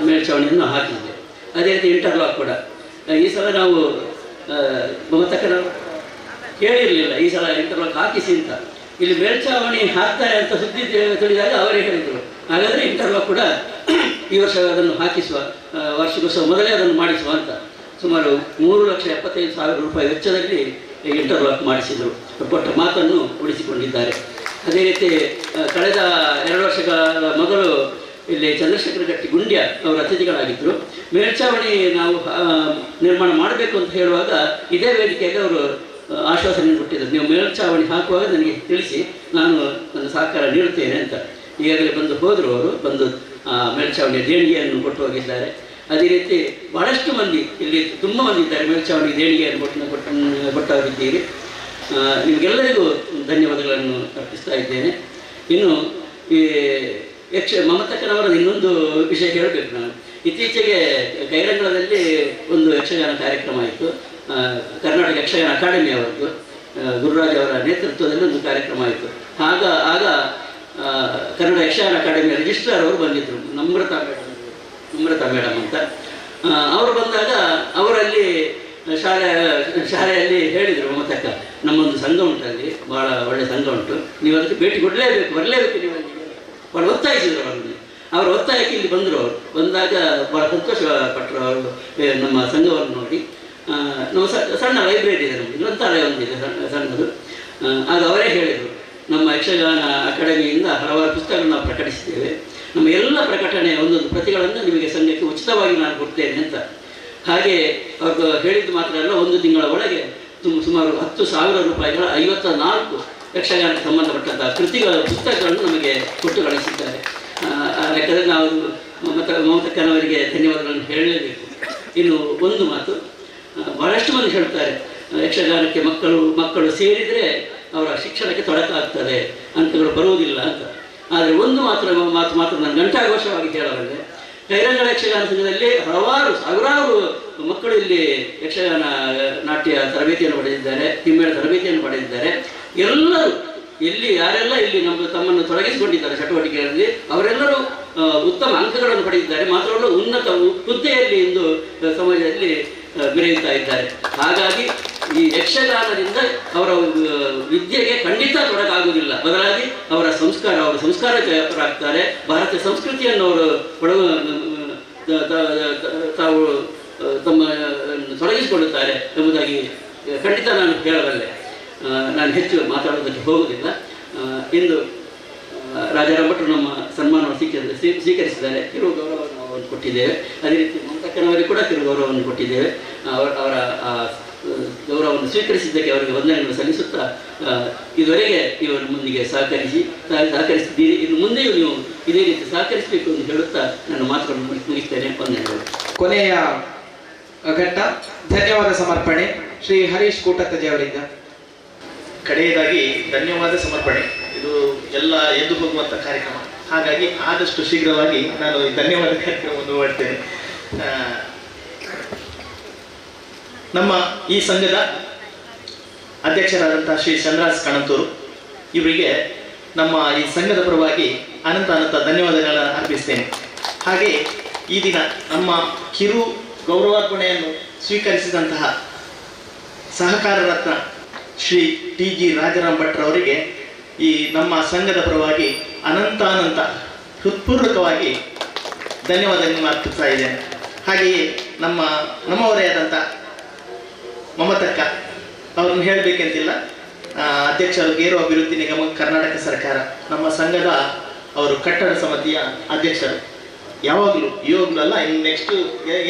ಮೇಲ್ಛಾವಣಿಯನ್ನು ಹಾಕಿದ್ದೆ. ಅದೇ ರೀತಿ ಇಂಟರ್ಲಾಕ್ ಕೂಡ ಈ ಸಲ ನಾವು ಮಮತಕ್ಕನವರು ಹೇಳಿರಲಿಲ್ಲ ಈ ಸಲ ಇಂಟರ್ಲಾಕ್ ಹಾಕಿಸಿ ಅಂತ. ಇಲ್ಲಿ ಮೇಲ್ಛಾವಣಿ ಹಾಕ್ತಾರೆ ಅಂತ ಸುದ್ದಿ ತಿಳಿದಾಗ ಅವರೇ ಹೇಳಿದರು, ಹಾಗಾದರೆ ಇಂಟರ್ಲಾಕ್ ಕೂಡ ಈ ವರ್ಷ ಅದನ್ನು ಹಾಕಿಸುವ, ವಾರ್ಷಿಕೋತ್ಸವ ಮೊದಲೇ ಅದನ್ನು ಮಾಡಿಸುವ ಅಂತ. ಸುಮಾರು 3,75,000 ರೂಪಾಯಿ ವೆಚ್ಚದಲ್ಲಿ ಇಂಟರ್ಲಾಕ್ ಮಾಡಿಸಿದರು. ಕೊಟ್ಟ ಮಾತನ್ನು ಉಳಿಸಿಕೊಂಡಿದ್ದಾರೆ. ಅದೇ ರೀತಿ ಕಳೆದ 2 ವರ್ಷಗಳ ಮೊದಲು ಇಲ್ಲಿ ಚಂದ್ರಶೇಖರ ಗಟ್ಟಿ ಗುಂಡ್ಯ ಅವರ ಅತಿಥಿಗಳಾಗಿದ್ದರು. ಮೇಲ್ಛಾವಣಿ ನಾವು ನಿರ್ಮಾಣ ಮಾಡಬೇಕು ಅಂತ ಹೇಳುವಾಗ ಇದೇ ವೇದಿಕೆಗೆ ಅವರು ಆಶ್ವಾಸನೆ ಕೊಟ್ಟಿದ್ದರು, ನೀವು ಮೇಲ್ಛಾವಣಿ ಹಾಕುವಾಗ ನನಗೆ ತಿಳಿಸಿ, ನಾನು ನನ್ನ ಸಹಕಾರ ನೀಡುತ್ತೇನೆ ಅಂತ. ಈಗಾಗಲೇ ಬಂದು ಹೋದರು, ಅವರು ಬಂದು ಮೇಲ್ಛಾವಣಿಯ ದೇಣಿಗೆಯನ್ನು ಕೊಟ್ಟು ಹೋಗಿದ್ದಾರೆ. ಅದೇ ರೀತಿ ಬಹಳಷ್ಟು ಮಂದಿ ಇಲ್ಲಿ ತುಂಬ ಮಂದಿ ಇದ್ದಾರೆ ಮೇಲ್ಛಾವಣಿ ದೇಣಿಗೆಯನ್ನು ಕೊಟ್ಟವರಿದ್ದೀರಿ. ನಿಮಗೆಲ್ಲರಿಗೂ ಧನ್ಯವಾದಗಳನ್ನು ಅರ್ಪಿಸ್ತಾ ಇದ್ದೇನೆ. ಇನ್ನು ಈ ಮಮತಕ್ಕನವರ ಇನ್ನೊಂದು ವಿಷಯ ಹೇಳಬೇಕು ನಾನು. ಇತ್ತೀಚೆಗೆ ಕೈರಂಗಳದಲ್ಲಿ ಒಂದು ಯಕ್ಷಗಾನ ಕಾರ್ಯಕ್ರಮ ಆಯಿತು. ಕರ್ನಾಟಕ ಯಕ್ಷಗಾನ ಅಕಾಡೆಮಿ ಅವರದ್ದು ಗುರುರಾಜ್ ಅವರ ನೇತೃತ್ವದಲ್ಲಿ ಒಂದು ಕಾರ್ಯಕ್ರಮ ಆಯಿತು. ಆಗ ಕನ್ನಡ ಯಕ್ಷಗಾನ ಅಕಾಡೆಮಿಯ ರಿಜಿಸ್ಟ್ರಾರ್ ಅವರು ಬಂದಿದ್ದರು, ನಮ್ರತಾ ಮೇಡಮ್ ಅಂತ. ಅವರು ಬಂದಾಗ ಅವರಲ್ಲಿ ಶಾಲೆಯಲ್ಲಿ ಹೇಳಿದರು, ಮಮತಕ್ಕ ನಮ್ಮೊಂದು ಸಂಘ ಉಂಟಲ್ಲಿ, ಭಾಳ ಒಳ್ಳೆಯ ಸಂಘ ಉಂಟು, ನೀವು ಅದಕ್ಕೆ ಭೇಟಿ ಬರಲೇಬೇಕು ನೀವು ಅಲ್ಲಿಗೆ. ಭಾಳ ಒತ್ತಾಯಿಸಿದರು ಅವರಲ್ಲಿ. ಅವರ ಒತ್ತಾಯಕ್ಕೆ ಇಲ್ಲಿ ಬಂದರು. ಅವರು ಬಂದಾಗ ಭಾಳ ಸಂತೋಷ ಪಟ್ಟರು ಅವರು ನಮ್ಮ ಸಂಘವನ್ನು ನೋಡಿ. ನಮ್ಮ ಸಣ್ಣ ಲೈಬ್ರರಿ ಇದೆ, ನಮಗೆ ಗ್ರಂಥಾಲಯ ಒಂದಿದೆ ಸಣ್ಣದು. ಆಗ ಅವರೇ ಹೇಳಿದರು, ನಮ್ಮ ಯಕ್ಷಗಾನ ಅಕಾಡೆಮಿಯಿಂದ ಹಲವಾರು ಪುಸ್ತಕಗಳನ್ನು ನಾವು ಪ್ರಕಟಿಸಿದ್ದೇವೆ, ನಮ್ಮ ಎಲ್ಲ ಪ್ರಕಟಣೆ ಒಂದೊಂದು ಪ್ರತಿಗಳನ್ನು ನಿಮಗೆ ಸಂಘಕ್ಕೆ ಉಚಿತವಾಗಿ ನಾನು ಕೊಡ್ತೇನೆ ಅಂತ. ಹಾಗೆ ಅವರು ಹೇಳಿದ್ದು ಮಾತ್ರ ಅಲ್ಲ, ಒಂದು ತಿಂಗಳ ಒಳಗೆ ಸುಮಾರು 10,000 ರೂಪಾಯಿಗಳ 54 ಯಕ್ಷಗಾನಕ್ಕೆ ಸಂಬಂಧಪಟ್ಟಂತಹ ಪುಸ್ತಕಗಳನ್ನು ನಮಗೆ ಕೊಟ್ಟು ಕಳಿಸಿದ್ದಾರೆ. ಲೆಕ್ಕದಲ್ಲಿ ನಾವು ಮಮತಕ್ಕನವರಿಗೆ ಧನ್ಯವಾದಗಳನ್ನು ಹೇಳಲೇಬೇಕು. ಇನ್ನು ಒಂದು ಮಾತು, ಬಹಳಷ್ಟು ಮಂದಿ ಹೇಳ್ತಾರೆ ಯಕ್ಷಗಾನಕ್ಕೆ ಮಕ್ಕಳು ಸೇರಿದರೆ ಅವರ ಶಿಕ್ಷಣಕ್ಕೆ ತೊಡಕಾಗ್ತದೆ, ಅಂಕಗಳು ಬರುವುದಿಲ್ಲ ಅಂತ. ಆದರೆ ಒಂದು ಮಾತು ನಾನು ಘಂಟಾಘೋಷವಾಗಿ ಹೇಳಬಲ್ಲೆ. ಕೈರಂಗಳ ಯಕ್ಷಗಾನ ಸಂಘದಲ್ಲಿ ಸಾವಿರಾರು ಮಕ್ಕಳು ಇಲ್ಲಿ ಯಕ್ಷಗಾನ ನಾಟ್ಯ ತರಬೇತಿಯನ್ನು ಪಡೆದಿದ್ದಾರೆ, ಹಿಮ್ಮೇಳ ತರಬೇತಿಯನ್ನು ಪಡೆದಿದ್ದಾರೆ. ಎಲ್ಲರೂ ಯಾರೆಲ್ಲ ಇಲ್ಲಿ ತಮ್ಮನ್ನು ತೊಡಗಿಸಿಕೊಂಡಿದ್ದಾರೆ ಚಟುವಟಿಕೆಗಳಲ್ಲಿ, ಅವರೆಲ್ಲರೂ ಉತ್ತಮ ಅಂಕಗಳನ್ನು ಪಡೆದಿದ್ದಾರೆ. ಮಾತ್ರವಲ್ಲ, ಉನ್ನತ ಹುದ್ದೆಯಲ್ಲಿ ಇಂದು ಸಮಾಜದಲ್ಲಿ ಮೆರೆಯುತ್ತಾ ಇದ್ದಾರೆ. ಹಾಗಾಗಿ ಈ ಯಕ್ಷಗಾನದಿಂದ ಅವರ ವಿದ್ಯೆಗೆ ಖಂಡಿತ ತೊಡಕಾಗುವುದಿಲ್ಲ, ಬದಲಾಗಿ ಅವರ ಸಂಸ್ಕಾರರಾಗ್ತಾರೆ. ಭಾರತೀಯ ಸಂಸ್ಕೃತಿಯನ್ನು ಅವರು ತಾವು ತಮ್ಮ ತೊಡಗಿಸಿಕೊಳ್ಳುತ್ತಾರೆ ಎಂಬುದಾಗಿ ಖಂಡಿತ ನಾನು ಹೇಳಬಲ್ಲೆ. ನಾನು ಹೆಚ್ಚು ಮಾತಾಡೋದಕ್ಕೆ ಹೋಗುವುದಿಲ್ಲ. ಇಂದು ರಾಜಾರಾಮ್ ಭಟ್ರು ನಮ್ಮ ಸನ್ಮಾನವನ್ನು ಸ್ವೀಕರಿಸಿದ್ದಾರೆ. ಕಿರು ಗೌರವವನ್ನು ಕೊಟ್ಟಿದ್ದೇವೆ. ಅದೇ ರೀತಿ ಮಮತಕ್ಕನವರಿಗೆ ಕೂಡ ಕಿರು ಗೌರವವನ್ನು ಕೊಟ್ಟಿದ್ದೇವೆ. ಅವರ ಗೌರವವನ್ನು ಸ್ವೀಕರಿಸಿದ್ದಕ್ಕೆ ಅವರಿಗೆ ವಂದನೆಗಳನ್ನು ಸಲ್ಲಿಸುತ್ತಾ, ಇದುವರೆಗೆ ಇವರ ಮುಂದಿಗೆ ಸಹಕರಿಸಿದ್ದೀರಿ. ಇನ್ನು ಮುಂದೆಯೂ ನೀವು ಇದೇ ರೀತಿ ಸಹಕರಿಸಬೇಕು ಎಂದು ಹೇಳುತ್ತಾ ನನ್ನ ಮಾತುಗಳನ್ನು ಮುಗಿಸ್ತೇನೆ. ವಂದನೆಗಳು. ಕೊನೆಯ ಘಟ್ಟ ಧನ್ಯವಾದ ಸಮರ್ಪಣೆ ಶ್ರೀ ಹರೀಶ್ ಕೂಟತ್ತಜೆ ಅವರಿಂದ. ಕಡೆಯದಾಗಿ ಧನ್ಯವಾದ ಸಮರ್ಪಣೆ. ಇದು ಎಲ್ಲ ಎದ್ದು ಹೋಗುವಂಥ ಕಾರ್ಯಕ್ರಮ, ಹಾಗಾಗಿ ಆದಷ್ಟು ಶೀಘ್ರವಾಗಿ ನಾನು ಈ ಧನ್ಯವಾದ ಕಾರ್ಯಕ್ರಮವನ್ನು ಮಾಡ್ತೇನೆ. ನಮ್ಮ ಈ ಸಂಘದ ಅಧ್ಯಕ್ಷರಾದಂಥ ಶ್ರೀ ಚಂದ್ರಾಸ್ ಕಣಂತೂರು ಇವರಿಗೆ ನಮ್ಮ ಈ ಸಂಘದ ಪರವಾಗಿ ಅನಂತ ಧನ್ಯವಾದಗಳನ್ನು ಅರ್ಪಿಸ್ತೇನೆ. ಹಾಗೆ ಈ ದಿನ ನಮ್ಮ ಕಿರು ಗೌರವಾರ್ಪಣೆಯನ್ನು ಸ್ವೀಕರಿಸಿದಂತಹ ಸಹಕಾರ ರತ್ನ ಶ್ರೀ TG ರಾಜಾರಾಮ್ ಭಟ್ರವರಿಗೆ ಈ ನಮ್ಮ ಸಂಘದ ಪರವಾಗಿ ಅನಂತ ಹೃತ್ಪೂರ್ವಕವಾಗಿ ಧನ್ಯವಾದಗಳನ್ನು ಅರ್ಪಿಸ್ತಾ ಇದ್ದೇನೆ. ಹಾಗೆಯೇ ನಮ್ಮವರೇ ಆದಂಥ ಮಮತಕ್ಕ ಅವರನ್ನು ಹೇಳಬೇಕಂತಿಲ್ಲ. ಅಧ್ಯಕ್ಷರು ಗೇರು ಅಭಿವೃದ್ಧಿ ನಿಗಮ ಕರ್ನಾಟಕ ಸರ್ಕಾರ, ನಮ್ಮ ಸಂಘದ ಅವರು ಕಟ್ಟಡ ಸಮಿತಿಯ ಅಧ್ಯಕ್ಷರು. ಯಾವಾಗಲೂ ಅಲ್ಲ, ಇನ್ನು ನೆಕ್ಸ್ಟು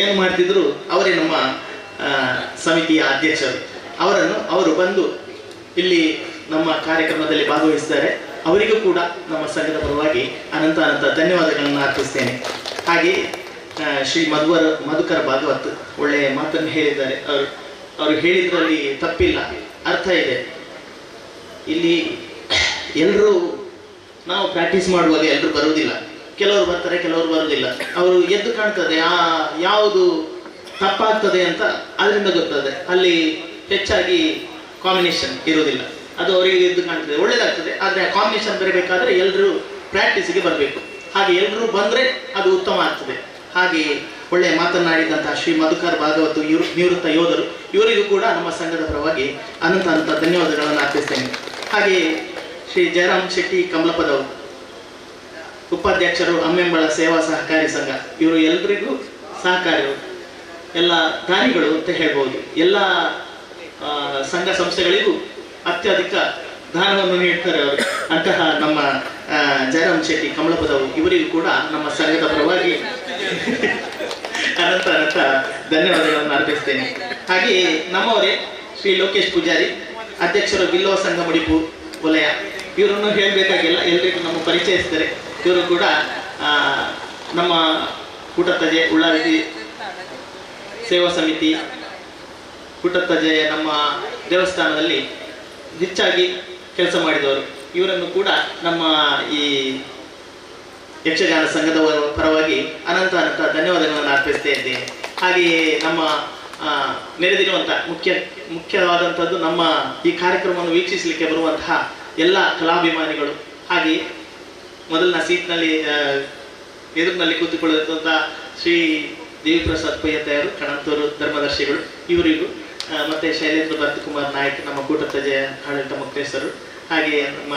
ಏನು ಮಾಡ್ತಿದ್ರು ಅವರೇ ನಮ್ಮ ಸಮಿತಿಯ ಅಧ್ಯಕ್ಷರು. ಅವರು ಬಂದು ಇಲ್ಲಿ ನಮ್ಮ ಕಾರ್ಯಕ್ರಮದಲ್ಲಿ ಭಾಗವಹಿಸಿದ್ದಾರೆ. ಅವರಿಗೂ ಕೂಡ ನಮ್ಮ ಸಂಘದ ಪರವಾಗಿ ಅನಂತ ಧನ್ಯವಾದಗಳನ್ನು ಅರ್ಪಿಸ್ತೇನೆ. ಹಾಗೆ ಶ್ರೀ ಮಧುಕರ ಭಾಗವತ್ ಒಳ್ಳೆಯ ಮಾತನ್ನು ಹೇಳಿದ್ದಾರೆ. ಅವರು ಹೇಳಿದ್ರಲ್ಲಿ ತಪ್ಪಿಲ್ಲ, ಅರ್ಥ ಇದೆ. ಇಲ್ಲಿ ಎಲ್ಲರೂ ನಾವು ಪ್ರಾಕ್ಟೀಸ್ ಮಾಡುವಾಗ ಎಲ್ಲರೂ ಬರುವುದಿಲ್ಲ, ಕೆಲವರು ಬರ್ತಾರೆ, ಕೆಲವರು ಬರುವುದಿಲ್ಲ. ಅವರು ಎದ್ದು ಕಾಣ್ತದೆ ಯಾವುದು ತಪ್ಪಾಗ್ತದೆ ಅಂತ ಅದರಿಂದ ಗೊತ್ತದೆ. ಅಲ್ಲಿ ಹೆಚ್ಚಾಗಿ ಕಾಂಬಿನೇಷನ್ ಇರುವುದಿಲ್ಲ, ಅದು ಅವರಿಗೆ ಎದ್ದು ಕಾಣ್ತದೆ, ಒಳ್ಳೇದಾಗ್ತದೆ. ಆದರೆ ಆ ಕಾಂಬಿನೇಷನ್ ಬರಬೇಕಾದ್ರೆ ಎಲ್ಲರೂ ಪ್ರಾಕ್ಟೀಸಿಗೆ ಬರಬೇಕು. ಹಾಗೆ ಎಲ್ಲರೂ ಬಂದರೆ ಅದು ಉತ್ತಮ ಆಗ್ತದೆ. ಹಾಗೆ ಒಳ್ಳೆಯ ಮಾತನಾಡಿದಂತಹ ಶ್ರೀ ಮಧುಕರ್ ಭಾಗವತ್ ಇವರು ನಿವೃತ್ತ ಯೋಧರು, ಇವರಿಗೂ ಕೂಡ ನಮ್ಮ ಸಂಘದ ಪರವಾಗಿ ಅನಂತ ಅನಂತ ಧನ್ಯವಾದಗಳನ್ನು ಅರ್ಪಿಸ್ತೇನೆ. ಹಾಗೆ ಶ್ರೀ ಜಯರಾಮ್ ಶೆಟ್ಟಿ ಕಮಲಪದವರು ಉಪಾಧ್ಯಕ್ಷರು ಅಮ್ಮೆಂಬಳ ಸೇವಾ ಸಹಕಾರಿ ಸಂಘ, ಇವರು ಎಲ್ರಿಗೂ ಸಹಕಾರಿಗಳು, ಎಲ್ಲ ದಾನಿಗಳು ಅಂತ ಹೇಳ್ಬೋದು. ಎಲ್ಲ ಸಂಘ ಸಂಸ್ಥೆಗಳಿಗೂ ಅತ್ಯಧಿಕ ದಾನವನ್ನು ನೀಡ್ತಾರೆ ಅವರು. ಅಂತಹ ನಮ್ಮ ಜಯರಾಮ್ ಶೆಟ್ಟಿ ಕಮಲಪದವರು ಇವರಿಗೂ ಕೂಡ ನಮ್ಮ ಸಂಘದ ಪರವಾಗಿ ಅನಂತ ಅನಂತ ಧನ್ಯವಾದಗಳನ್ನು ಅರ್ಪಿಸ್ತೇನೆ. ಹಾಗೆಯೇ ನಮ್ಮವರೇ ಶ್ರೀ ಲೋಕೇಶ್ ಪೂಜಾರಿ, ಅಧ್ಯಕ್ಷರು ಬಿಲ್ಲವ ಸಂಘ ಮುಡಿಪು ವಲಯ, ಇವರನ್ನು ಹೇಳಬೇಕಾಗಿಲ್ಲ, ಎಲ್ರಿಗೂ ನಮ್ಮ ಪರಿಚಯಿಸ್ತಾರೆ. ಇವರು ಕೂಡ ನಮ್ಮ ಕೂಟತ್ತಜೆ ಉಳ್ಳಾಗಡ್ಡಿ ಸೇವಾ ಸಮಿತಿ ಕೂಟತ್ತಜೆ ನಮ್ಮ ದೇವಸ್ಥಾನದಲ್ಲಿ ಹೆಚ್ಚಾಗಿ ಕೆಲಸ ಮಾಡಿದವರು. ಇವರನ್ನು ಕೂಡ ನಮ್ಮ ಈ ಯಕ್ಷಗಾನ ಸಂಘದ ಪರವಾಗಿ ಅನಂತ ಅನಂತ ಧನ್ಯವಾದಗಳನ್ನು ಅರ್ಪಿಸ್ತಾ ಇದ್ದೇನೆ. ಹಾಗೆಯೇ ನಮ್ಮ ನೆರೆದಿರುವಂಥ ಮುಖ್ಯವಾದಂಥದ್ದು ನಮ್ಮ ಈ ಕಾರ್ಯಕ್ರಮವನ್ನು ವೀಕ್ಷಿಸಲಿಕ್ಕೆ ಬರುವಂತಹ ಎಲ್ಲ ಕಲಾಭಿಮಾನಿಗಳು, ಹಾಗೆಯೇ ಮೊದಲಿನ ಸೀಟ್ನಲ್ಲಿ ಎದುರಿನಲ್ಲಿ ಕೂತುಕೊಳ್ಳುವಂಥ ಶ್ರೀ ದೇವಿಪ್ರಸಾದ್ ಪಯ್ಯತಯರು ಕಣಂತೂರು ಧರ್ಮದರ್ಶಿಗಳು, ಇವರಿಗೂ ಮತ್ತೆ ಶೈಲೇಂದ್ರ ಭರತ್ಕುಮಾರ್ ನಾಯಕ್ ನಮ್ಮ ಕೂಟತ್ತಜೆಯ ಆಡಳಿತ ಮುಖ್ಯಸ್ಥರು, ಹಾಗೆಯೇ ನಮ್ಮ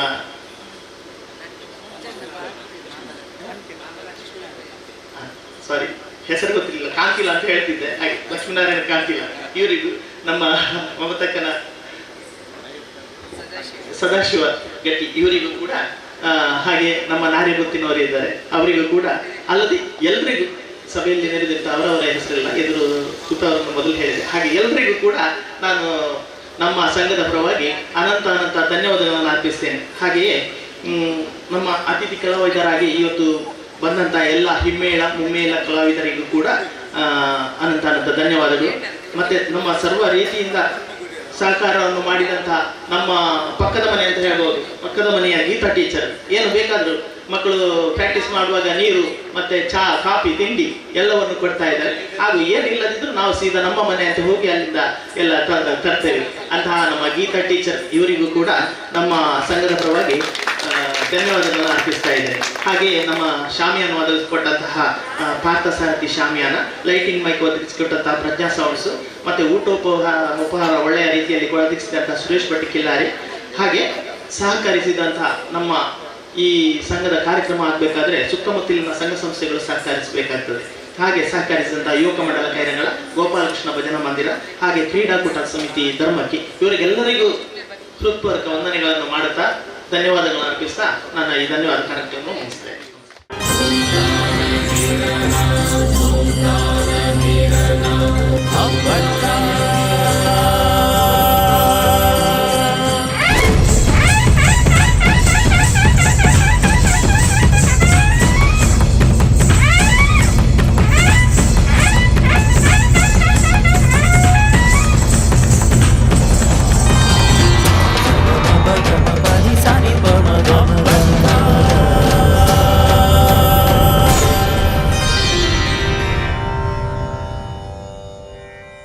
ಹೆಸರು ಗೊತ್ತಿಲ್ಲ, ಕಾಂತಿಲ್ಲ ಅಂತ ಹೇಳ್ತಿದ್ದೆ, ಹಾಗೆ ಲಕ್ಷ್ಮೀನಾರಾಯಣ ಕಾಂತಿಲ್ಲ, ಇವರಿಗೂ ನಮ್ಮ ಮಮತಕ್ಕನ ಸದಾಶಿವ ಗಟ್ಟಿ ಇವರಿಗೂ ಕೂಡ, ಹಾಗೆ ನಮ್ಮ ನಾರಿ ಗೊತ್ತಿನವರು ಇದ್ದಾರೆ ಅವರಿಗೂ ಕೂಡ, ಅಲ್ಲದೆ ಎಲ್ರಿಗೂ ಸಭೆಯಲ್ಲಿ ನೆರೆದಿರ್ತ ಅವರವರ ಹೆಸರೆಲ್ಲ ಎದುರು ಕೂತವರನ್ನು ಮೊದಲು ಹೇಳಿದೆ. ಹಾಗೆ ಎಲ್ರಿಗೂ ಕೂಡ ನಾನು ನಮ್ಮ ಸಂಘದ ಪರವಾಗಿ ಅನಂತ ಅನಂತ ಧನ್ಯವಾದಗಳನ್ನು ಅರ್ಪಿಸ್ತೇನೆ. ಹಾಗೆಯೇ ನಮ್ಮ ಅತಿಥಿ ಕಲಾವಿದರಾಗಿ ಇವತ್ತು ಬಂದಂಥ ಎಲ್ಲ ಹಿಮ್ಮೇಳ ಮುಮ್ಮೇಳ ಕಲಾವಿದರಿಗೂ ಕೂಡ ಅನಂತ ಅನಂತ ಧನ್ಯವಾದಗಳು. ಮತ್ತೆ ನಮ್ಮ ಸರ್ವ ರೀತಿಯಿಂದ ಸಹಕಾರವನ್ನು ಮಾಡಿದಂತಹ ನಮ್ಮ ಪಕ್ಕದ ಮನೆ ಅಂತ ಹೇಳ್ಬೋದು, ಪಕ್ಕದ ಮನೆಯ ಗೀತಾ ಟೀಚರ್, ಏನು ಬೇಕಾದರೂ ಮಕ್ಕಳು ಪ್ರಾಕ್ಟೀಸ್ ಮಾಡುವಾಗ ನೀರು ಮತ್ತೆ ಚಹಾ ಕಾಫಿ ತಿಂಡಿ ಎಲ್ಲವನ್ನು ಕೊಡ್ತಾ ಇದ್ದಾರೆ. ಹಾಗೂ ಏನಿಲ್ಲದಿದ್ರು ನಾವು ಸೀದಾ ನಮ್ಮ ಮನೆ ಅಂತ ಹೋಗಿ ಅಲ್ಲಿಂದ ಎಲ್ಲ ತರ್ತೇವೆ. ಅಂತಹ ನಮ್ಮ ಗೀತಾ ಟೀಚರ್ ಇವರಿಗೂ ಕೂಡ ನಮ್ಮ ಸಂಘದ ಪರವಾಗಿ ಧನ್ಯವಾದಗಳನ್ನು ಅರ್ಪಿಸ್ತಾ ಇದ್ದೇನೆ. ಹಾಗೆಯೇ ನಮ್ಮ ಶಾಮಿಯಾನ ಒದಗಿಸಿಕೊಟ್ಟಂತಹ ಪಾರ್ಥಸಾರಥಿ ಶಾಮಿಯಾನ, ಲೈಟಿಂಗ್ ಮೈಕ್ ಒದಗಿಸಿಕೊಟ್ಟಂತಹ ಪ್ರಜ್ಞಾ ಸೌಂಡ್ಸು, ಮತ್ತೆ ಉಪಹಾರ ಒಳ್ಳೆಯ ರೀತಿಯಲ್ಲಿ ಒದಗಿಸಿದಂತಹ ಸುರೇಶ್ ಭಟ್ ಕಿಲ್ಲಾರಿ, ಹಾಗೆ ಸಹಕರಿಸಿದಂತಹ ನಮ್ಮ ಈ ಸಂಘದ ಕಾರ್ಯಕ್ರಮ ಆಗಬೇಕಾದ್ರೆ ಸುತ್ತಮುತ್ತಲಿನ ಸಂಘ ಸಂಸ್ಥೆಗಳು ಸಹಕರಿಸಬೇಕಾಗ್ತದೆ. ಹಾಗೆ ಸಹಕರಿಸಿದಂತಹ ಯುವಕ ಮಂಡಲ ಕೈರಂಗಳ, ಗೋಪಾಲಕೃಷ್ಣ ಭಜನಾ ಮಂದಿರ, ಹಾಗೆ ಕ್ರೀಡಾಕೂಟ ಸಮಿತಿ ಧರ್ಮಕ್ಕಿ, ಇವರಿಗೆಲ್ಲರಿಗೂ ಹೃತ್ಪೂರ್ವಕ ವಂದನೆಗಳನ್ನು ಮಾಡುತ್ತಾ ಧನ್ಯವಾದಗಳನ್ನು ಅರ್ಪಿಸ್ತಾ ನನ್ನ ಈ ಧನ್ಯವಾದ ಕಾರ್ಯಕ್ರಮವನ್ನು ಮುಗಿಸ್ತೇನೆ.